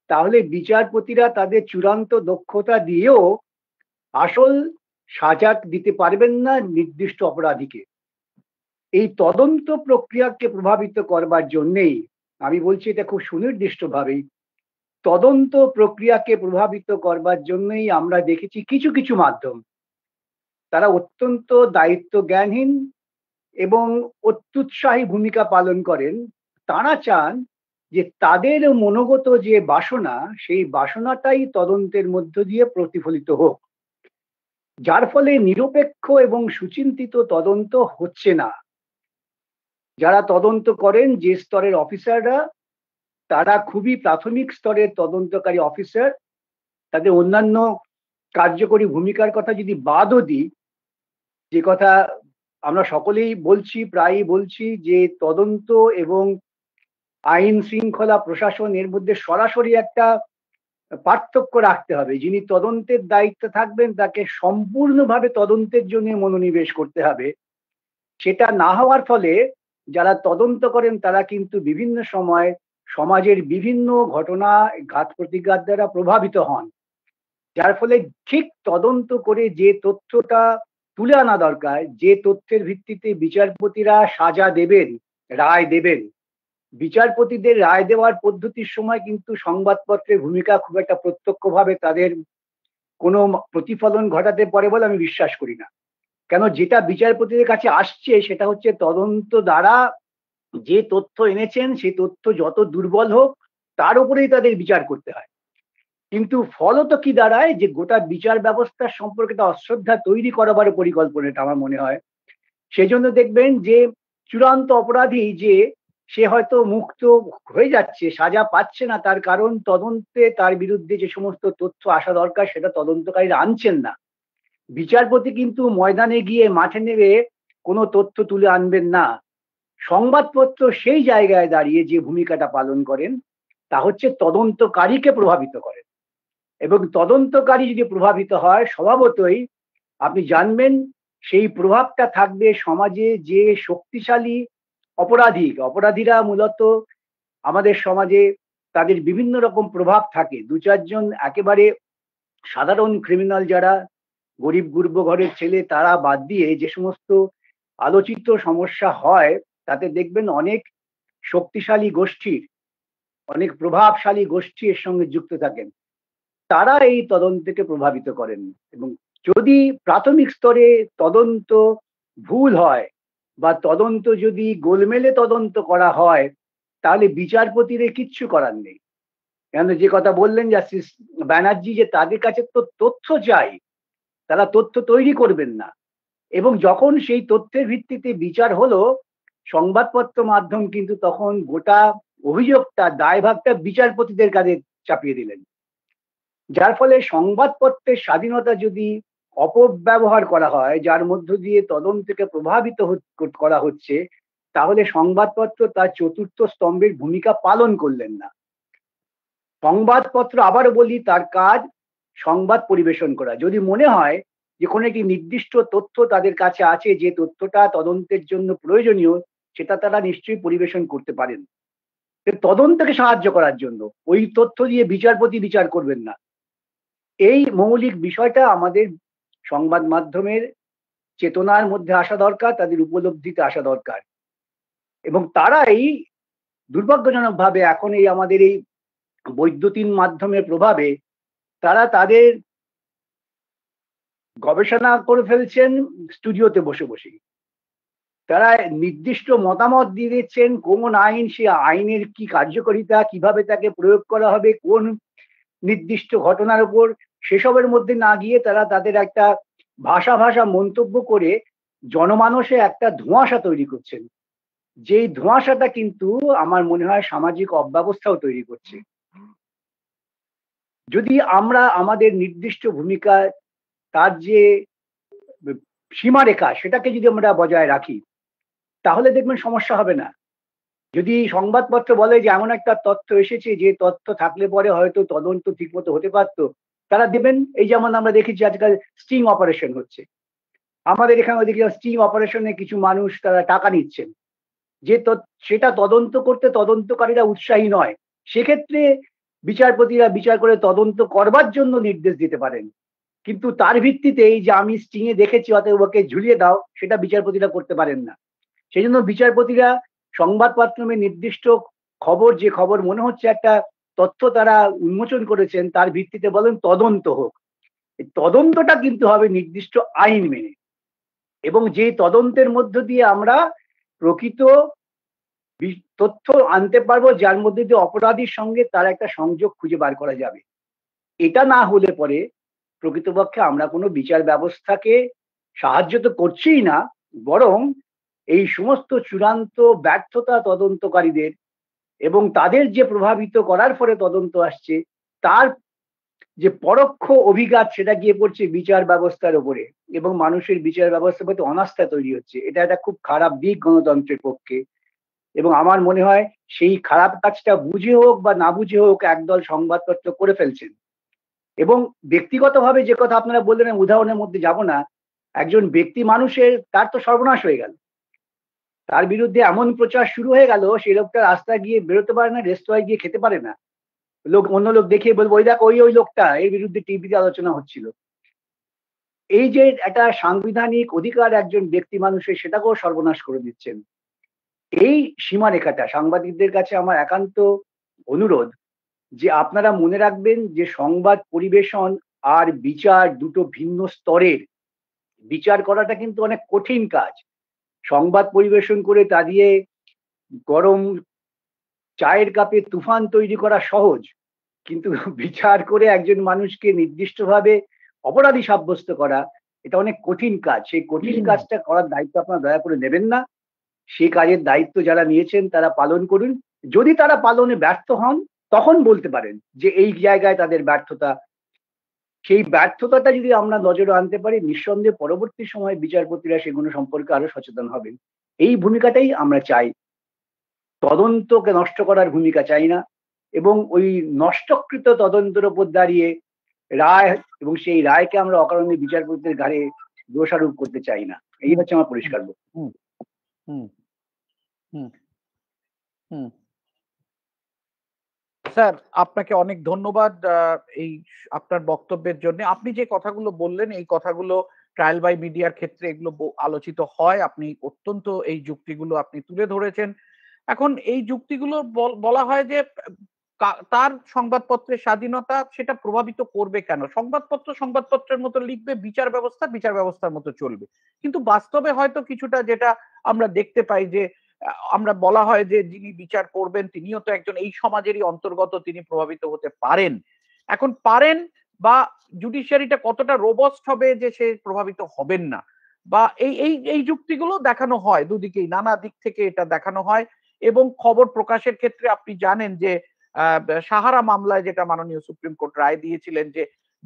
তাহলে বিচারপতিরা তাদের চূড়ান্ত দক্ষতা দিয়েও আসল সাজা দিতে পারবেন না নির্দিষ্ট অপরাধীকে। এই তদন্ত প্রক্রিয়াকে প্রভাবিত করবার জন্যেই, আমি বলছি এটা খুব সুনির্দিষ্টভাবেই, তদন্ত প্রক্রিয়াকে প্রভাবিত করবার জন্যই আমরা দেখেছি কিছু কিছু মাধ্যম তারা অত্যন্ত দায়িত্ব জ্ঞানহীন এবং অত্যুৎসাহী ভূমিকা পালন করেন। তারা চান যে তাদের মনোগত যে বাসনা, সেই বাসনাটাই তদন্তের মধ্য দিয়ে প্রতিফলিত হোক, যার ফলে নিরপেক্ষ এবং সুচিন্তিত তদন্ত হচ্ছে না। যারা তদন্ত করেন যে স্তরের অফিসাররা, তারা খুবই প্রাথমিক স্তরের তদন্তকারী অফিসার। তাদের অন্যান্য কার্যকরী ভূমিকার কথা যদি বাদও দিই, যে কথা আমরা সকলেই বলছি, প্রায়ই বলছি, যে তদন্ত এবং আইন শৃঙ্খলা প্রশাসন এর মধ্যে সরাসরি একটা পার্থক্য রাখতে হবে। যিনি তদন্তের দায়িত্বে থাকবেন তাকে সম্পূর্ণভাবে তদন্তের জন্য মনোনিবেশ করতে হবে। সেটা না হওয়ার ফলে যারা তদন্ত করেন তারা কিন্তু বিভিন্ন সময় সমাজের বিভিন্ন ঘটনা, ঘাত প্রতিঘাত দ্বারা প্রভাবিত হন, যার ফলে ঠিক তদন্ত করে যে তথ্যটা তুলে আনা দরকার, যে তথ্যের ভিত্তিতে বিচারপতিরা সাজা দেবেন, রায় দেবেন, বিচারপতিদের রায় দেওয়ার পদ্ধতির সময় কিন্তু সংবাদপত্রের ভূমিকা খুব একটা প্রত্যক্ষভাবে তাদের কোনো প্রতিফলন ঘটাতে পারে বলে আমি বিশ্বাস করি না। কেন, যেটা বিচারপতিদের কাছে আসছে সেটা হচ্ছে তদন্ত দ্বারা যে তথ্য এনেছেন সেই তথ্য যত দুর্বল হোক তার উপরেই তাদের বিচার করতে হয়। কিন্তু ফলত কি দাঁড়ায়, যে গোটা বিচার ব্যবস্থার সম্পর্কে একটা অশ্রদ্ধা তৈরি করাবার পরিকল্পনা, এটা আমার মনে হয়। সেই জন্য দেখবেন যে চূড়ান্ত অপরাধী যে সে হয়তো মুক্ত হয়ে যাচ্ছে, সাজা পাচ্ছে না, তার কারণ তদন্তে তার বিরুদ্ধে যে সমস্ত তথ্য আসা দরকার সেটা তদন্তকারীরা আনছেন না। বিচারপতি কিন্তু ময়দানে গিয়ে মাঠে নেমে কোনো তথ্য তুলে আনবেন না। সংবাদপত্র সেই জায়গায় দাঁড়িয়ে যে ভূমিকাটা পালন করেন তা হচ্ছে তদন্তকারীকে প্রভাবিত করেন, এবং তদন্তকারী যদি প্রভাবিত হয় স্বভাবতই আপনি জানবেন সেই প্রভাবটা থাকবে সমাজে যে শক্তিশালী অপরাধীরা মূলত আমাদের সমাজে তাদের বিভিন্ন রকম প্রভাব থাকে। দু চারজন একেবারে সাধারণ ক্রিমিনাল যারা গরিব গুরব ঘরের ছেলে তারা বাদ দিয়ে যে সমস্ত আলোচিত সমস্যা হয় তাতে দেখবেন অনেক শক্তিশালী গোষ্ঠীর, অনেক প্রভাবশালী গোষ্ঠী এর সঙ্গে যুক্ত থাকেন। তারা এই তদন্তকে প্রভাবিত করেন, এবং যদি প্রাথমিক স্তরে তদন্ত ভুল হয় বা তদন্ত যদি গোলমেলে তদন্ত করা হয় তাহলে বিচারপতির কিচ্ছু করার নেই। কেন, যে কথা বললেন জাস্টিস ব্যানার্জি, যে তাদের কাছে তো তথ্য চাই, তারা তথ্য তৈরি করবেন না, এবং যখন সেই তথ্যের ভিত্তিতে বিচার হলো সংবাদপত্র মাধ্যম কিন্তু তখন গোটা অভিযোগটা, দায়ভাগটা বিচারপতিদের কাঁধে চাপিয়ে দিলেন। যার ফলে সংবাদপত্রের স্বাধীনতা যদি অপব্যবহার করা হয়, যার মধ্য দিয়ে তদন্তকে প্রভাবিত করা হচ্ছে, তাহলে সংবাদপত্র তার চতুর্থ স্তম্ভের ভূমিকা পালন করলেন না। সংবাদপত্র, আবারও বলি, তার কাজ সংবাদ পরিবেশন করা। যদি মনে হয় যে কোনো একটি নির্দিষ্ট তথ্য তাদের কাছে আছে, যে তথ্যটা তদন্তের জন্য প্রয়োজনীয়, সেটা তারা নিশ্চয়ই পরিবেশন করতে পারেন। তদন্তকে সাহায্য করার জন্য ওই তথ্য দিয়ে বিচারপতি বিচার করবেন না। এই মৌলিক বিষয়টা আমাদের সংবাদ মাধ্যমের চেতনার মধ্যে আসা দরকার, তাদের উপলব্ধিতে আসা দরকার। এবং তারাই দুর্ভাগ্যজনকভাবে এখন এই আমাদের এই বৈদ্যুতিন মাধ্যমের প্রভাবে তারা তাদের গবেষণা করে ফেলছেন স্টুডিওতে বসে বসে। তারা নির্দিষ্ট মতামত দিয়ে দিচ্ছেন কোন আইন, সে আইনের কি কার্যকারিতা, কিভাবে তাকে প্রয়োগ করা হবে, কোন নির্দিষ্ট ঘটনার উপর, সেসবের মধ্যে না গিয়ে তারা তাদের একটা ভাষা মন্তব্য করে জনমানসে একটা ধোঁয়াশা তৈরি করছেন। যেই ধোঁয়াশাটা কিন্তু আমার মনে হয় সামাজিক অব্যবস্থাও তৈরি করছে। যদি আমরা আমাদের নির্দিষ্ট ভূমিকা, তার যে সীমারেখা, সেটাকে যদি আমরা বজায় রাখি তাহলে দেখবেন সমস্যা হবে না। যদি সংবাদপত্র বলে যে এমন একটা তথ্য এসেছে, যে তথ্য থাকলে পরে হয়তো তদন্ত ঠিকমতো হতে পারতো, তারা দেবেন। এই যেমন আমরা দেখেছি আজকাল স্টিং অপারেশন হচ্ছে, আমাদের এখানে দেখি স্টিং অপারেশনে কিছু মানুষ তারা টাকা নিচ্ছেন, যে সেটা তদন্ত করতে তদন্তকারীরা উৎসাহী নয়। সেক্ষেত্রে বিচারপতিরা বিচার করে তদন্ত করবার জন্য নির্দেশ দিতে পারেন, কিন্তু তার ভিত্তিতে এই যে আমি স্টিং এ দেখেছি অতএব ওকে ঝুলিয়ে দাও, সেটা বিচারপতিরা করতে পারেন না। সেই জন্য বিচারপতিরা সংবাদ মাধ্যমে নির্দিষ্ট খবর, যে খবর মনে হচ্ছে একটা তথ্য তারা উন্মোচন করেছেন, তার ভিত্তিতে বলেন তদন্ত হোক। এই তদন্তটা কিন্তু হবে নির্দিষ্ট আইন মেনে, এবং যে তদন্তের মধ্য দিয়ে আমরা প্রকৃত তথ্য আনতে পারবো, যার মধ্যে দিয়ে অপরাধীর সঙ্গে তার একটা সংযোগ খুঁজে বার করা যাবে। এটা না হলে পরে প্রকৃতপক্ষে আমরা কোনো বিচার ব্যবস্থাকে সাহায্য তো করছিই না, বরং এই সমস্ত চূড়ান্ত ব্যর্থতা তদন্তকারীদের এবং তাদের যে প্রভাবিত করার ফলে তদন্ত আসছে তার যে পরোক্ষ অভিঘাত সেটা গিয়ে পড়ছে বিচার ব্যবস্থার উপরে এবং মানুষের বিচার ব্যবস্থার প্রতি অনাস্থা তৈরি হচ্ছে। এটা একটা খুব খারাপ দিক গণতন্ত্রের পক্ষে এবং আমার মনে হয় সেই খারাপ কাজটা বুঝে হোক বা না বুঝে হোক একদল সংবাদপত্র করে ফেলছেন। এবং ব্যক্তিগতভাবে যে কথা আপনারা বললেন, আমি উদাহরণের মধ্যে যাব না, একজন ব্যক্তি মানুষের তার তো সর্বনাশ হয়ে গেল, তার বিরুদ্ধে এমন প্রচার শুরু হয়ে গেল সেই লোকটা রাস্তায় গিয়ে বেরোতে পারে না, রেস্তোরাঁয় গিয়ে খেতে পারে না, অন্য লোক দেখে বলবো ওই দেখ ওই লোকটা, এর বিরুদ্ধে টিভিতে আলোচনা হচ্ছিল। এই যে একটা সাংবিধানিক অধিকার একজন ব্যক্তি মানুষের, সেটাকেও সর্বনাশ করে দিচ্ছেন। এই সীমারেখাটা সাংবাদিকদের কাছে আমার একান্ত অনুরোধ যে আপনারা মনে রাখবেন যে সংবাদ পরিবেশন আর বিচার দুটো ভিন্ন স্তরের। বিচার করাটা কিন্তু অনেক কঠিন কাজ। সংবাদ পরিবেশন করে তা দিয়ে গরম চায়ের কাপে তুফান তৈরি করা সহজ, কিন্তু বিচার করে একজন মানুষকে নির্দিষ্টভাবে অপরাধী সাব্যস্ত করা এটা অনেক কঠিন কাজ। সেই কঠিন কাজটা করার দায়িত্ব আপনারা দয়া করে নেবেন না। সেই কাজের দায়িত্ব যারা নিয়েছেন তারা পালন করুন। যদি তারা পালনে ব্যর্থ হন তখন বলতে পারেন যে এই জায়গায় তাদের ব্যর্থতা। সেই ব্যর্থতাটা যদি আমরা নজরে আনতে পারি, নিঃসন্দেহে পরবর্তী সময়ে বিচারপতিরা সেগুলো সম্পর্কে আরো সচেতন হবেন। এই ভূমিকাটাই আমরা চাই, তদন্তকে নষ্ট করার ভূমিকা চাই না এবং ওই নষ্টকৃত তদন্তের উপর দাঁড়িয়ে রায় এবং সেই রায়কে আমরা অকারণে বিচারপতিদের ঘাড়ে দোষারোপ করতে চাই না। এই হচ্ছে আমার পরিষ্কার বক্তব্য। হুম হুম হুম স্যার, আপনাকে অনেক ধন্যবাদ এই আপনার বক্তব্যের জন্য। আপনি যে কথাগুলো বললেন এই কথাগুলো ট্রায়াল বাই মিডিয়ার ক্ষেত্রে এগুলো আলোচিত হয়। আপনি অত্যন্ত এই যুক্তিগুলো আপনি তুলে ধরেছেন। এখন এই যুক্তিগুলো বলা হয় যে তার সংবাদপত্রের স্বাধীনতা সেটা প্রভাবিত করবে কেন? সংবাদপত্রের মতো লিখবে, বিচার ব্যবস্থার মতো চলবে। কিন্তু বাস্তবে হয়তো কিছুটা যেটা আমরা দেখতে পাই যে আমরা বলা হয় যে যিনি বিচার করবেন তিনিও তো একজন এই সমাজেরই অন্তর্গত, তিনি প্রভাবিত হতে পারেন। এখন পারেন বা জুডিশিয়ারিটা কতটা রোবস্ট হবে যে সে প্রভাবিত হবেন না, বা এই যুক্তিগুলো দেখানো হয় দুদিকেই, নানা দিক থেকে এটা দেখানো হয়। এবং খবর প্রকাশের ক্ষেত্রে আপনি জানেন যে সাহারা মামলায় যেটা মাননীয় সুপ্রিম কোর্ট রায় দিয়েছিলেন যে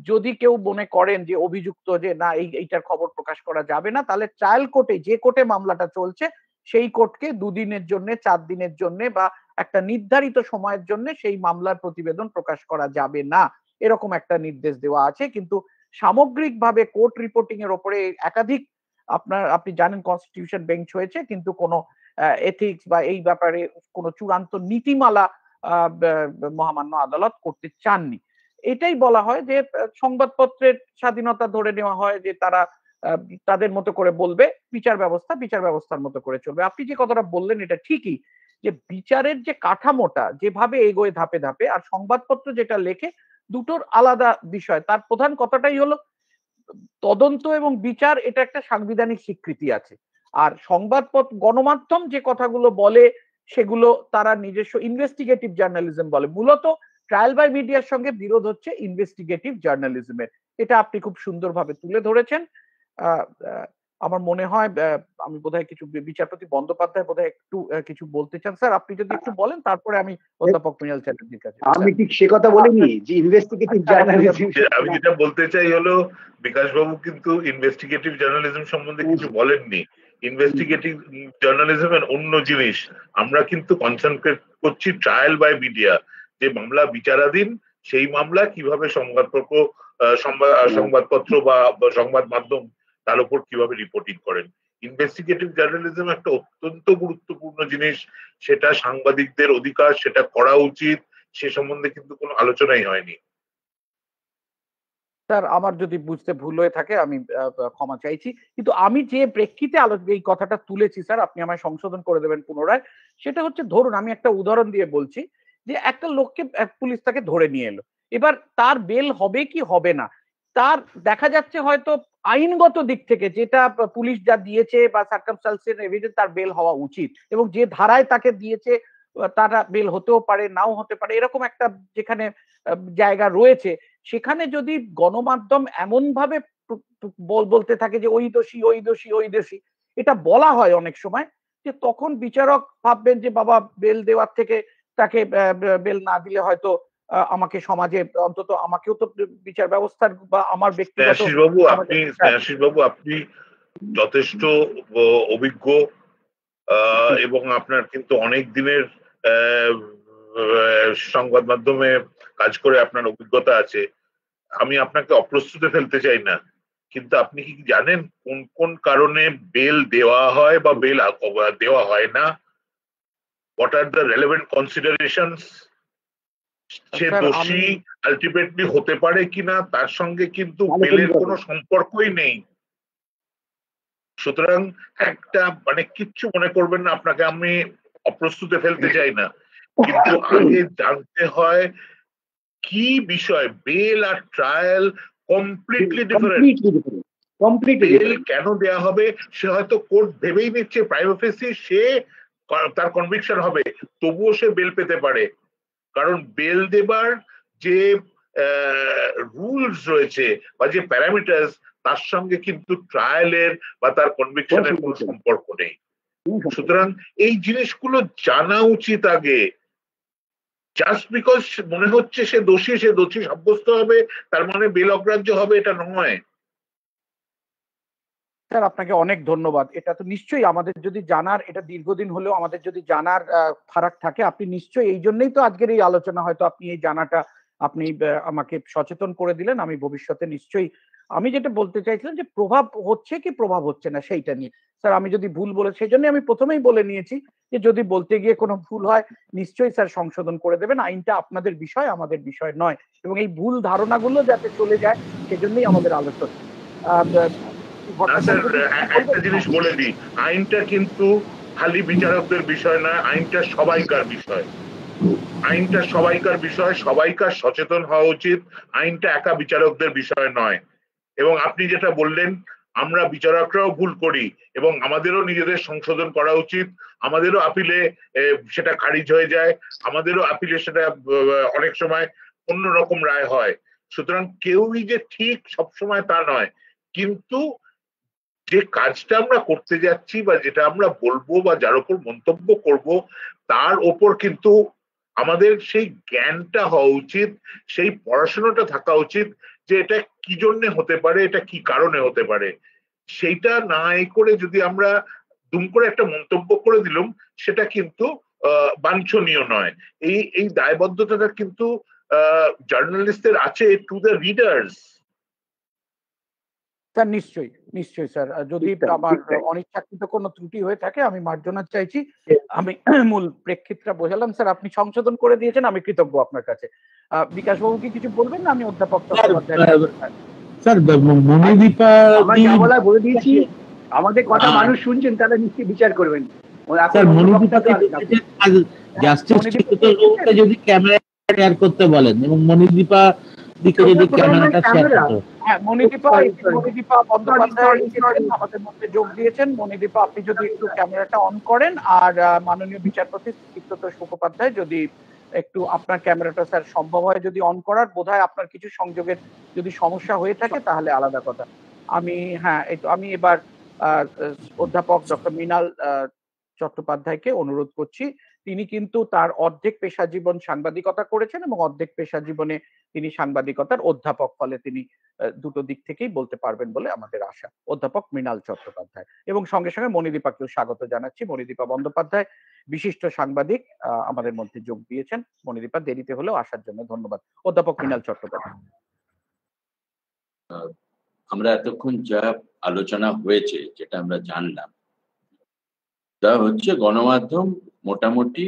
যদি কেউ মনে করেন যে অভিযুক্ত যে না এইটার খবর প্রকাশ করা যাবে না, তাহলে ট্রায়াল কোর্টে, যে কোর্টে মামলাটা চলছে সেই কোর্টকে 2 দিনের জন্য, 4 দিনের জন্য বা একটা নির্ধারিত সময়ের জন্য সেই মামলার প্রতিবেদন প্রকাশ করা যাবে না, এরকম একটা নির্দেশ দেওয়া আছে। কিন্তু সামগ্রিকভাবে কোর্ট রিপোর্টিং এর উপরে একাধিক আপনি জানেন কনস্টিটিউশন বেঞ্চ হয়েছে, কিন্তু কোনো এথিক্স বা এই ব্যাপারে কোনো চূড়ান্ত নীতিমালা মহামান্য আদালত করতে চাননি। এটাই বলা হয় যে সংবাদপত্রের স্বাধীনতা ধরে নেওয়া হয় যে তারা তাদের মতো করে বলবে, বিচার ব্যবস্থার মতো করে চলবে। আপনি যে কথাটা বললেন এটা ঠিকই যে বিচারের যে কাঠামোটা যেভাবে এগোয় ধাপে ধাপে আর সংবাদপত্র যেটা লেখে দুটোর আলাদা বিষয়। তার প্রধান কথাটাই হলো তদন্ত এবং বিচার, এটা একটা সাংবিধানিক স্বীকৃতি আছে। আর সংবাদপত্র গণমাধ্যম যে কথাগুলো বলে সেগুলো তারা নিজস্ব ইনভেস্টিগেটিভ জার্নালিজম বলে। মূলত ট্রায়াল বাই মিডিয়ার সঙ্গে বিরোধ হচ্ছে ইনভেস্টিগেটিভ জার্নালিজমের। এটা আপনি খুব সুন্দরভাবে তুলে ধরেছেন। আমার মনে হয় আমি বোধহয় কিছু, বিচারপতি বন্দ্যোপাধ্যায় বোধহয় একটু কিছু বলতে চান। স্যার আপনি যদি একটু বলেন, তারপরে আমি অধ্যাপক মৃণাল চ্যাটার্জির কাছে। আমি ঠিক সে কথা বলিনি যে ইনভেস্টিগেটিভ জার্নালিজম। আমি যেটা বলতে চাই হলো বিকাশ বাবু কিন্তু ইনভেস্টিগেটিভ জার্নালিজম সম্বন্ধে কিছু বলেননি। ইনভেস্টিগেটিভ জার্নালিজমের অন্য জিনিস। আমরা কিন্তু কনসেন্ট্রেট করছি ট্রায়াল বাই মিডিয়া, যে মামলা বিচারাধীন সেই মামলা কিভাবে সংবাদপত্র বা সংবাদ মাধ্যম তার উপর কিভাবে রিপোর্টিং করেন। ইনভেস্টিগেটিভ জার্নালিজম একটা অত্যন্ত গুরুত্বপূর্ণ জিনিস, সেটা সাংবাদিকদের অধিকার, সেটা করা উচিত, সে সম্বন্ধে কিন্তু কোনো আলোচনাই হয়নি। স্যার আমার যদি বুঝতে ভুল হয়ে থাকে আমি ক্ষমা চাইছি, কিন্তু আমি যে প্রেক্ষিতে এই কথাটা তুলেছি স্যার, আপনি আমায় সংশোধন করে দেবেন পুনরায়। সেটা হচ্ছে, ধরুন আমি একটা উদাহরণ দিয়ে বলছি যে একটা লোককে পুলিশ তাকে ধরে নিয়ে এলো, এবার তার বেল হবে কি হবে না, তার দেখা যাচ্ছে হয়তো আইনগত দিক থেকে যেটা পুলিশ যা দিয়েছে বা সার্কামস্টান্সিয়াল এভিডেন্স, তার বেল হওয়া উচিত এবং যে ধারায় তাকে দিয়েছে তারা বেল হতেও পারে নাও হতে পারে, এরকম একটা যেখানে জায়গা রয়েছে, সেখানে যদি গণমাধ্যম এমন ভাবে বলতে থাকে যে ওই দোষী ওই দোষী ওই দোষী, এটা বলা হয় অনেক সময়, যে তখন বিচারক ভাববেন যে বাবা বেল দেওয়ার থেকে তাকে বেল না দিলে হয়তো আমাকে সমাজে অন্তত আমাকেও তো বিচার ব্যবস্থার বা আমার ব্যক্তিগত স্নেহাশিস বাবু আপনি যথেষ্ট অভিজ্ঞ এবং আপনার কিন্তু অনেক দিনের সংবাদ মাধ্যমে কাজ করে আপনার অভিজ্ঞতা আছে। আমি আপনাকে অপ্রস্তুতে ফেলতে চাই না, কিন্তু আপনি কি জানেন কোন কোন কারণে বেল দেওয়া হয় বা বেল দেওয়া হয় না? What are the relevant considerations? সে দোষী আলটিমেটলি হতে পারে কিনা তার সঙ্গে কিন্তু বেলের কোনো সম্পর্কই নেই। সুতরাং একটা মানে কিচ্ছু মনে করবেন না, আপনাকে আমি অপ্রস্তুতে ফেলতে চাই না, কিন্তু আগে জানতে হয় কি বিষয়। বেল আর ট্রায়াল কমপ্লিটলি ডিফারেন্ট। বেল কেন দেয়া হবে সে হয়তো কোর্ট ভেবেই নিচ্ছে প্রাইমা ফেসি সে তার কনভিকশন হবে, তবুও সে বেল পেতে পারে, কারণ বেল দেবার যে রুলস রয়েছে বা যে প্যারামিটার্স তার সঙ্গে কিন্তু ট্রায়ালের বা তার কনভিকশনের কোনো সম্পর্ক নেই। সুতরাং এই জিনিসগুলো জানা উচিত আগে। জাস্ট বিকজ মনে হচ্ছে সে দোষী সাব্যস্ত হবে তার মানে বেল অগ্রাহ্য হবে, এটা নয়। স্যার আপনাকে অনেক ধন্যবাদ। এটা তো নিশ্চয়ই আমাদের যদি জানার, এটা দীর্ঘদিন হলেও আমাদের যদি জানার ফারাক থাকে, আপনি নিশ্চয়ই এই জন্যই তো আজকের এই আলোচনা, হয়তো আপনি এই জানাটা আপনি আমাকে সচেতন করে দিলেন। আমি ভবিষ্যতে নিশ্চয়ই, আমি যেটা বলতে চাইছিলাম যে প্রভাব হচ্ছে কি প্রভাব হচ্ছে না সেইটা নিয়ে। স্যার আমি যদি ভুল বলে, সেই জন্য আমি প্রথমেই বলে নিয়েছি যে যদি বলতে গিয়ে কোনো ভুল হয় নিশ্চয়ই স্যার সংশোধন করে দেবেন। আইনটা আপনাদের বিষয়, আমাদের বিষয় নয়, এবং এই ভুল ধারণাগুলো যাতে চলে যায় সেজন্যই আমাদের আলোচনা। একটা জিনিস বলে দিই, আইনটা কিন্তু খালি বিচারকদের বিষয় না, আইনটা সবাইকার বিষয়। আইনটা সবাইকার বিষয়, সবাইকার সচেতন হওয়া উচিত। আইনটা একা বিচারকদের বিষয় নয়। এবং আপনি যেটা বললেন, আমরা বিচারকরাও ভুল করি এবং আমাদেরও নিজেদের সংশোধন করা উচিত। আমাদেরও আপিলে সেটা খারিজ হয়ে যায়, আমাদেরও আপিলে সেটা অনেক সময় অন্যরকম রায় হয়। সুতরাং কেউই যে ঠিক সবসময় তা নয়, কিন্তু যে কাজটা আমরা করতে যাচ্ছি বা যেটা আমরা বলবো বা যার উপর মন্তব্য করব তার ওপর কিন্তু আমাদের সেই জ্ঞানটা হওয়া উচিত, সেই পড়াশোনাটা থাকা উচিত যে এটা কি জন্য হতে পারে, এটা কি কারণে হতে পারে। সেইটা না করে যদি আমরা দুম করে একটা মন্তব্য করে দিলাম, সেটা কিন্তু বাঞ্ছনীয় নয়। এই দায়বদ্ধতাটা কিন্তু জার্নালিস্টদের আছে টু দ্য রিডার্স। স্যার নিশ্চয়ই নিশ্চয়ই স্যার, যদি আমার অনিচ্ছাকৃত কোনো ত্রুটি হয়ে থাকে আমি মার্জনা চাইছি। আমি মূল প্রেক্ষিতটা বোঝালাম স্যার, আপনি সংশোধন করে দিয়েছেন, আমি কৃতজ্ঞ আপনার কাছে। বিকাশ বাবু কি কিছু বলবেন না? আমি অধ্যাপক স্যার মনিদীপা বলা বলে দিয়েছি, আমাদের কথা মানুষ শুনছেন, তারা নিশ্চয়ই বিচার করবেন। স্যার মনিদীপাকে জাস্টিস যদি ক্যামেরা শেয়ার করতে বলেন এবং মনিদীপা দিকে যদি ক্যামেরাটা শেয়ার করতে। হ্যাঁ, মনিদীপা বন্দ্যোপাধ্যায় আমাদের মধ্যে যোগ দিয়েছেন। মনিদীপা আপনি যদি একটু ক্যামেরাটা অন করেন, আর মাননীয় বিচারপতি চিত্ততোষ মুখোপাধ্যায় যদি একটু আপনার ক্যামেরাটা স্যার সম্ভব হয় যদি অন করার, বোধহয় আপনার কিছু সংযোগের যদি সমস্যা হয়ে থাকে তাহলে আলাদা কথা। আমি এই তো আমি এবার অধ্যাপক ডক্টর মৃণাল চট্টোপাধ্যায়কে অনুরোধ করছি। তিনি কিন্তু তার অর্ধেক পেশা জীবন সাংবাদিকতা করেছেন এবং অর্ধেক পেশা জীবনে তিনি সাংবাদিকতার অধ্যাপক, ফলে তিনি দুটো দিক থেকেই বলতে পারবেন বলে আমাদের আশা। অধ্যাপক মৃণাল চট্টোপাধ্যায়, এবং সঙ্গে সঙ্গে মনিদীপাকেও স্বাগত জানাচ্ছি। মনিদীপা বন্দ্যোপাধ্যায় বিশিষ্ট সাংবাদিক আমাদের মধ্যে যোগ দিয়েছেন। মনিদীপা দেরিতে হলেও আসার জন্য ধন্যবাদ। অধ্যাপক মৃণাল চট্টোপাধ্যায়। আমরা এতক্ষণ যা আলোচনা হয়েছে, যেটা আমরা জানলাম, তা হচ্ছে গণমাধ্যম মোটামুটি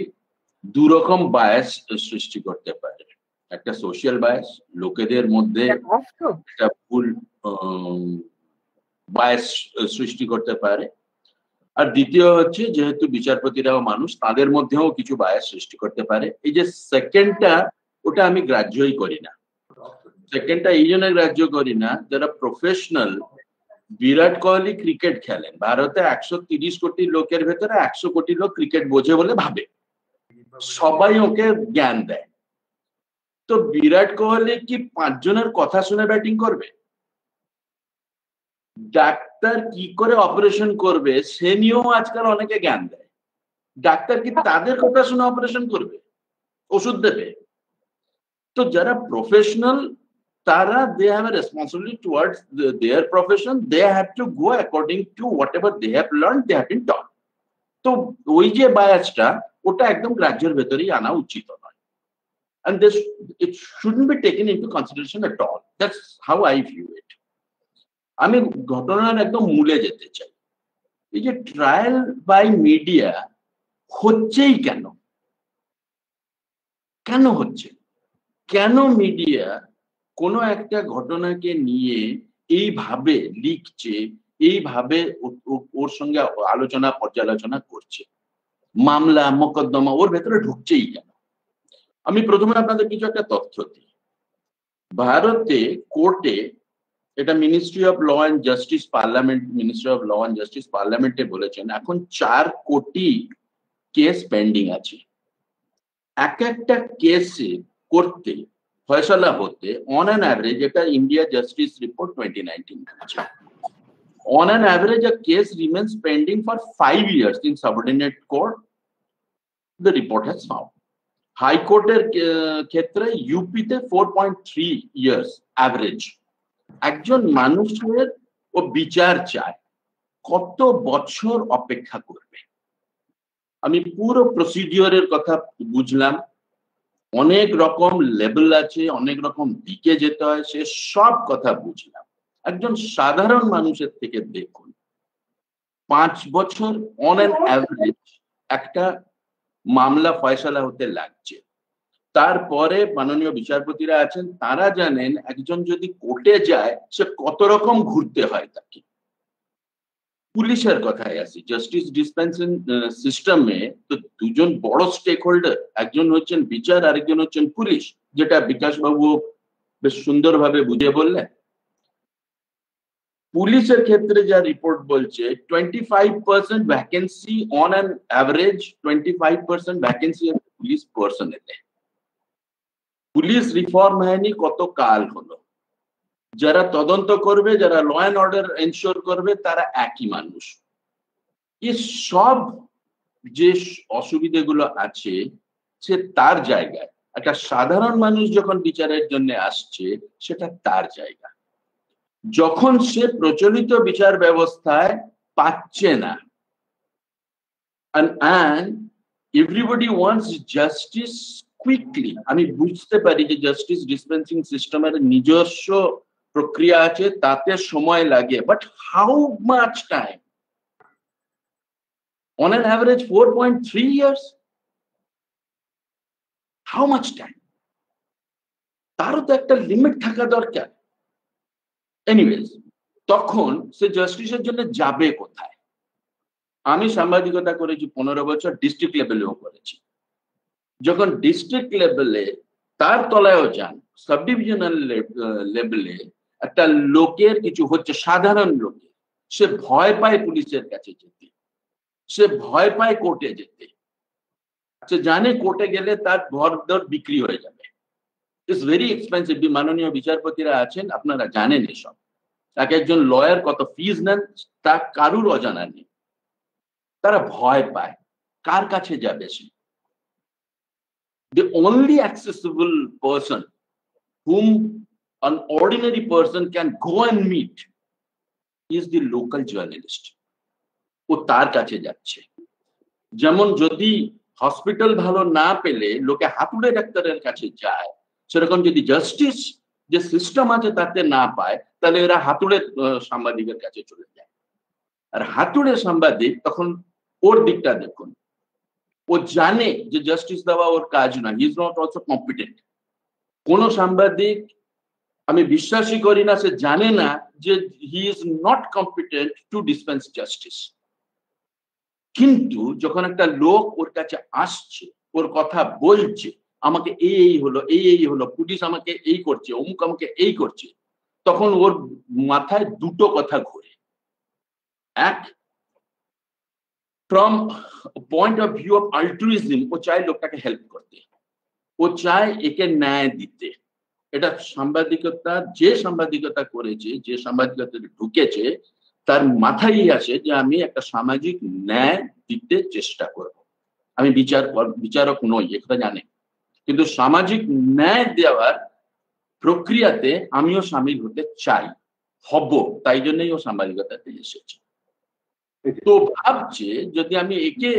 দুরকম বায়াস সৃষ্টি করতে পারে। একটা সোশ্যাল বায়াস, লোকেদের মধ্যে একটা ভুল বায়াস সৃষ্টি করতে পারে। আর দ্বিতীয় হচ্ছে, যেহেতু বিচারপতিরাও মানুষ, তাদের মধ্যেও কিছু বায়াস সৃষ্টি করতে পারে। এই যে সেকেন্ডটা, ওটা আমি গ্রাহ্যই করি না। সেকেন্ডটা এই জন্য গ্রাহ্য করি না, যারা প্রফেশনাল, বিরাট কোহলি ক্রিকেট খেলেন, ভারতে 130 কোটি লোকের ভেতরে 100 কোটি লোক ক্রিকেট বোঝে বলে ভাবে, সবাই ওকে জ্ঞান দেয়। তো বিরাট কোহলি কি 5 জনের কথা শুনে ব্যাটিং করবে? ডাক্তার কি করে অপারেশন করবে সে নিয়েও আজকাল অনেকে জ্ঞান দেয়। ডাক্তার কি তাদের কথা শুনে অপারেশন করবে, ওষুধ দেবে? তো যারা প্রফেশনাল তারা they have a responsibility towards their profession, they have to go according to whatever they have learn, they have been taught. তো ওই যে বায়াসটা ওটা একদম রাজ্যের ভেতরেই আনা উচিত নয়, and this it shouldn't be taken into consideration at all. That's how I view it. আমি ঘটনার একদম মূলে যেতে চাই। এই যে ট্রায়াল বাই মিডিয়া হচ্ছেই কেন, কেন হচ্ছে, কেন মিডিয়া কোনো একটা ঘটনাকে নিয়ে এইভাবে লিখছে, এইভাবে ওর সঙ্গে আলোচনা পর্যালোচনা করছে, মামলা মোকদ্দমা ওর ভেতরে ঢুকছেই কেন? আমি প্রথমে আপনাদের কিছু একটা তথ্য দিই। ভারতে কোর্টে, এটা ministry of law and justice parliament, ministry of law and justice পার্লামেন্টে বলেছেন এখন 4 কোটি কেস পেন্ডিং আছে। এক একটা কেসে করতে ফয়সালা হতে অন অ্যান অ্যাভারেজ, এটা ইন্ডিয়া জাস্টিস রিপোর্ট 2019 আছে, on an average a case remains pending for 5 years in subordinate court, the report has found. High court ক্ষেত্রে ইউপিতে 4.3 years average। একজন মানুষের ও বিচার চায়, কত বছর অপেক্ষা করবে? আমি পুরো প্রসিডিওরের কথা বুঝলাম, অনেক রকম লেভেল আছে, অনেক রকম দিকে যেতে হয়, সে সব কথা বুঝলাম। একজন সাধারণ মানুষের থেকে দেখুন 5 বছর অন অ্যান অ্যাভারেজ একটা মামলা ফয়সালা হতে লাগছে। তারপরে মাননীয় বিচারপতিরা আছেন, তারা জানেন একজন যদি কোর্টে যায় সে কত রকম ঘুরতে হয় তাকে। পুলিশের কথায় আসি, জাস্টিস ডিসপেন্সিং সিস্টেমে তো দুজন বড় স্টেক হোল্ডার, একজন হচ্ছেন বিচার, আরেকজন হচ্ছেন পুলিশ, যেটা বিকাশ বাবু বেশ সুন্দরভাবে বুঝিয়ে বললেন। পুলিশের ক্ষেত্রে যা রিপোর্ট বলছে 25% vacancy on an average, 25% vacancy police পার্সোনেলে। পুলিশ রিফর্ম হয়নি, কত কাল হলো। যারা তদন্ত করবে, যারা ল অ্যান্ড অর্ডার এনশিওর করবে, তারা একই মানুষ। এই সব যে অসুবিধাগুলো আছে সে তার জায়গায়, একটা সাধারণ মানুষ যখন বিচারের জন্য আসছে সেটা তার জায়গা। যখন সে প্রচলিত বিচার ব্যবস্থায় পাচ্ছে না, and everybody wants justice quickly, আমি বুঝতে পারি যে জাস্টিস ডিসপেন্সিং সিস্টেমের নিজস্ব প্রক্রিয়া আছে, তাতে সময় লাগে, but how much time? On an average 4.3 years, how much time? তারও তো একটা লিমিট থাকা দরকার। এনিওয়েজ, তখন সে জাস্টিসের জন্য যাবে কোথায়? আমি সাংবাদিকতা করেছি 15 বছর, ডিস্ট্রিক্ট লেভেলেও করেছি। যখন ডিস্ট্রিক্ট লেভেলে তার তলায়ও যান, সাব ডিভিশনাল লেভেলে একটা লোকের কিছু হচ্ছে, সাধারণ লোকের, সে ভয় পায় পুলিশের কাছে যেতে, সে ভয় পায় কোর্টে যেতে, সে জানে কোর্টে গেলে তার ঘর দর বিক্রি হয়ে যাবে, ইটস ভেরি এক্সপেন্সিভ। মাননীয় বিচারপতিরা আছেন, আপনারা জানেন এসব। এক একজন লয়ার কত ফিজ নেন তা কারুর অজানা নেই। তারা ভয় পায়, কার কাছে যাবে সে? The only accessible person whom an ordinary person can go and meet is the local journalist. ও তার কাছে যাচ্ছে। যেমন যদি হসপিটাল ভালো না পেলে লোকে হাতুড়ে ডাক্তারের কাছে যায়, সেরকম যদি জাস্টিস যে সিস্টেম আছে তাতে না পায়, তাহলে এরা হাতুড়ে সাংবাদিকের কাছে চলে যায়। আর হাতুড়ে সাংবাদিক তখন ওর দিকটা দেখুন, ও জানে যে জাস্টিস দেওয়া ওর কাজ না, হি ইজ নট অলসো কম্পিটেন্ট। কোন সাংবাদিক, আমি বিশ্বাসই করি না সে জানে না যে he is not competent to dispense justice. কিন্তু যখন একটা লোক ওর কাছে আসছে, ওর কথা বলছে, আমাকে এই হলো, এই হলো, পুলিশ আমাকে এই করছে, অমুক আমাকে এই করছে, তখন ওর মাথায় দুটো কথা ঘুরে। এক, from point of view of altruism, ও চায় লোকটাকে হেল্প করতে, ও চায় একে ন্যায় দিতে, এটা সাংবাদিকতা, যে সাংবাদিকতা করেছে, যে সাংবাদিকতা ঢুকেছে, তার মাথায় আসে যে আমি একটা সামাজিক ন্যায় দিতে চেষ্টা করব। আমি বিচারক নই, এটা জানে, কিন্তু সামাজিক ন্যায় দেওয়ার প্রক্রিয়াতে আমিও সামিল হতে চাই, হব, তাই জন্যই ও সাংবাদিকতাতে এসেছে। তো ভাবছে যদি আমি একে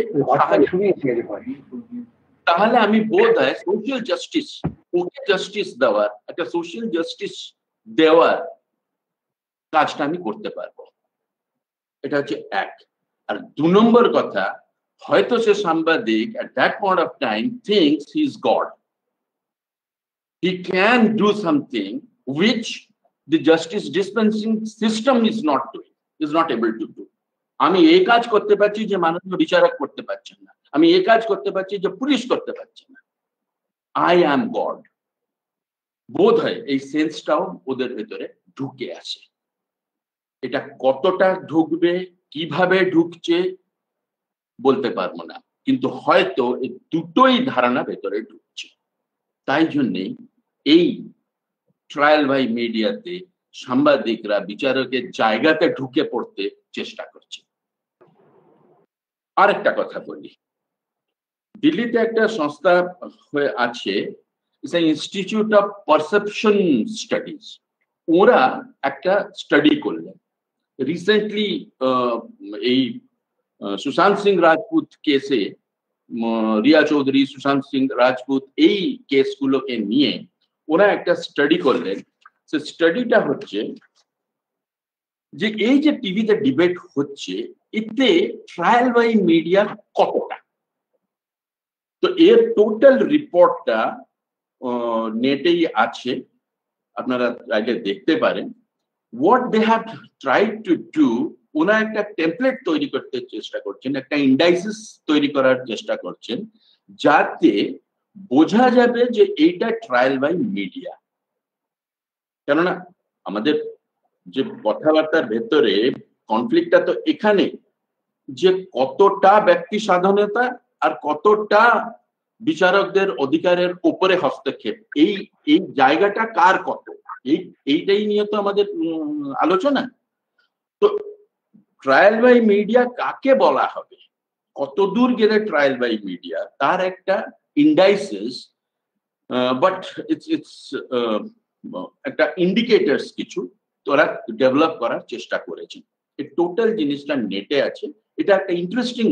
তাহলে আমি বোধ হয় সোশ্যাল জাস্টিস, ওকে জাস্টিস দেওয়ার, একটা সোশ্যাল জাস্টিস দেওয়ার কাজটা আমি করতে পারবো। এটা হচ্ছে এক। আর 2 নম্বর কথা, হয়তো সে সাংবাদিক at that point of time thinks he is God. He can do something which the justice dispensing system is not doing, is not able to do. আমি এই কাজ করতে পারছি যে মাননীয় বিচারক করতে পারছেন না, আমি এই কাজ করতে পারছি যে পুলিশ করতে পারছে না। I am God. বোধ হয় এই সেন্সটাও ওদের ভেতরে ঢুকে আসে। এটা কতটা ঢুকবে, কিভাবে ঢুকছে বলতে পারবো না, কিন্তু হয়তো এই দুটোই ধারণা ভেতরে ঢুকছে। তাই জন্যে এই ট্রায়াল বাই মিডিয়াতে সাংবাদিকরা বিচারকের জায়গাতে ঢুকে পড়তে চেষ্টা করছে। আরেকটা কথা বলি, দিল্লিতে একটা সংস্থা হয়ে আছে, ইনস্টিটিউট অফ পারসেপশন স্টাডিজ। ওরা একটা স্টাডি করলেন রিসেন্টলি, এই সুশান্ত সিং রাজপুত কেসে, রিয়া চৌধুরী, সুশান্ত সিং রাজপুত, এই কেসগুলোকে নিয়ে ওরা একটা স্টাডি করলেন। সে স্টাডিটা হচ্ছে যে এই যে টিভিতে ডিবেট হচ্ছে, এতে ট্রায়াল বাই মিডিয়া কতটা। তো এর টোটাল রিপোর্টটা নেটেই আছে, আপনারা চাইলে দেখতে পারেন। What they have tried to do, ওরা একটা টেমপ্লেট তৈরি করতে চেষ্টা করছেন, একটা ইন্ডাইসিস তৈরি করার চেষ্টা করছেন, যাতে বোঝা যাবে যে এইটা ট্রায়াল বাই মিডিয়া। কেননা আমাদের যে কথাবার্তার ভেতরে কনফ্লিক্টটা তো এখানে, যে কতটা ব্যক্তি স্বাধীনতা আর কতটা বিচারকদের অধিকারের উপরে হস্তক্ষেপ, এই জায়গাটা কার কত, এইটাই নিয়ে তো আমাদের আলোচনা। তো ট্রায়াল বাই মিডিয়া কাকে বলা হবে, কত দূর গেলে ট্রায়াল বাই মিডিয়া, তার একটা ইন্ডাইসিস, বাট ইটস একটা ইন্ডিকেটরস কিছু তোরা ডেভেলপ করার চেষ্টা করেছেন। এই টোটাল জিনিসটা নেটে আছে, এটা একটা ইন্টারেস্টিং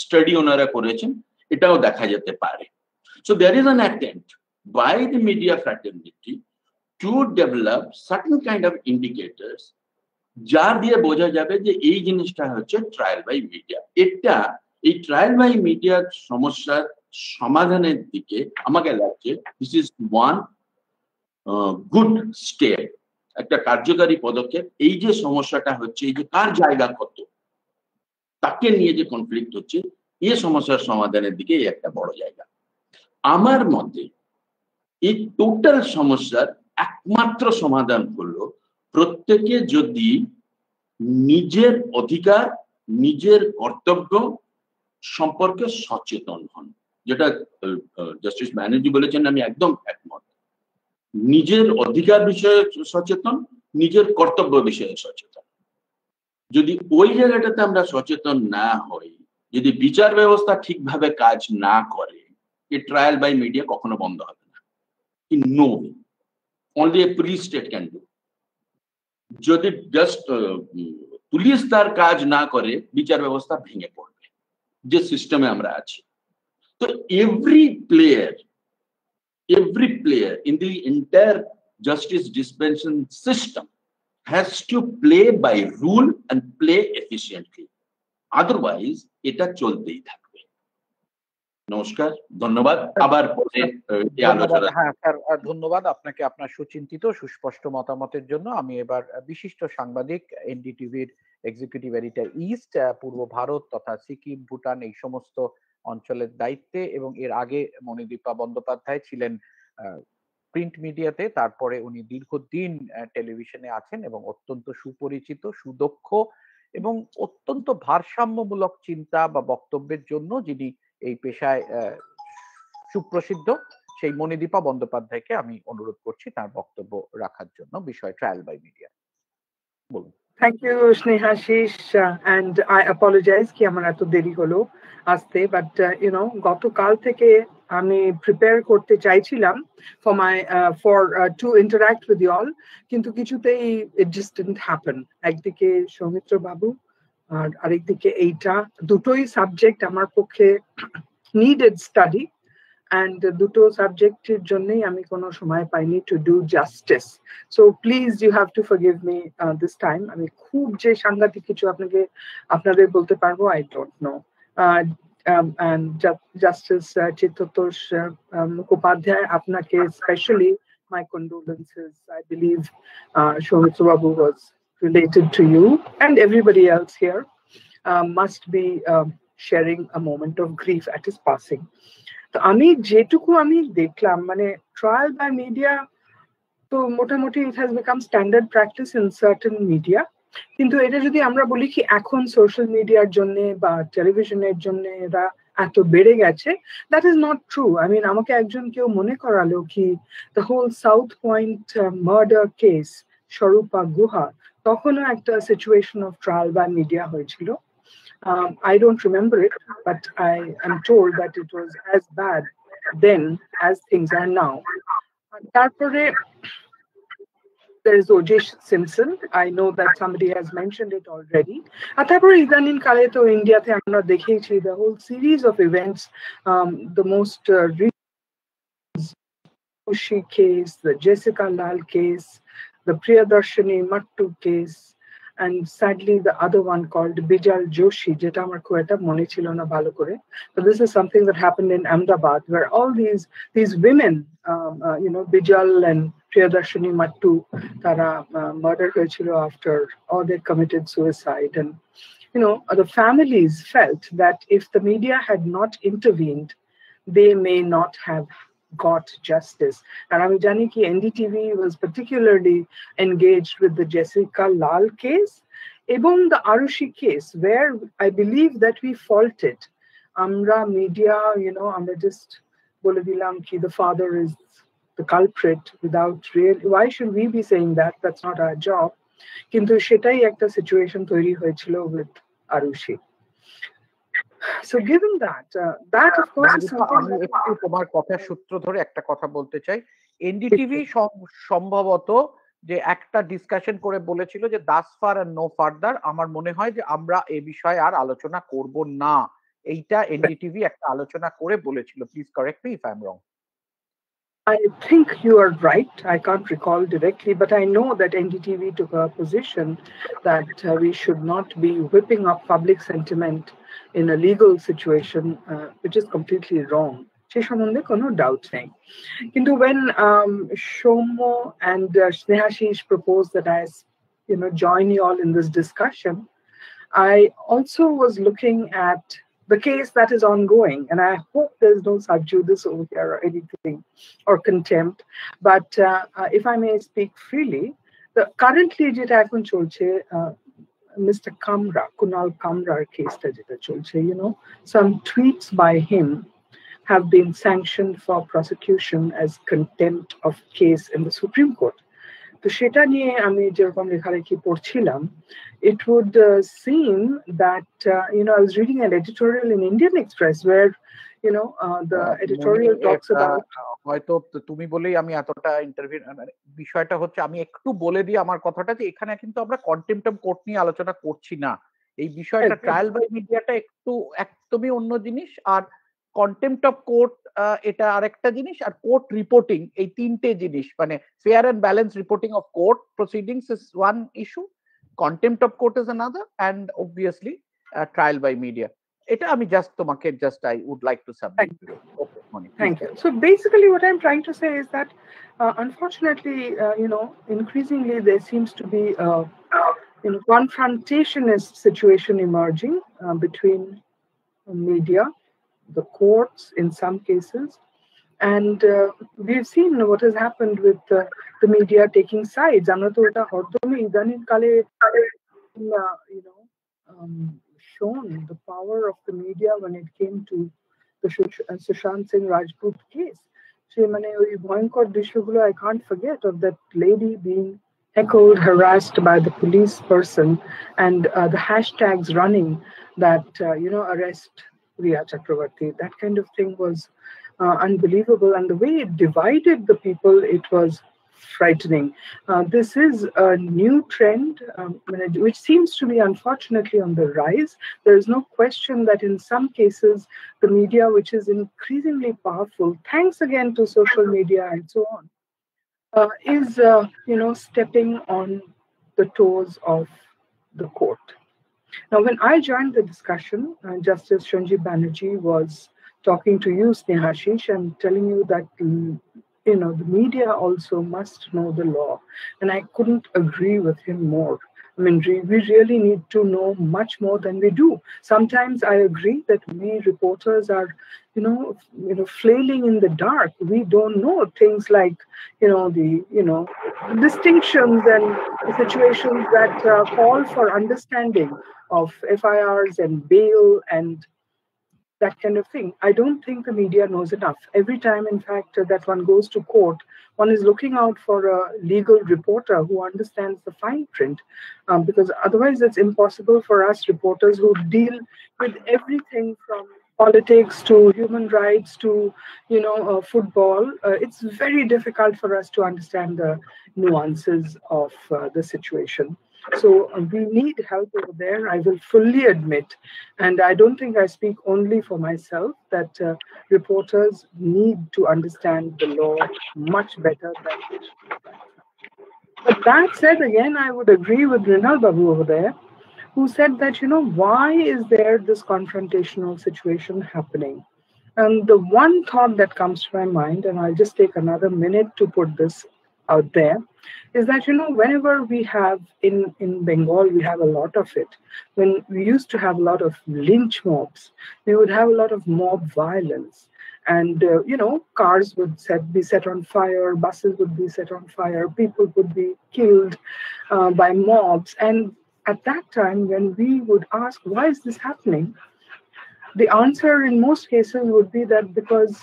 স্টাডি ওনারা করেছেন, এটাও দেখা যেতে পারে। So there is an attempt by the media fraternity to develop certain kind of indicators যা দিয়ে বোঝা যাবে যে এই জিনিসটা হচ্ছে ট্রায়াল বাই মিডিয়া। এটা এই ট্রায়াল বাই মিডিয়ার সমস্যার সমাধানের দিকে আমাকে লাগছে this is one good step, একটা কার্যকারী পদক্ষেপ। এই যে সমস্যাটা হচ্ছে, এই যে কার জায়গা কত, তাকে নিয়ে যে কনফ্লিক্ট হচ্ছে, এই সমস্যার সমাধানের দিকে একটা বড় জায়গা। আমার মতে এই টোটাল সমস্যার একমাত্র সমাধান হলো প্রত্যেকে যদি নিজের অধিকার, নিজের কর্তব্য সম্পর্কে সচেতন হন, যেটা জাস্টিস ব্যানার্জি বলেছেন, আমি একদম একমত। নিজের অধিকার বিষয়ে সচেতন, নিজের কর্তব্য বিষয়ে সচেতন। যদি ওই জায়গাটাতে আমরা সচেতন না হই, যদি বিচার ব্যবস্থা ঠিকভাবে কাজ না করে, এই ট্রায়াল বাই মিডিয়া কখনো বন্ধ হবে না। No, only a police state can do. যদি জাস্ট পুলিশ তার কাজ না করে, বিচার ব্যবস্থা ভেঙে পড়বে, যে সিস্টেমে আমরা আছি। তো every player in the entire justice dispensation system has to play by rule and play efficiently, otherwise এটা চলতেই থাকবে। নমস্কার, ধন্যবাদ। আবার পরে এই আলোচনা। হ্যাঁ স্যার, ধন্যবাদ আপনাকে আপনার সুচিন্তিত সুস্পষ্ট মতামতের জন্য। আমি এবার বিশিষ্ট সাংবাদিক, এনডিটিভির এক্সিকিউটিভ এডিটর ইস্ট, পূর্ব ভারত তথা সিকিম, ভুটান এই সমস্ত অঞ্চলের দায়িত্বে, এবং এর আগে মণিদীপা বন্দ্যোপাধ্যায় ছিলেন প্রিন্ট মিডিয়াতে, তারপরে উনি দীর্ঘদিন টেলিভিশনে আছেন এবং অত্যন্ত সুপরিচিত, সুদক্ষ এবং অত্যন্ত ভারসাম্যমূলক চিন্তা বা বক্তব্যের জন্য যিনি এই পেশায় সুপ্রসিদ্ধ। সেই মণিদীপা বন্দ্যোপাধ্যায়কে আমি অনুরোধ করছি তার বক্তব্য রাখার জন্য বিষয় ট্রায়াল বাই মিডিয়া। বলুন। Thank you, Snehashish, and I apologize ki amar eto deri holo aste, but গতকাল থেকে আমি প্রিপেয়ার করতে চাইছিলাম for to interact with you all, কিন্তু কিছুতেই it just didn't happen. একদিকে সৌমিত্র বাবু আর আরেকদিকে এইটা দুটোই সাবজেক্ট আমার পক্ষে needed study, and দুটো সাবজেক্টের জন্যই আমি কোনো সময় পাইনি to do justice. So please, you have to forgive me this time. আমি খুব যে সাংঘাতিক কিছু আপনাদের বলতে পারবো, I don't know. And Justice Chittotosh Mukhopadhyay, আপনাকে especially my condolences. I believe Soumitra Babu was related to you, and everybody else here must be sharing a moment of grief at his passing. তো আমি যেটুকু আমি দেখলাম, মানে trial by media তো মোটামুটি it has become standard practice in certain media, কিন্তু এটা যদি আমরা বলি কি এখন সোশ্যাল মিডিয়ার জন্য বা টেলিভিশনের জন্য এরা এত বেড়ে গেছে, that is not true. I mean, আমাকে একজন কেউ মনে করালো কি the whole South Point murder case, Swarupa Guha, তখনও একটা situation of trial by media হয়েছিল। I don't remember it, but I am told that it was as bad then as things are now. Tarpore, there is O.J. Simpson. I know that somebody has mentioned it already. Tarpore idanin kale to India te amra dekhechi the whole series of events, the most recent case, the Jessica Lal case, the Priyadarshini Mattu case, and sadly the other one called Bijal Joshi, jeta amar khub ekta mone chilo na bhalo kore. So this is something that happened in Ahmedabad, where all these women, Bijal and Priyadarshini Mattu, tara murdered hoyechilo after, or they committed suicide. And the families felt that if the media had not intervened, they may not have got justice. And আমি জানি কি NDTV was particularly engaged with the Jessica Lal case এবং the Arushi case, where I believe that we faulted. Amra media, আমরা just বলে দিলাম কি the father is the culprit without real. Why should we be saying that? That's not our job. কিন্তু সেটাই একটা situation তৈরি হয়েছিল with Arushi. So given that of course is something আমি একটু তোমার কথার সূত্র ধরে একটা কথা বলতে চাই। এনডিটিভি সম্ভবত যে একটা ডিসকাশন করে বলেছিল যে thus far and no further, আমার মনে হয় যে আমরা এই বিষয়ে আর আলোচনা করব না, এইটা এনডিটিভি একটা আলোচনা করে বলেছিল। Please correct me if I am wrong. I think you are right. I can't recall directly, but I know that NDTV took a position that we should not be whipping up public sentiment in a legal situation, which is completely wrong. সে সম্বন্ধে কোনো doubt নেই। কিন্তু when Shomo and Snehashish proposed that I join you all in this discussion, I also was looking at the case that is ongoing, and I hope there's no sub judice over here or anything or contempt, but if I may speak freely, currently jeta ekhon cholche Mr. Kamra, Kunal Kamrar case ta jeta cholche, some tweets by him have been sanctioned for prosecution as contempt of case in the Supreme Court. তো সেটা নিয়ে আমি যেরকম লেখালেখি পড়ছিলাম, it would seem that I was reading an editorial in Indian Express where the editorial talks about, হয়তো তুমি বলেই আমি এতটা ইন্টারভিউ, বিষয়টা হচ্ছে আমি একটু বলে দিই আমার কথাটা, যে এখানে কিন্তু আমরা কন্টেম্পট অফ কোর্ট নিয়ে আলোচনা করছি না। এই বিষয়টা ট্রায়াল বাই মিডিয়াটা একদমই অন্য জিনিস, আর কন্টেম্পট অফ কোর্ট এটা আরেকটা জিনিস, আর কোর্ট রিপোর্টিং, এই তিনটে জিনিস, মানে fair and balance reporting of court proceedings is one issue, contempt of court is another, and obviously trial by media. এটা আমি I would like to submit. Okay, Moni, thank you. So basically what I'm trying to say is that unfortunately, increasingly there seems to be a confrontationist situation emerging between media, the courts in some cases, and we've seen what has happened with the media taking sides. Amra to eta hordomi idanin kale shown the power of the media when it came to the Sushant Singh Rajput case. যে মানে ওই ভয়ঙ্কর দৃশ্যগুলো I can't forget of that lady being heckled, harassed by the police person, and the hashtags running that arrest Riya Chakravarti. That kind of thing was unbelievable, and the way it divided the people, it was frightening. This is a new trend, which seems to be unfortunately on the rise. There is no question that in some cases, the media, which is increasingly powerful, thanks again to social media and so on, is stepping on the toes of the court. Now, when I joined the discussion, Justice Sanjeev Banerjee was talking to you, Snehashish, and telling you that the media also must know the law, and I couldn't agree with him more. I mean, we really need to know much more than we do. Sometimes I agree that we reporters are, flailing in the dark. We don't know things like, the distinctions and the situations that call for understanding of FIRs and bail and that kind of thing. I don't think the media knows enough. Every time, in fact, that one goes to court, one is looking out for a legal reporter who understands the fine print, because otherwise it's impossible for us reporters who deal with everything from politics to human rights to, football. It's very difficult for us to understand the nuances of the situation. So we need help over there, I will fully admit. And I don't think I speak only for myself, that reporters need to understand the law much better than they should. But that said, again, I would agree with Rinal Babu over there, who said that, why is there this confrontational situation happening? And the one thought that comes to my mind, and I'll just take another minute to put this out there, is that, whenever we have in Bengal, we have a lot of it. When we used to have a lot of lynch mobs, we would have a lot of mob violence. And, cars would be set on fire, buses would be set on fire, people would be killed by mobs. And at that time, when we would ask, why is this happening? The answer in most cases would be that because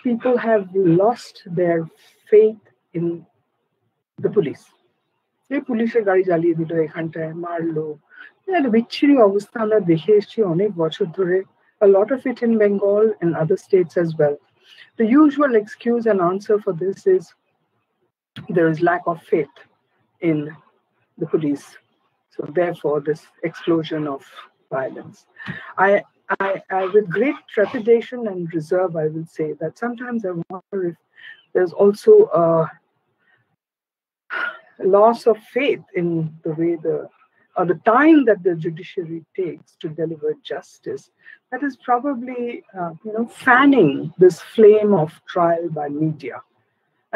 people have lost their faith in the police. এই পুলিশের গাড়ি জ্বালিয়ে দিল, এখানটায় মারলো, একটা বিচ্ছিরি অবস্থা আমরা দেখে এসেছি অনেক বছর ধরে. A lot of it in Bengal and other states as well. The usual excuse and answer for this is there is lack of faith in the police. So therefore, this explosion of violence. I with great trepidation and reserve, I will say that sometimes I wonder if there's also a loss of faith in the way the time that the judiciary takes to deliver justice. That is probably, fanning this flame of trial by media.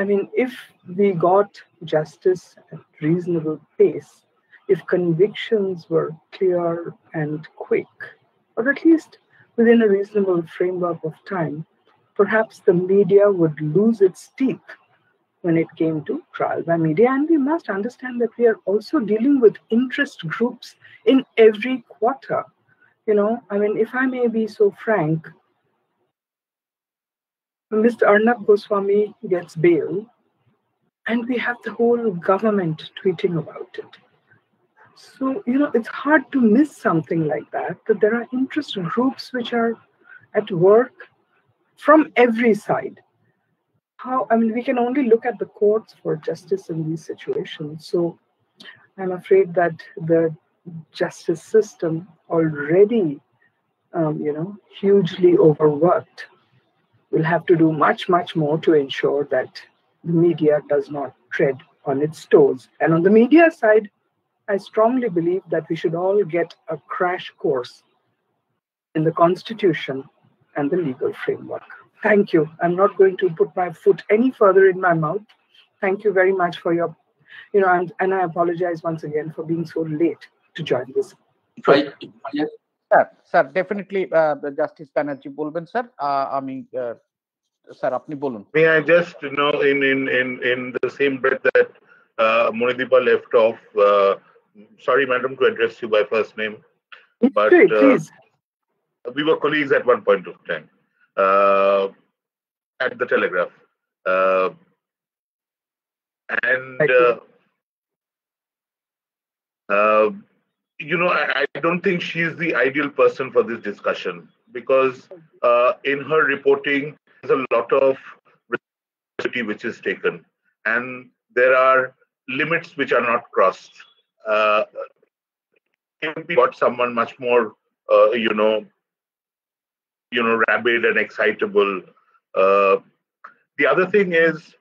I mean, if we got justice at reasonable pace, if convictions were clear and quick, or at least within a reasonable framework of time, perhaps the media would lose its teeth when it came to trial by media. And we must understand that we are also dealing with interest groups in every quarter. If I may be so frank, Mr. Arnab Goswami gets bail, and we have the whole government tweeting about it. So, it's hard to miss something like that there are interest groups which are at work from every side. We can only look at the courts for justice in these situations. So I'm afraid that the justice system already, hugely overworked, will have to do much, much more to ensure that the media does not tread on its toes. And on the media side, I strongly believe that we should all get a crash course in the Constitution and the legal framework. Thank you. I'm not going to put my foot any further in my mouth. Thank you very much for your, and I apologize once again for being so late to join this. Sir, definitely, Justice Banerjee বলবেন sir. আমি sir আপনি বলুন. May I just, in the same breath that Monideepa left off, sorry, madam, to address you by first name, but please. We were colleagues at one point of time at the Telegraph. And you know, I don't think she's the ideal person for this discussion, because in her reporting, there's a lot of responsibility which is taken, and there are limits which are not crossed. We got someone much more, rabid and excitable. The other thing is,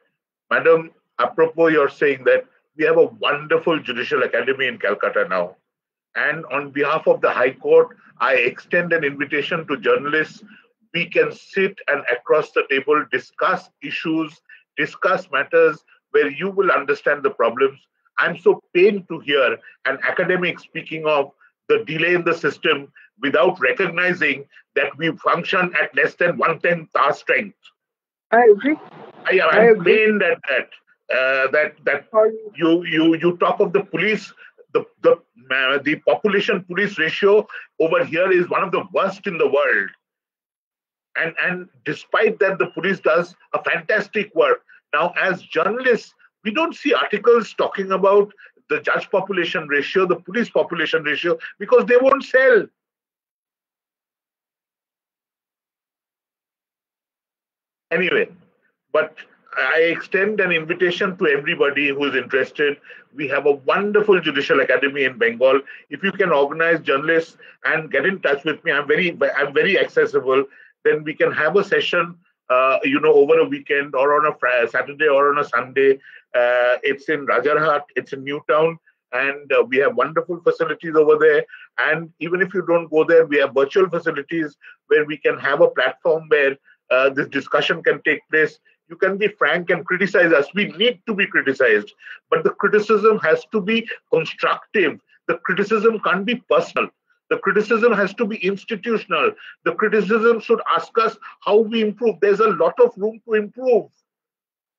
Madam, apropos you're saying that we have a wonderful judicial academy in Calcutta now. And on behalf of the High Court, I extend an invitation to journalists. We can sit and across the table discuss issues, discuss matters where you will understand the problems. I'm so pained to hear an academic speaking of the delay in the system without recognizing that we function at less than 1/10 our strength. I agree. I'm pained at that. You talk of the police, the population police ratio over here is one of the worst in the world. And despite that, the police does a fantastic work. Now, as journalists, we don't see articles talking about the judge population ratio, the police population ratio, because they won't sell. Anyway, but I extend an invitation to everybody who is interested. We have a wonderful judicial academy in Bengal. If you can organize journalists and get in touch with me, I'm very accessible. Then we can have a session, over a weekend or on a Saturday or on a Sunday. It's in Rajarhat, it's in Newtown, and we have wonderful facilities over there. And even if you don't go there, we have virtual facilities where we can have a platform where this discussion can take place. You can be frank and criticize us. We need to be criticized, but the criticism has to be constructive. The criticism can't be personal. The criticism has to be institutional. The criticism should ask us how we improve. There's a lot of room to improve.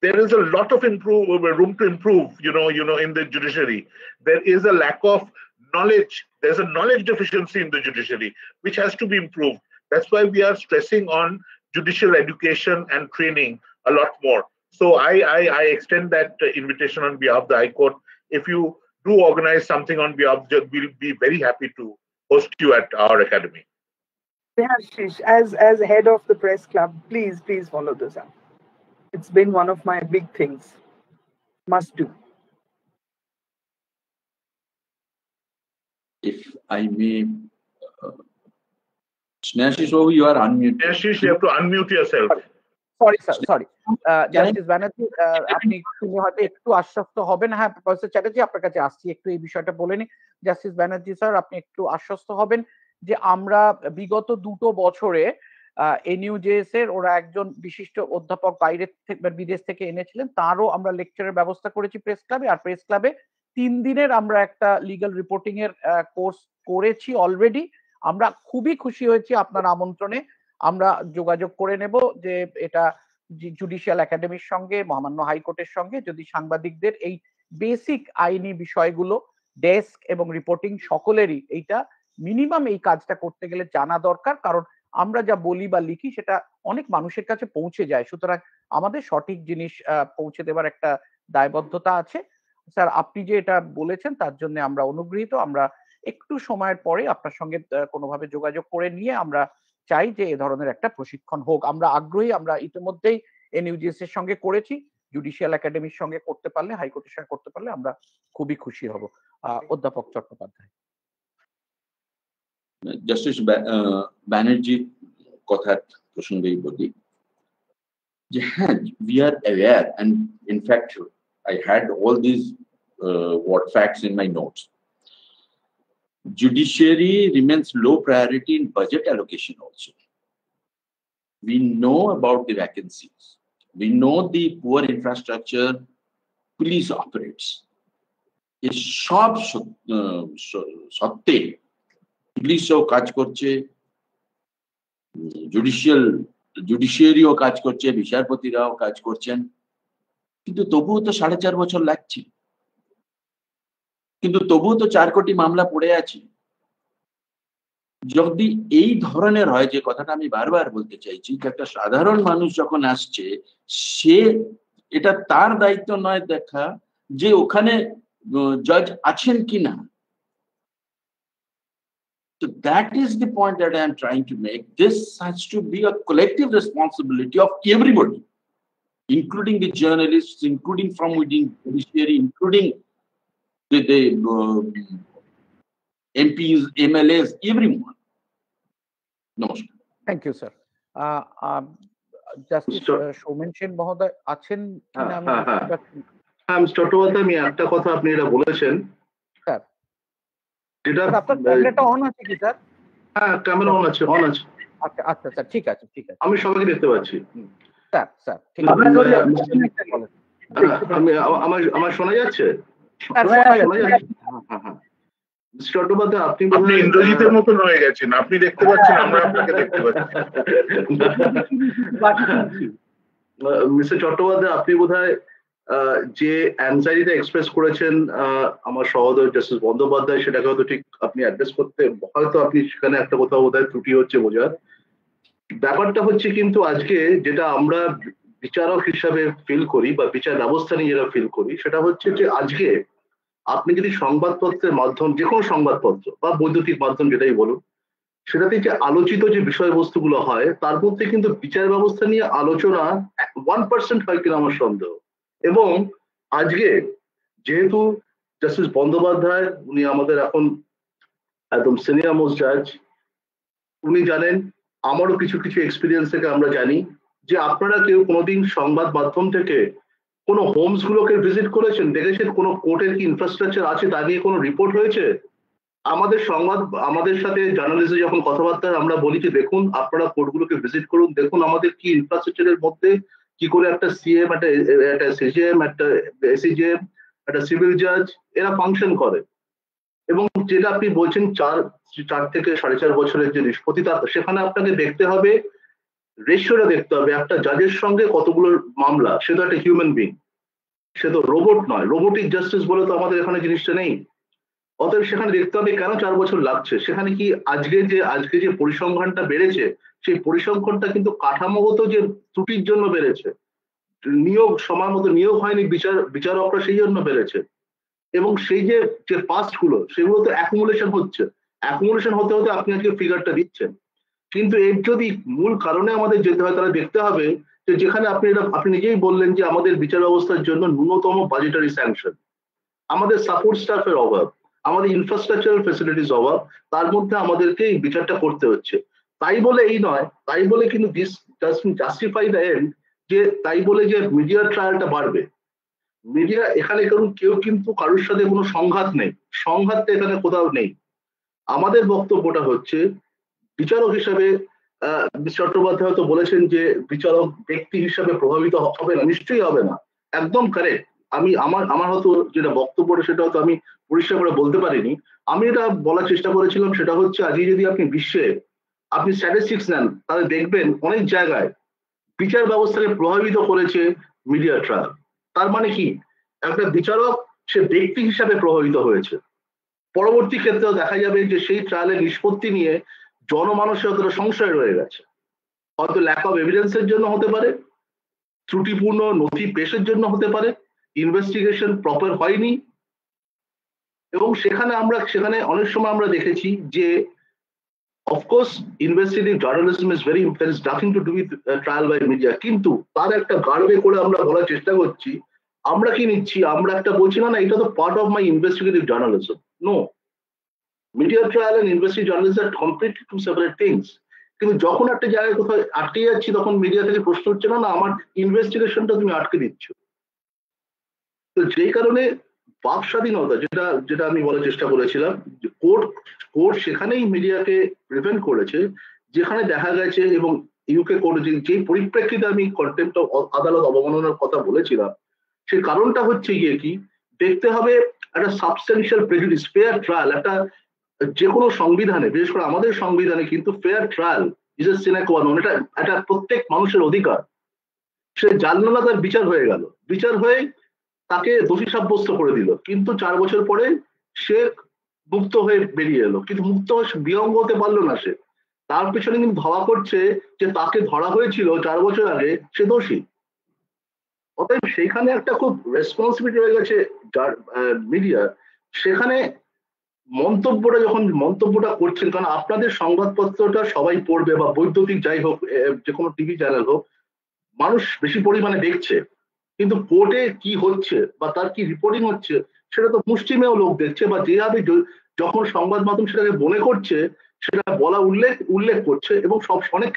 There is a lot of room to improve, in the judiciary. There is a lack of knowledge. There's a knowledge deficiency in the judiciary, which has to be improved. That's why we are stressing on judicial education and training a lot more. So I extend that invitation on behalf of the High Court. If you do organize something on behalf, we'll be very happy to host you at our academy. Ashish, as head of the press club, please follow this up. It's been one of my big things. Must do. If I may, Snehashish, you are unmuted. Snehashish, you have to unmute yourself. Sorry, sir. Sorry. Justice Banerjee, আপনি হয়তো একটু আশ্বস্ত হবেন। হ্যাঁ, professor Chatterjee আপনার কাছে আসছি, একটু এই বিষয়টা বলে নি। জাস্টিস ব্যানার্জি স্যার, আপনি একটু আশ্বস্ত হবেন যে আমরা বিগত 2 বছরে এনইউজেএস এর ওরা একজন বিশিষ্ট অধ্যাপক বাইরে থেকে বিদেশ থেকে এনেছিলেন, তারও আমরা লেকচারের ব্যবস্থা করেছি প্রেস ক্লাবে। আর প্রেস ক্লাবে 3 দিনের আমরা একটা লিগ্যাল রিপোর্টিং এর কোর্স করেছি অলরেডি। আমরা খুবই খুশি হয়েছি আপনার আমন্ত্রণে। আমরা যোগাযোগ করে নেব যে এটা জুডিশিয়াল একাডেমির সঙ্গে, মহামান্য হাইকোর্টের সঙ্গে, যদি সাংবাদিকদের এই বেসিক আইনি বিষয়গুলো, ডেস্ক এবং রিপোর্টিং সকলেরই এইটা মিনিমাম এই কাজটা করতে গেলে জানা দরকার। কারণ আমরা যা বলি বা লিখি সেটা অনেক মানুষের কাছে পৌঁছে যায়, সুতরাং আমাদের সঠিক জিনিস পৌঁছে দেবার একটা দায়বদ্ধতা আছে। স্যার, আপনি যে এটা বলেছেন তার জন্য আমরা অনুগৃহীত। আমরা একটু সময়ের পরে আপনার সঙ্গে কোনোভাবে যোগাযোগ করে নিয়ে আমরা চাই যে এ ধরনের একটা প্রশিক্ষণ হোক। আমরা আগ্রহী। আমরা ইতিমধ্যেই এনইউজিএস এর সঙ্গে করেছি, জুডিশিয়াল একাডেমির সঙ্গে করতে পারলে, হাইকোর্টের সঙ্গে করতে পারলে আমরা খুবই খুশি হব। অধ্যাপক চট্টোপাধ্যায়। জাস্টিস ব্যানার্জি কথার প্রসঙ্গেই বলি যে হ্যাঁ, we are aware, and in fact I had all these facts in my notes. Judiciary remains low priority in budget allocation also. We know about the vacancies. We know the poor infrastructure police operates. এই সব সত্ত্বে পুলিশও কাজ করছে, জুডিশিয়ারিও কাজ করছে, বিচারপতিরাও কাজ করছেন, কিন্তু তবুও তো 4.5 বছর লাগছে। কিন্তু তবুও তো 4 কোটি মামলা পড়ে আছে। যদি এই ধরনের হয়, যে কথাটা আমি বারবার বলতে চাইছি, যে একটা সাধারণ মানুষ যখন আসছে, সে এটা তার দায়িত্ব নয় দেখা যে ওখানে জজ আছেন কিনা। So that is the point that I am trying to make. This has to be a collective responsibility of everybody, including the journalists, including from within judiciary, including the MPs, MLAs, everyone. Namaskar. Thank you sir. Justice Soumen Sen মহোদয় আছেন কিনা আমি বুঝতে পারছি না। হ্যাঁ, চট্টোপাধ্যায়, আমি একটা কথা আপনি এটা বলেছেন স্যার, যেটা আপনার ক্যামেরাটা অন আছে কি স্যার? হ্যাঁ, ক্যামেরা অন আছে, অন আছে। আচ্ছা আচ্ছা স্যার, ঠিক আছে ঠিক আছে। আমি সবাইকে দেখতে পাচ্ছি স্যার। স্যার ঠিক আমি আমার শোনা যাচ্ছে? চট্টোপাধ্যায়, আপনি ইন্দ্রজিতের মতন হয়ে গেছেন, আপনি দেখতে পাচ্ছেন, আমরা আপনাকে দেখতে পাচ্ছি। মিস্টার চট্টোপাধ্যায়, আপনি বোধহয় যে অ্যাংজাইটিটা এক্সপ্রেস করেছেন আমার সহোদর জাস্টিস বন্দ্যোপাধ্যায়, সেটাকে হয়তো ঠিক আপনি অ্যাড্রেস করতে, হয়তো আপনি সেখানে একটা কোথাও বোধহয় ত্রুটি হচ্ছে বোঝার। ব্যাপারটা হচ্ছে কিন্তু আজকে যেটা আমরা বিচারক হিসাবে ফিল করি বা বিচার ব্যবস্থা নিয়ে যেটা ফিল করি, সেটা হচ্ছে যে আজকে আপনি যদি সংবাদপত্রের মাধ্যম, যে কোনো সংবাদপত্র বা বৈদ্যুতিক মাধ্যম যেটাই বলুন, সেটাতে যে আলোচিত যে বিষয়বস্তুগুলো হয়, তার মধ্যে কিন্তু বিচার ব্যবস্থা নিয়ে আলোচনা 1% হয় কিনা আমার সন্দেহ। এবং আজকে যেহেতু জাস্টিস বন্দ্যোপাধ্যায় উনি আমাদের এখন একদম সিনিয়র মোস্ট জাজ, উনি জানেন, আমারও কিছু কিছু এক্সপিরিয়েন্স থেকে আমরা জানি যে আপনারা কেউ কোনোদিন সংবাদ মাধ্যম থেকে কোনো হোমস গুলোকে ভিজিট করেছেন, দেখেছেন কোনো কোর্টের কি ইনফ্রাস্ট্রাকচার আছে তা নিয়ে কোনো রিপোর্ট হয়েছে? আমাদের সাথে জার্নালিস্টে যখন কথাবার্তা আমরা বলি যে দেখুন আপনারা কোর্টগুলোকে ভিজিট করুন, দেখুন আমাদের কি ইনফ্রাস্ট্রাকচারের মধ্যে কি করে একটা সিএম, একটা সিজিএম, একটা এসিজিএম, একটা সিভিল জাজ এরা ফাংশন করে। এবং যেটা আপনি বলছেন 4 থেকে 4.5 বছরের যে নিষ্পত্তি, সেখানে আপনাকে দেখতে হবে, রেশিওটা দেখতে হবে, একটা জাজের সঙ্গে কতগুলো মামলা। সে তো একটা হিউম্যান বিং, সে তো রোবট নয়। রোবোটিক জাস্টিস বলে তো আমাদের এখানে জিনিসটা নেই। অতএব সেখানে দেখতে হবে কেন 4 বছর লাগছে। সেখানে কি আজকে যে পরিসংখ্যানটা বেড়েছে, সেই পরিসংখ্যানটা কিন্তু কাঠামোগত যে ত্রুটির জন্য বেড়েছে। নিয়োগ সময় মতো নিয়োগ হয়নি বিচারকরা, সেই জন্য বেড়েছে। এবং সেই যে পাস্ট গুলো, সেগুলো তো অ্যাকুমুলেশন হচ্ছে। অ্যাকুমুলেশন হতে হতে আপনি আজকে ফিগারটা দিচ্ছেন, কিন্তু এর যদি মূল কারণে আমাদের যেতে হয়, তাহলে দেখতে হবে যে যেখানে আপনি নিজেই বললেন যে আমাদের বিচার ব্যবস্থার জন্য ন্যূনতম বাজেটারি স্যাংশন, আমাদের সাপোর্ট স্টাফের অভাব, আমাদের ইনফ্রাস্ট্রাকচারাল ফেসিলিটিস অভাব, তার মধ্যে আমাদেরকে এই বিচারটা করতে হচ্ছে। তাই বলে এই নয়, তাই বলে কিন্তু this doesn't justify the end, যে তাই বলে যে মিডিয়া ট্রায়ালটা বাড়বে। মিডিয়া এখানে কেউ কিন্তু কারোর সাথে কোনো সংঘাত নেই, সংঘাতটা এখানে কোথাও নেই। আমাদের বক্তব্যটা হচ্ছে বিচারক হিসাবে চট্টোপাধ্যায় হয়তো বলেছেন যে বিচারক ব্যক্তি হিসাবে প্রভাবিত হবে না, নিশ্চয়ই হবে না, একদম কারেক্ট। আমার হয়তো যেটা বক্তব্যটা সেটা হয়তো আমি পরিষ্কার করে বলতে পারিনি। আমি এটা বলার চেষ্টা করেছিলাম, সেটা হচ্ছে আজকে যদি আপনি বিশ্বে আপনি স্ট্যাটিস্টিক্স নেন, তাহলে দেখবেন অনেক জায়গায় বিচার ব্যবস্থাকে প্রভাবিত করেছে মিডিয়া ট্রায়াল। তার মানে কি, একটা বিচারক সে ব্যক্তি হিসাবে প্রভাবিত হয়েছে। পরবর্তী ক্ষেত্রেও দেখা যাবে যে সেই ট্রায়ালের নিষ্পত্তি নিয়ে জনমানসে অতটা সংশয় রয়ে গেছে, হয়তো ল্যাক অফ এভিডেন্সের জন্য হতে পারে, ত্রুটিপূর্ণ নথি পেশের জন্য হতে পারে, ইনভেস্টিগেশন প্রপার হয়নি। এবং সেখানে অনেক সময় আমরা দেখেছি যে of course investigative journalism is very, there is nothing to do with trial by media, কিন্তু তার একটা গার্বে করে আমরা বলার চেষ্টা করছি, আমরা কি নিচ্ছি, আমরা একটা বলছি না এটা তো part of my investigative journalism. No, media trial and investigative journalism are completely two separate things. কিন্তু যখন একটা জায়গায় কোথাও আটকে যাচ্ছি, তখন মিডিয়া থেকে প্রশ্ন হচ্ছে না আমার ইনভেস্টিগেশনটা তুমি আটকে দিচ্ছ। তো যেই কারণে বাক স্বাধীনতা, যেটা আমি বলার চেষ্টা করেছিলাম, কোর্ট সেখানেই মিডিয়াকে প্রিভেন্ট করেছে, যেখানে দেখা গেছে, এবং ইউকে কোর্ট যে পরিপ্রেক্ষিতে আমি কন্টেম্প্ট অফ আদালত অবমাননার কথা বলেছিলাম, সেই কারণটা হচ্ছে গিয়ে কি, দেখতে হবে একটা সাবস্টেনশিয়াল প্রেজুডিস, ফেয়ার ট্রায়াল। একটা যে কোনো সংবিধানে, বিশেষ করে আমাদের সংবিধানে কিন্তু ফেয়ার ট্রায়াল ইজ এ সিনে qua non, এটা প্রত্যেক মানুষের অধিকার। সে জানলো না, তার বিচার হয়ে গেল, বিচার হয়ে তাকে দোষী সাব্যস্ত করে দিল, কিন্তু 4 বছর পরে সে মুক্ত হয়ে বেরিয়ে এলো, কিন্তু মুক্ত হয়ে বিহঙ্গ হতে পারলো না সে। তার পেছনে কিন্তু ধরা করছে যে তাকে ধরা হয়েছিল 4 বছর আগে, সে দোষী। অতএব সেখানে একটা খুব রেসপন্সিবিলিটি হয়ে গেছে যার মিডিয়া, সেখানে মন্তব্যটা করছেন, কারণ আপনাদের সংবাদপত্রটা সবাই পড়বে বা বৈদ্যুতিক যাই হোক, যে কোনো টিভি চ্যানেল হোক, মানুষ বেশি পরিমাণে দেখছে, কিন্তু কোর্টে কি হচ্ছে বা তার কি রিপোর্টিং হচ্ছে সেটা তো মুষ্টিমেয় লোক দেখছে, বা যেভাবে যখন সংবাদ মাধ্যম সেটাকে মনে করছে সেটা বলা উল্লেখ করছে, এবং সব অনেক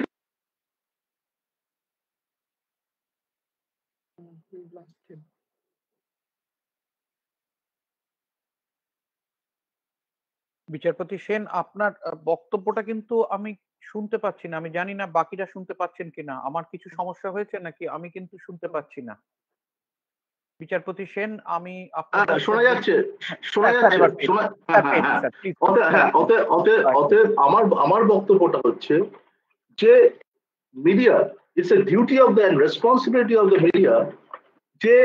বিচারপতি সেন, আপনার বক্তব্যটা কিন্তু আমি শুনতে পাচ্ছি না। আমি জানি না বাকিরা শুনতে পাচ্ছেন কিনা। আমার কিছু সমস্যা হয়েছে নাকি? আমি কিন্তু শুনতে পাচ্ছি না। বিচারপতি সেন, আমি আপনার শোনা যাচ্ছে, আমার বক্তব্যটা হচ্ছে যে media, it's a duty of the end responsibility of the media যে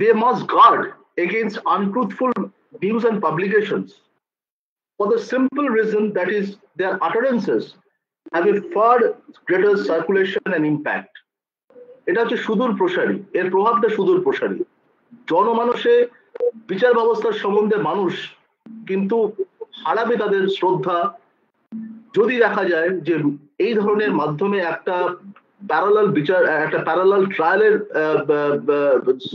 they must guard against untruthful news and publications, for the simple reason that is their utterances have a far greater circulation and impact. এটা হচ্ছে সুদূর প্রসারী, এর প্রভাবটা সুদূর প্রসারী। জনমানসে বিচার ব্যবস্থার সম্বন্ধে মানুষ কিন্তু হারাবে তাদের শ্রদ্ধা যদি দেখা যায় যে এই ধরনের মাধ্যমে একটা প্যারালাল ট্রায়ালের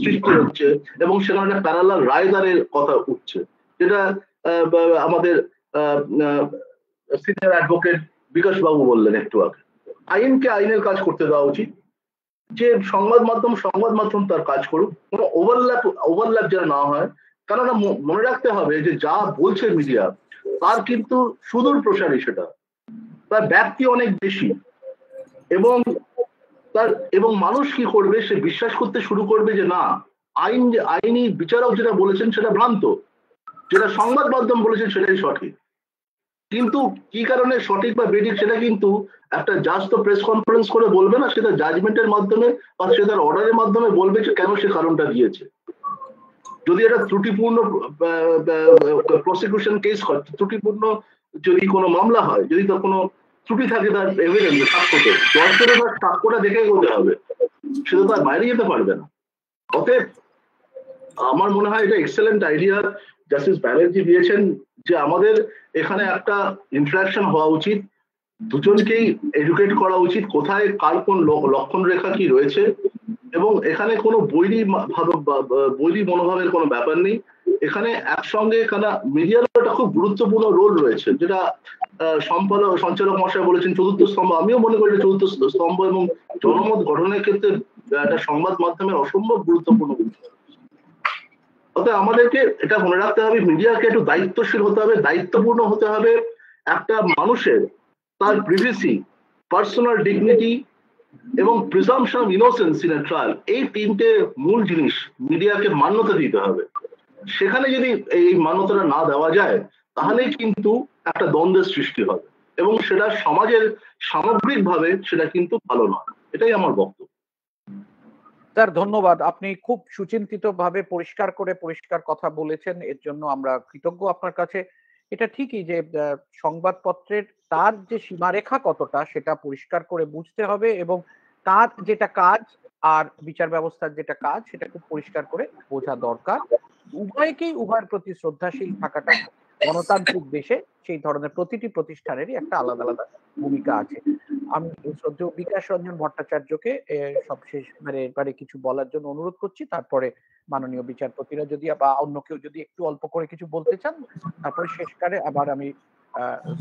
সৃষ্টি হচ্ছে, এবং সেখানে একটা প্যারালাল রায়দানের কথা উঠছে, যেটা আমাদের সিনিয়র অ্যাডভোকেট বিকাশ বাবু বললেন একটু আগে। আইনকে আইনের কাজ করতে দেওয়া উচিত, যে সংবাদ মাধ্যম তার কাজ করুক, কোনো ওভারল্যাপ যেন না হয়। কেননা মনে রাখতে হবে যে যা বলছে মিডিয়া তার কিন্তু সুদূর প্রসারী, সেটা তার ব্যাপ্তি অনেক বেশি, এবং মানুষ কি করবে, সে বিশ্বাস করতে শুরু করবে যে না, আইনি বিচারক যেটা বলেছেন সেটা ভ্রান্ত, যেটা সংবাদ মাধ্যম বলেছেন সেটাই সঠিক। কিন্তু কি কারণে সঠিক বা বেঠিক সেটা কিন্তু একটা জাজ তো প্রেস কনফারেন্স করে বলবে না, সেটা জাজমেন্টের মাধ্যমে বা সে তার অর্ডারের মাধ্যমে বলবে যে কেন সে কারণটা দিয়েছে। যদি এটা ত্রুটিপূর্ণ প্রসিকিউশন কেস হয়, ত্রুটিপূর্ণ যদি কোনো মামলা হয়, যদি তার কোনো ত্রুটি থাকে তার এভিডেন্স সাক্ষ্যতে, জজ করে তার সাক্ষ্যটা দেখে করতে হবে, সেটা তার বাইরে যেতে পারবে না। অতএব আমার মনে হয় এটা এক্সেলেন্ট আইডিয়া জাস্টিস ব্যানার্জি দিয়েছেন, যে আমাদের এখানে একটা ইন্টারাকশন হওয়া উচিত, দুজনকেই এডুকেট করা উচিত কোথায় কার কোন লক্ষণ রেখা কি রয়েছে, এবং এখানে কোনো বৈরী মনোভাবের কোনো ব্যাপার নেই। এখানে একসঙ্গে মিডিয়ার একটা খুব গুরুত্বপূর্ণ রোল রয়েছে, যেটা সঞ্চালক মশাই বলেছেন চতুর্থ স্তম্ভ। আমিও মনে করি চতুর্থ স্তম্ভ, এবং জনমত গঠনের ক্ষেত্রে একটা সংবাদ মাধ্যমের অসম্ভব গুরুত্বপূর্ণ। অর্থাৎ আমাদেরকে এটা মনে রাখতে হবে, মিডিয়াকে একটু দায়িত্বশীল হতে হবে, দায়িত্বপূর্ণ হতে হবে। একটা মানুষের তার প্রিভেসি, পার্সোনাল ডিগনিটি এবং presumption of innocence in a trial, এই তিনটে মূল জিনিস মিডিয়াকে মান্যতা দিতে হবে। সেখানে যদি এই মান্যতাটা না দেওয়া যায়, তাহলেই কিন্তু একটা দ্বন্দ্বের সৃষ্টি হবে, এবং সেটা সমাজের সামগ্রিকভাবে সেটা কিন্তু ভালো নয়। এটাই আমার বক্তব্য। স্যার ধন্যবাদ, আপনি খুব সুচিন্তিত ভাবে পরিষ্কার কথা বলেছেন, এর জন্য আমরা কৃতজ্ঞ আপনার কাছে। এটা ঠিকই যে সংবাদপত্রের তার যে সীমারেখা কতটা সেটা পরিষ্কার করে বুঝতে হবে, এবং তার যেটা কাজ আর বিচার ব্যবস্থার যেটা কাজ সেটা খুব পরিষ্কার করে বোঝা দরকার। উভয়ের প্রতি শ্রদ্ধাশীল থাকাটা গণতান্ত্রিক দেশে সেই ধরনের প্রতিটি প্রতিষ্ঠানেরই একটা আলাদা আলাদা ভূমিকা আছে। আমি শ্রদ্ধেয় বিকাশ রঞ্জন ভট্টাচার্যকে সবশেষ এবারে কিছু বলার জন্য অনুরোধ করছি, তারপরে মাননীয় বিচারপতিরা যদি বা অন্য কেউ যদি একটু অল্প করে কিছু বলতে চান, তারপরে শেষকালে আবার আমি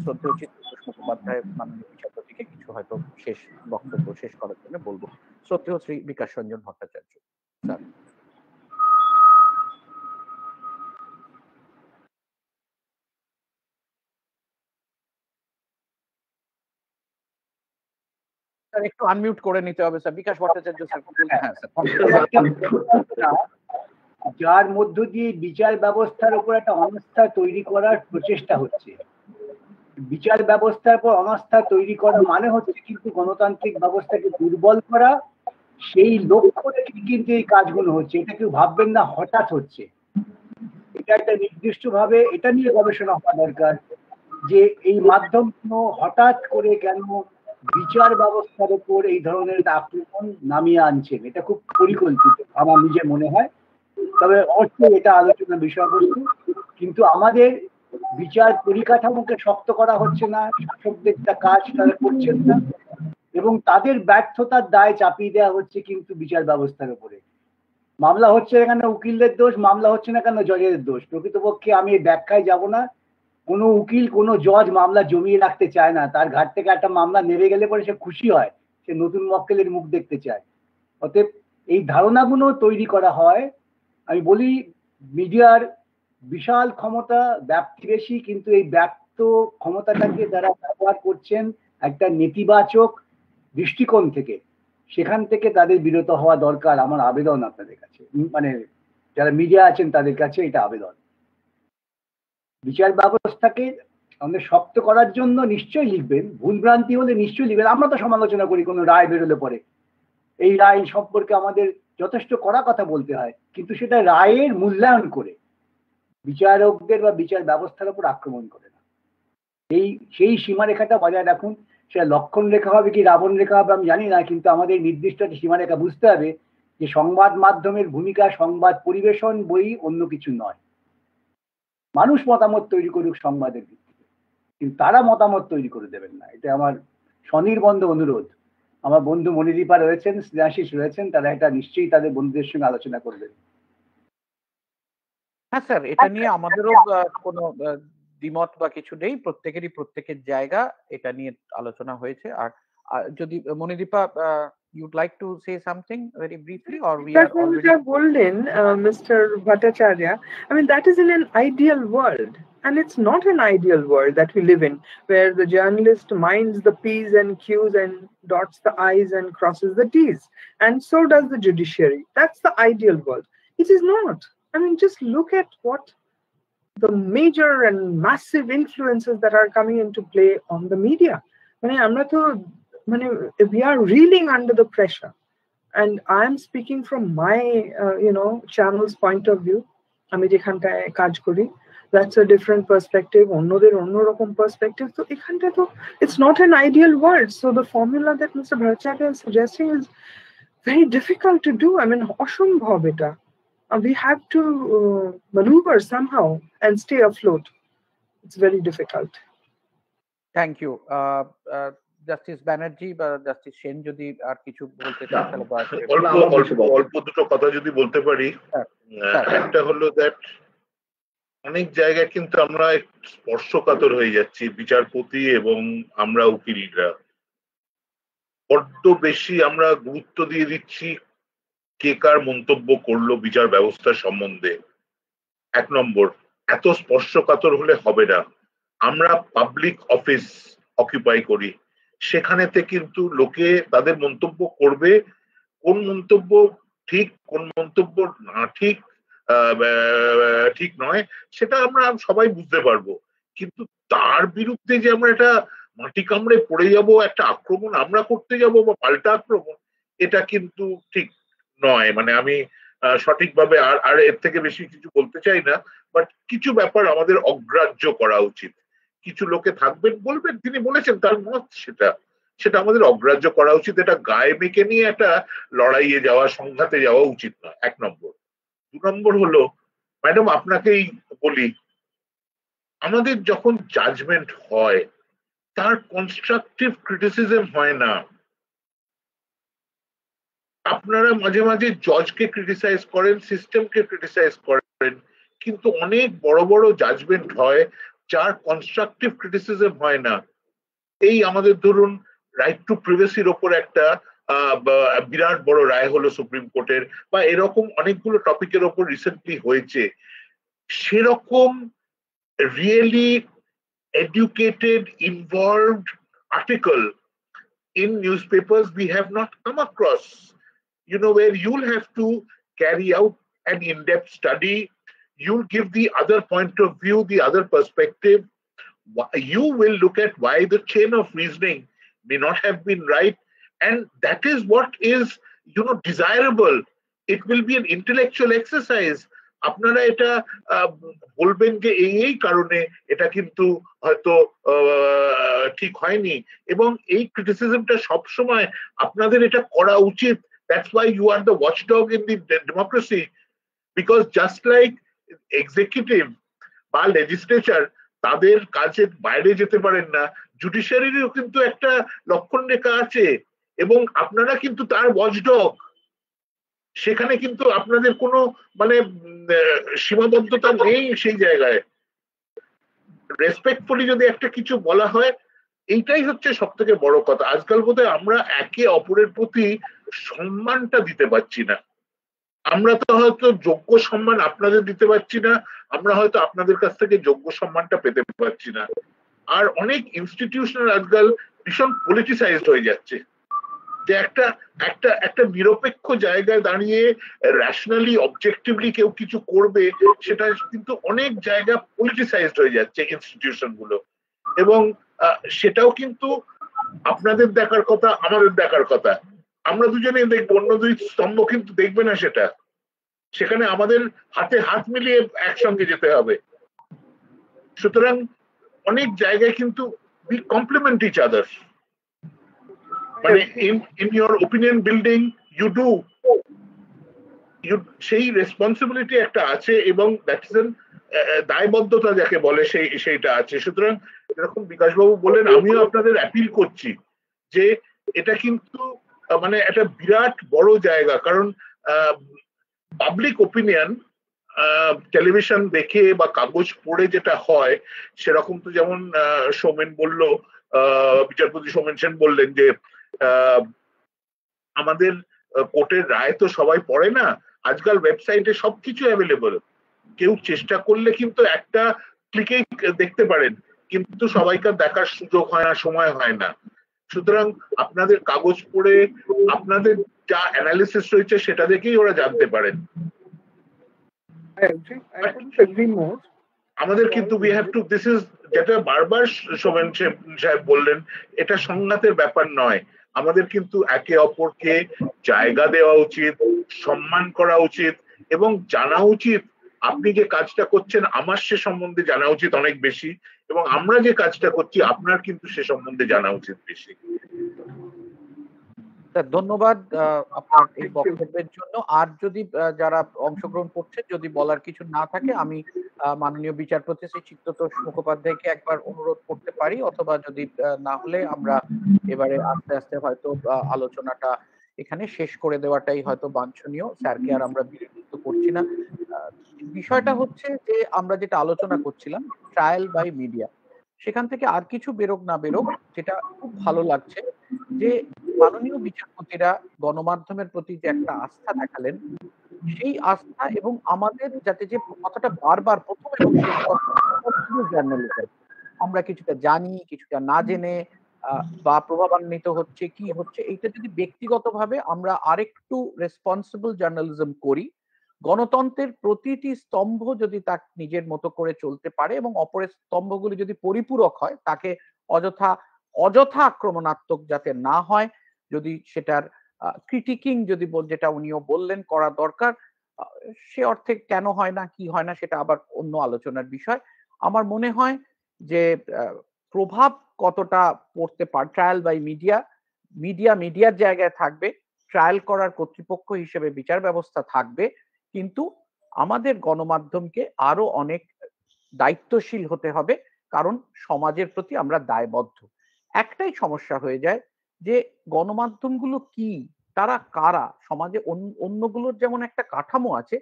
শ্রদ্ধেয় চিত্তপ্রকাশ মুখোপাধ্যায় মাননীয় বিচারপতিকে কিছু হয়তো শেষ বক্তব্য শেষ করার জন্য বলবো। শ্রদ্ধেয় শ্রী বিকাশ রঞ্জন ভট্টাচার্য স্যার। স্যার একটু আনমিউট করে নিতে হবে স্যার, বিকাশ ভট্টাচার্য স্যার। হ্যাঁ স্যার, যার মধ্য দিয়ে বিচার ব্যবস্থার উপর একটা অনাস্থা তৈরি করার প্রচেষ্টা হচ্ছে। বিচার ব্যবস্থার উপর অনাস্থা তৈরি করা মানে হচ্ছে কিন্তু গণতান্ত্রিক ব্যবস্থাকে দুর্বল করা। সেই লক্ষ্য রেখে কিন্তু এই কাজগুলো হচ্ছে, এটা কেউ ভাববেন না হঠাৎ হচ্ছে। এটা একটা নির্দিষ্টভাবে এটা নিয়ে গবেষণা হওয়া দরকার যে এই মাধ্যমগুলো হঠাৎ করে কেন বিচার ব্যবস্থার উপর এই ধরনের আক্রমণ নামিয়ে আনছেন। এটা খুব পরিকল্পিত আমার নিজের মনে হয়। তবে অবশ্যই এটা আলোচনার বিষয়বস্তু, কিন্তু আমাদের বিচার পরিকাঠামোকে শক্ত করা হচ্ছে না, শাসকদের কাজ তারা করছেন না, এবং তাদের ব্যর্থতার দায় চাপিয়ে দেওয়া হচ্ছে কিন্তু বিচার ব্যবস্থার উপরে। মামলা হচ্ছে না কেন উকিলদের দোষ, মামলা হচ্ছে না কেন জজের দোষ। প্রকৃতপক্ষে আমি এই ব্যাখ্যায় যাব না। কোনো উকিল কোনো জজ মামলা জমিয়ে রাখতে চায় না, তার ঘাট থেকে একটা মামলা নেমে গেলে পরে সে খুশি হয়, সে নতুন মক্কেলের মুখ দেখতে চায়। অতএব এই ধারণাগুলো তৈরি করা হয়। আমি বলি মিডিয়ার বিশাল ক্ষমতা, ব্যাপ্তি বেশি, কিন্তু এই ব্যক্ত ক্ষমতাটাকে যারা ব্যবহার করছেন একটা নেতিবাচক দৃষ্টিকোণ থেকে, সেখান থেকে তাদের বিরত হওয়া দরকার। আমার আবেদন আপনাদের কাছে, মানে যারা মিডিয়া আছেন তাদের কাছে এটা আবেদন। বিচার ব্যবস্থাকে আমাদের শক্ত করার জন্য নিশ্চয়ই লিখবেন, ভুলভ্রান্তি হলে নিশ্চয়ই লিখবেন। আমরা তো সমালোচনা করি কোনো রায় বেরোলে পরে, এই রায় সম্পর্কে আমাদের যথেষ্ট কড়া কথা বলতে হয়, কিন্তু সেটা রায়ের মূল্যায়ন করে, বিচারকদের বা বিচার ব্যবস্থার উপর আক্রমণ করে না। সেই সীমারেখাটা বজায় রাখুন। সেটা লক্ষণ রেখা হবে কি রাবণ রেখা হবে আমি জানি না, কিন্তু আমাদের নির্দিষ্ট একটা সীমারেখা বুঝতে হবে যে সংবাদ মাধ্যমের ভূমিকা সংবাদ পরিবেশন বই, অন্য কিছু নয়। মানুষ মতামত তৈরি করুক সংবাদের ভিত্তিতে, কিন্তু তারা মতামত তৈরি করে দেবেন না। এটা আমার স্বনির্বন্ধ অনুরোধ। আমার বন্ধু মণিদীপা রয়েছেন, স্নেহাশিস রয়েছেন, তারা এটা নিশ্চয়ই তাদের বন্ধুদের সঙ্গে আলোচনা করবেন। হ্যাঁ স্যার, এটা নিয়ে আমাদেরও কোনো দ্বিমত বা কিছু নেই। প্রত্যেকেরই প্রত্যেকের জায়গা, এটা নিয়ে আলোচনা হয়েছে। আর যদি Manidipa, you'd like to say something very briefly, or we are already বললেন Mr. Bhattacharya, I mean that is in an ideal world, and it's not an ideal world that we live in, where the journalist minds the P's and Q's and dots the I's and crosses the T's, and so does the judiciary. That's the ideal world. It is not. I mean, just look at what the major and massive influences that are coming into play on the media. We are reeling under the pressure, and I am speaking from my channel's point of view. আমি যেখানটায় কাজ করি, that's a different perspective, অন্যদের অন্যরকম perspective. So এখানটা তো it's not an ideal world. So the formula that Mr. Bhattacharya is suggesting is very difficult to do. I mean, অসম্ভব এটা. We have to maneuver somehow and stay afloat. It's very difficult. Thank you. Justice Banerjee বা justice Sen যদি আর কিছু বলতে চান তাহলে অল্প দুটো কথা যদি বলতে পারি। একটা হলো দ্যাট অনেক জায়গায় কিন্তু আমরা স্পর্শকাতর হয়ে যাচ্ছি, বিচারপতি এবং আমরা উকিলরা বড্ড বেশি আমরা গুরুত্ব দিয়ে দিচ্ছি কে কার মন্তব্য করলো বিচার ব্যবস্থা সম্বন্ধে। এক নম্বর, এত স্পর্শকাতর হলে হবে না। আমরা পাবলিক অফিস অকুপাই করি, সেখানেতে কিন্তু লোকে তাদের মন্তব্য করবে, কোন মন্তব্য ঠিক কোন মন্তব্য না ঠিক ঠিক নয় সেটা আমরা সবাই বুঝতে পারবো, কিন্তু তার বিরুদ্ধে যে আমরা এটা মাটি কামড়ে পড়ে যাব, একটা আক্রমণ আমরা করতে যাব বা পাল্টা আক্রমণ, এটা কিন্তু ঠিক নয়। মানে আমি সঠিকভাবে আর এর থেকে বেশি কিছু বলতে চাই না, বাট কিছু ব্যাপার আমাদের অগ্রাহ্য করা উচিত। কিছু লোকে থাকবেন, বলবেন, তিনি বলেছেন তার মত, সেটা আমাদের অগ্রাহ্য করা উচিত। এটা গায়ে মেখে নিয়ে একটা লড়াইয়ে যাওয়া, সংঘাতে যাওয়া উচিত না, এক নম্বর। দু নম্বর হলো, ম্যাডাম আপনাকেই বলি, আমাদের যখন জাজমেন্ট হয় তার কনস্ট্রাকটিভ ক্রিটিসিজম হয় না। আপনারা মাঝে মাঝে জজকে ক্রিটিসাইজ করেন, সিস্টেমকে ক্রিটিসাইজ করেন, কিন্তু অনেক বড় বড় জাজমেন্ট হয় যার কনস্ট্রাকটিভ ক্রিটিসিজম হয় না। এই আমাদের ধরুন রাইট টু প্রিভেসির ওপর একটা বিরাট বড় রায় হলো সুপ্রিম কোর্টের, বা এরকম অনেকগুলো টপিকের ওপর রিসেন্টলি হয়েছে। সেরকম really educated, involved article in newspapers we have not come across, where you'll have to carry out an in-depth study, you'll give the other point of view, the other perspective, you will look at why the chain of reasoning may not have been right, and that is what is desirable. It will be an intellectual exercise, আপনারা এটা বলবেন যে এই কারণে এটা কিন্তু হয়তো ঠিক হয়নি, এবং এই ক্রিটিসিজমটা সবসময় আপনাদের এটা করা উচিত। That's why you are the watchdog in the democracy, because just like executive বা লেজিসলেচার তাদের কাজের বাইরে যেতে পারেন না, জুডিশিয়ারিরও কিন্তু একটা লক্ষণ রেখা আছে, এবং আপনারা কিন্তু তার ওয়াচডগ। সেখানে কিন্তু আপনাদের কোনো মানে সীমাবদ্ধতা নেই সেই জায়গায়। রেসপেক্টফুলি যদি একটা কিছু বলা হয়, এইটাই হচ্ছে সব থেকে বড় কথা। আজকাল বোধহয় আমরা একে অপরের প্রতি সম্মানটা দিতে পারছি না। আমরা তো হয়তো যোগ্য সম্মান আপনাদের দিতে পারছি না, আমরা হয়তো আপনাদের কাছ থেকে যোগ্য সম্মানটা পেতে পারছি না। আর অনেক ইনস্টিটিউশন আজকাল ভীষণ পলিটিসাইজড হয়ে যাচ্ছে, যে একটা একটা একটা নিরপেক্ষ জায়গায় দাঁড়িয়ে র্যাশনালি অবজেক্টিভলি কেউ কিছু করবে, সেটা কিন্তু অনেক জায়গা পলিটিসাইজড হয়ে যাচ্ছে ইনস্টিটিউশন গুলো। এবং সেটাও কিন্তু আপনাদের দেখার কথা, আমাদের দেখার কথা। আমরা দুজনেই দেখবো, অন্য দুই স্তম্ভ কিন্তু দেখবে না সেটা। সেখানে আমাদের হাতে হাত মিলিয়ে একসঙ্গে যেতে হবে। সুতরাং অনেক জায়গায় কিন্তু we complement each other, মানে in your opinion building you do সেই রেসপন্সিবিলিটি একটা আছে, এবং দ্যাট ইজ দায়বদ্ধতা যাকে বলে সেইটা আছে। সুতরাং এরকম বিকাশবাবু বলেন, আমিও আপনাদের অ্যাপিল করছি যে এটা কিন্তু মানে একটা বিরাট বড় জায়গা। কারণ পাবলিক ওপিনিয়ন টেলিভিশন দেখে বা কাগজ পড়ে যেটা হয় সেরকম তো, যেমন সৌমেন বলল, বিচারপতি সৌমেন সেন বললেন যে আমাদের কোর্টের রায় তো সবাই পড়ে না, আজকাল ওয়েবসাইটে সবকিছু অ্যাভেলেবল। কেউ চেষ্টা করলে কিন্তু একটা ক্লিকেই দেখতে পারেন, কিন্তু সবাইকার দেখার সুযোগ হয় না, সময় হয় না। সুতরাং আপনাদের কাগজ পড়ে আপনাদের যা অ্যানালিসিস রয়েছে সেটা দেখেই ওরা জানতে পারেন। আমাদের কিন্তু we have to, this is যেটা বারবার সোমেন সাহেব বললেন, এটা সংঘাতের ব্যাপার নয়। আমাদের কিন্তু একে অপরকে জায়গা দেওয়া উচিত, সম্মান করা উচিত, এবং জানা উচিত আপনি যে কাজটা করছেন আমার সে সম্বন্ধে জানা উচিত অনেক বেশি, এবং আমরা যে কাজটা করছি আপনার কিন্তু সে সম্বন্ধে জানা উচিত বেশি। ধন্যবাদ আপনার এই বক্তব্যের জন্য। আর যদি যারা অংশগ্রহণ করছেন যদি বলার কিছু না থাকে, আমি মাননীয় বিচারপতি শ্রী চিত্ততোষ মুখোপাধ্যায়কে একবার অনুরোধ করতে পারি, অথবা যদি না হলে আমরা এবারে আস্তে আস্তে হয়তো আলোচনাটা এখানে শেষ করে দেওয়াটাই হয়তো বাঞ্ছনীয়। স্যারকে আর আমরা বিরক্ত করছি না। বিষয়টা হচ্ছে যে আমরা যেটা আলোচনা করছিলাম ট্রায়াল বাই মিডিয়া, সেখান থেকে আর কিছু বেরোক না বেরোক, যেটা খুব ভালো লাগছে যে মাননীয় বিচারপতিরা গণমাধ্যমের প্রতি যে একটা আস্থা দেখালেন, সেই আস্থা এবং আমাদের যাতে যে কথাটা বারবার প্রথম এবং শেষ জার্নালিজম, আমরা কিছুটা জানি কিছুটা না জেনে বা প্রভাবান্বিত হচ্ছে কি হচ্ছে, এইটা যদি ব্যক্তিগতভাবে আমরা আরেকটু রেসপন্সিবল জার্নালিজম করি, গণতন্ত্রের প্রতিটি স্তম্ভ যদি তার নিজের মতো করে চলতে পারে এবং অপরের স্তম্ভগুলি যদি পরিপূরক হয়, তাকে অযথা আক্রমণাত্মক যাতে না হয়, যদি সেটার ক্রিটিকিং যদি যেটা উনিও বললেন করা দরকার, সে অর্থে কেন হয় না কি হয় না সেটা আবার অন্য আলোচনার বিষয়। আমার মনে হয় যে প্রভাব কতটা পড়তে পারে ট্রায়াল বাই মিডিয়ার জায়গায় থাকবে, ট্রায়াল করার কর্তৃপক্ষ হিসেবে বিচার ব্যবস্থা থাকবে, কিন্তু আমাদের গণমাধ্যমকে আরো অনেক দায়িত্বশীল হতে হবে, কারণ সমাজের প্রতি আমরা দায়বদ্ধ। একটাই সমস্যা হয়ে যায় যে গণমাধ্যমগুলো কি, তারা কারা, সমাজে অন্যগুলোর যেমন একটা কাঠামো আছে,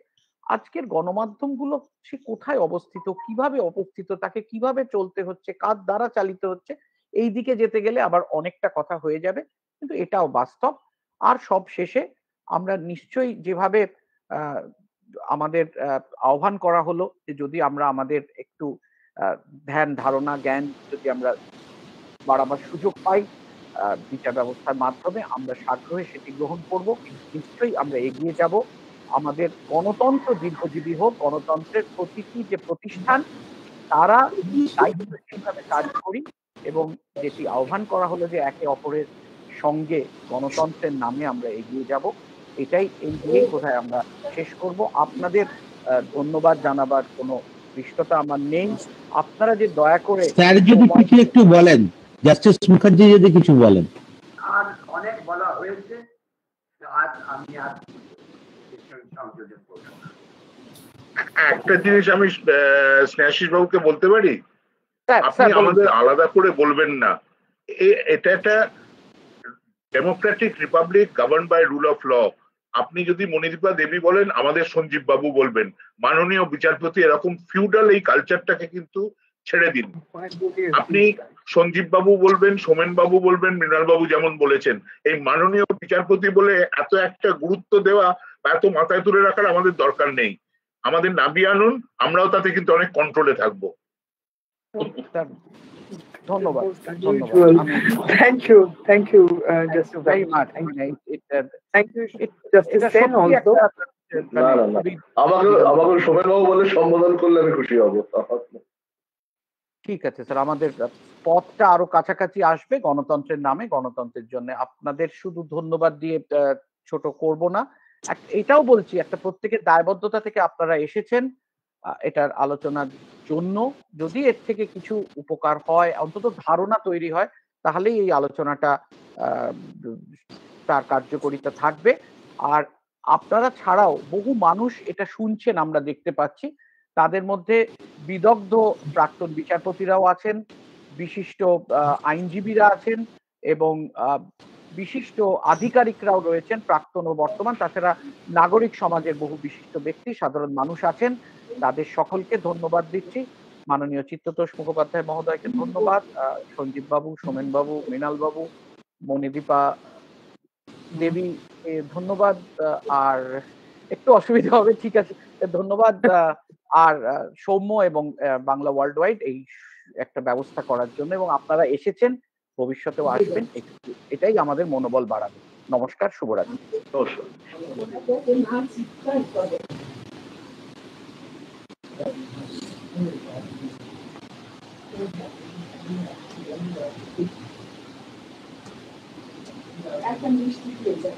আজকের গণমাধ্যমগুলো সে কোথায় অবস্থিত, কিভাবে অবস্থিত, তাকে কিভাবে চলতে হচ্ছে, কার দ্বারা চালিত হচ্ছে, এই দিকে যেতে গেলে আবার অনেকটা কথা হয়ে যাবে, কিন্তু এটাও বাস্তব। আর সব শেষে আমরা নিশ্চয়ই যেভাবে আমাদের আহ্বান করা হলো যে যদি আমরা আমাদের একটু ধ্যান ধারণা জ্ঞান যদি আমরা বাড়াবার সুযোগ পাই বিচার ব্যবস্থার মাধ্যমে, আমরা সাগ্রহে সেটি গ্রহণ করব, নিশ্চয়ই আমরা এগিয়ে যাব। আমাদের গণতন্ত্র দীর্ঘজীবী হোক, গণতন্ত্রের প্রতিটি যে প্রতিষ্ঠান তারা দায়িত্বশীলভাবে কাজ করি, এবং যেটি আহ্বান করা হলো যে একে অপরের সঙ্গে গণতন্ত্রের নামে আমরা এগিয়ে যাব, এটাই এই দিয়েই বোধহয় আমরা শেষ করব। আপনাদের ধন্যবাদ জানাবার কোনো দৃষ্টতা আমার নেই। আপনারা যে দয়া করে স্যার যদি কিছু একটু বলেন, জাস্টিস মুখার্জি যদি কিছু বলেন। আর অনেক বলা হয়েছে, আজ আমি আর সংযোজন করব না। একটা জিনিস আমি স্নেহাশিস বাবুকে বলতে পারি, আপনি স্যার, আমাদের আলাদা করে বলবেন না। এটা একটা democratic republic govern by rule of law. আপনি যদি মণিদীপা দেবী বলেন, আমাদের সঞ্জীব বাবু বলবেন। মাননীয় বিচারপতি, এরকম ফিউডাল এই কালচারটাকে কিন্তু ছেড়ে দিন। আপনি সঞ্জীব বাবু বলবেন, সোমেন বাবু বলবেন, মৃণাল বাবু যেমন বলেছেন। এই মাননীয় বিচারপতি বলে এত একটা গুরুত্ব দেওয়া বা এত মাথায় তুলে রাখার আমাদের দরকার নেই। আমাদের নামিয়ে আনুন, আমরাও তাতে কিন্তু অনেক কন্ট্রোলে থাকবো। ধন্যবাদ। Thank you, Justice very much. Thank you, Justice Sen also. আমাকে সোমেন বাবু বলে সম্বোধন করলে আমি খুশি হব। ঠিক আছে স্যার, আমাদের পথটা আরো কাছাকাছি আসবে গণতন্ত্রের নামে, গণতন্ত্রের জন্য। আপনাদের শুধু ধন্যবাদ দিয়ে ছোট করব না, এটাও বলছি একটা প্রত্যেকের দায়বদ্ধতা থেকে আপনারা এসেছেন এটার আলোচনার জন্য। যদি এর থেকে কিছু উপকার হয়, অন্তত ধারণা তৈরি হয়, তাহলেই এই আলোচনাটা তার কার্যকারিতা থাকবে। আর আপনারা ছাড়াও বহু মানুষ এটা শুনছেন, আমরা দেখতে পাচ্ছি। তাদের মধ্যে বিদগ্ধ প্রাক্তন বিচারপতিরাও আছেন, বিশিষ্ট আইনজীবীরা আছেন এবং বিশিষ্ট আধিকারিকরাও রয়েছেন, প্রাক্তন ও বর্তমান। তাছাড়া নাগরিক সমাজের বহু বিশিষ্ট ব্যক্তি, সাধারণ মানুষ আছেন। তাদের সকলকে ধন্যবাদ দিচ্ছি। মাননীয় চিত্ততোষ মুখোপাধ্যায় মহোদয়কে ধন্যবাদ, সঞ্জীব বাবু, সোমেন বাবু, মৃণাল বাবু, মণিদীপা দেবী ধন্যবাদ। আর একটু অসুবিধা হবে, ঠিক আছে, ধন্যবাদ। আর সৌম্য এবং বাংলা ওয়ার্ল্ড ওয়াইড এই একটা ব্যবস্থা করার জন্য, এবং আপনারা এসেছেন, ভবিষ্যতেও আসবেন, এটাই আমাদের মনোবল বাড়াবে। নমস্কার, শুভরাত্রি। একটা মিষ্টি খেয়েছে।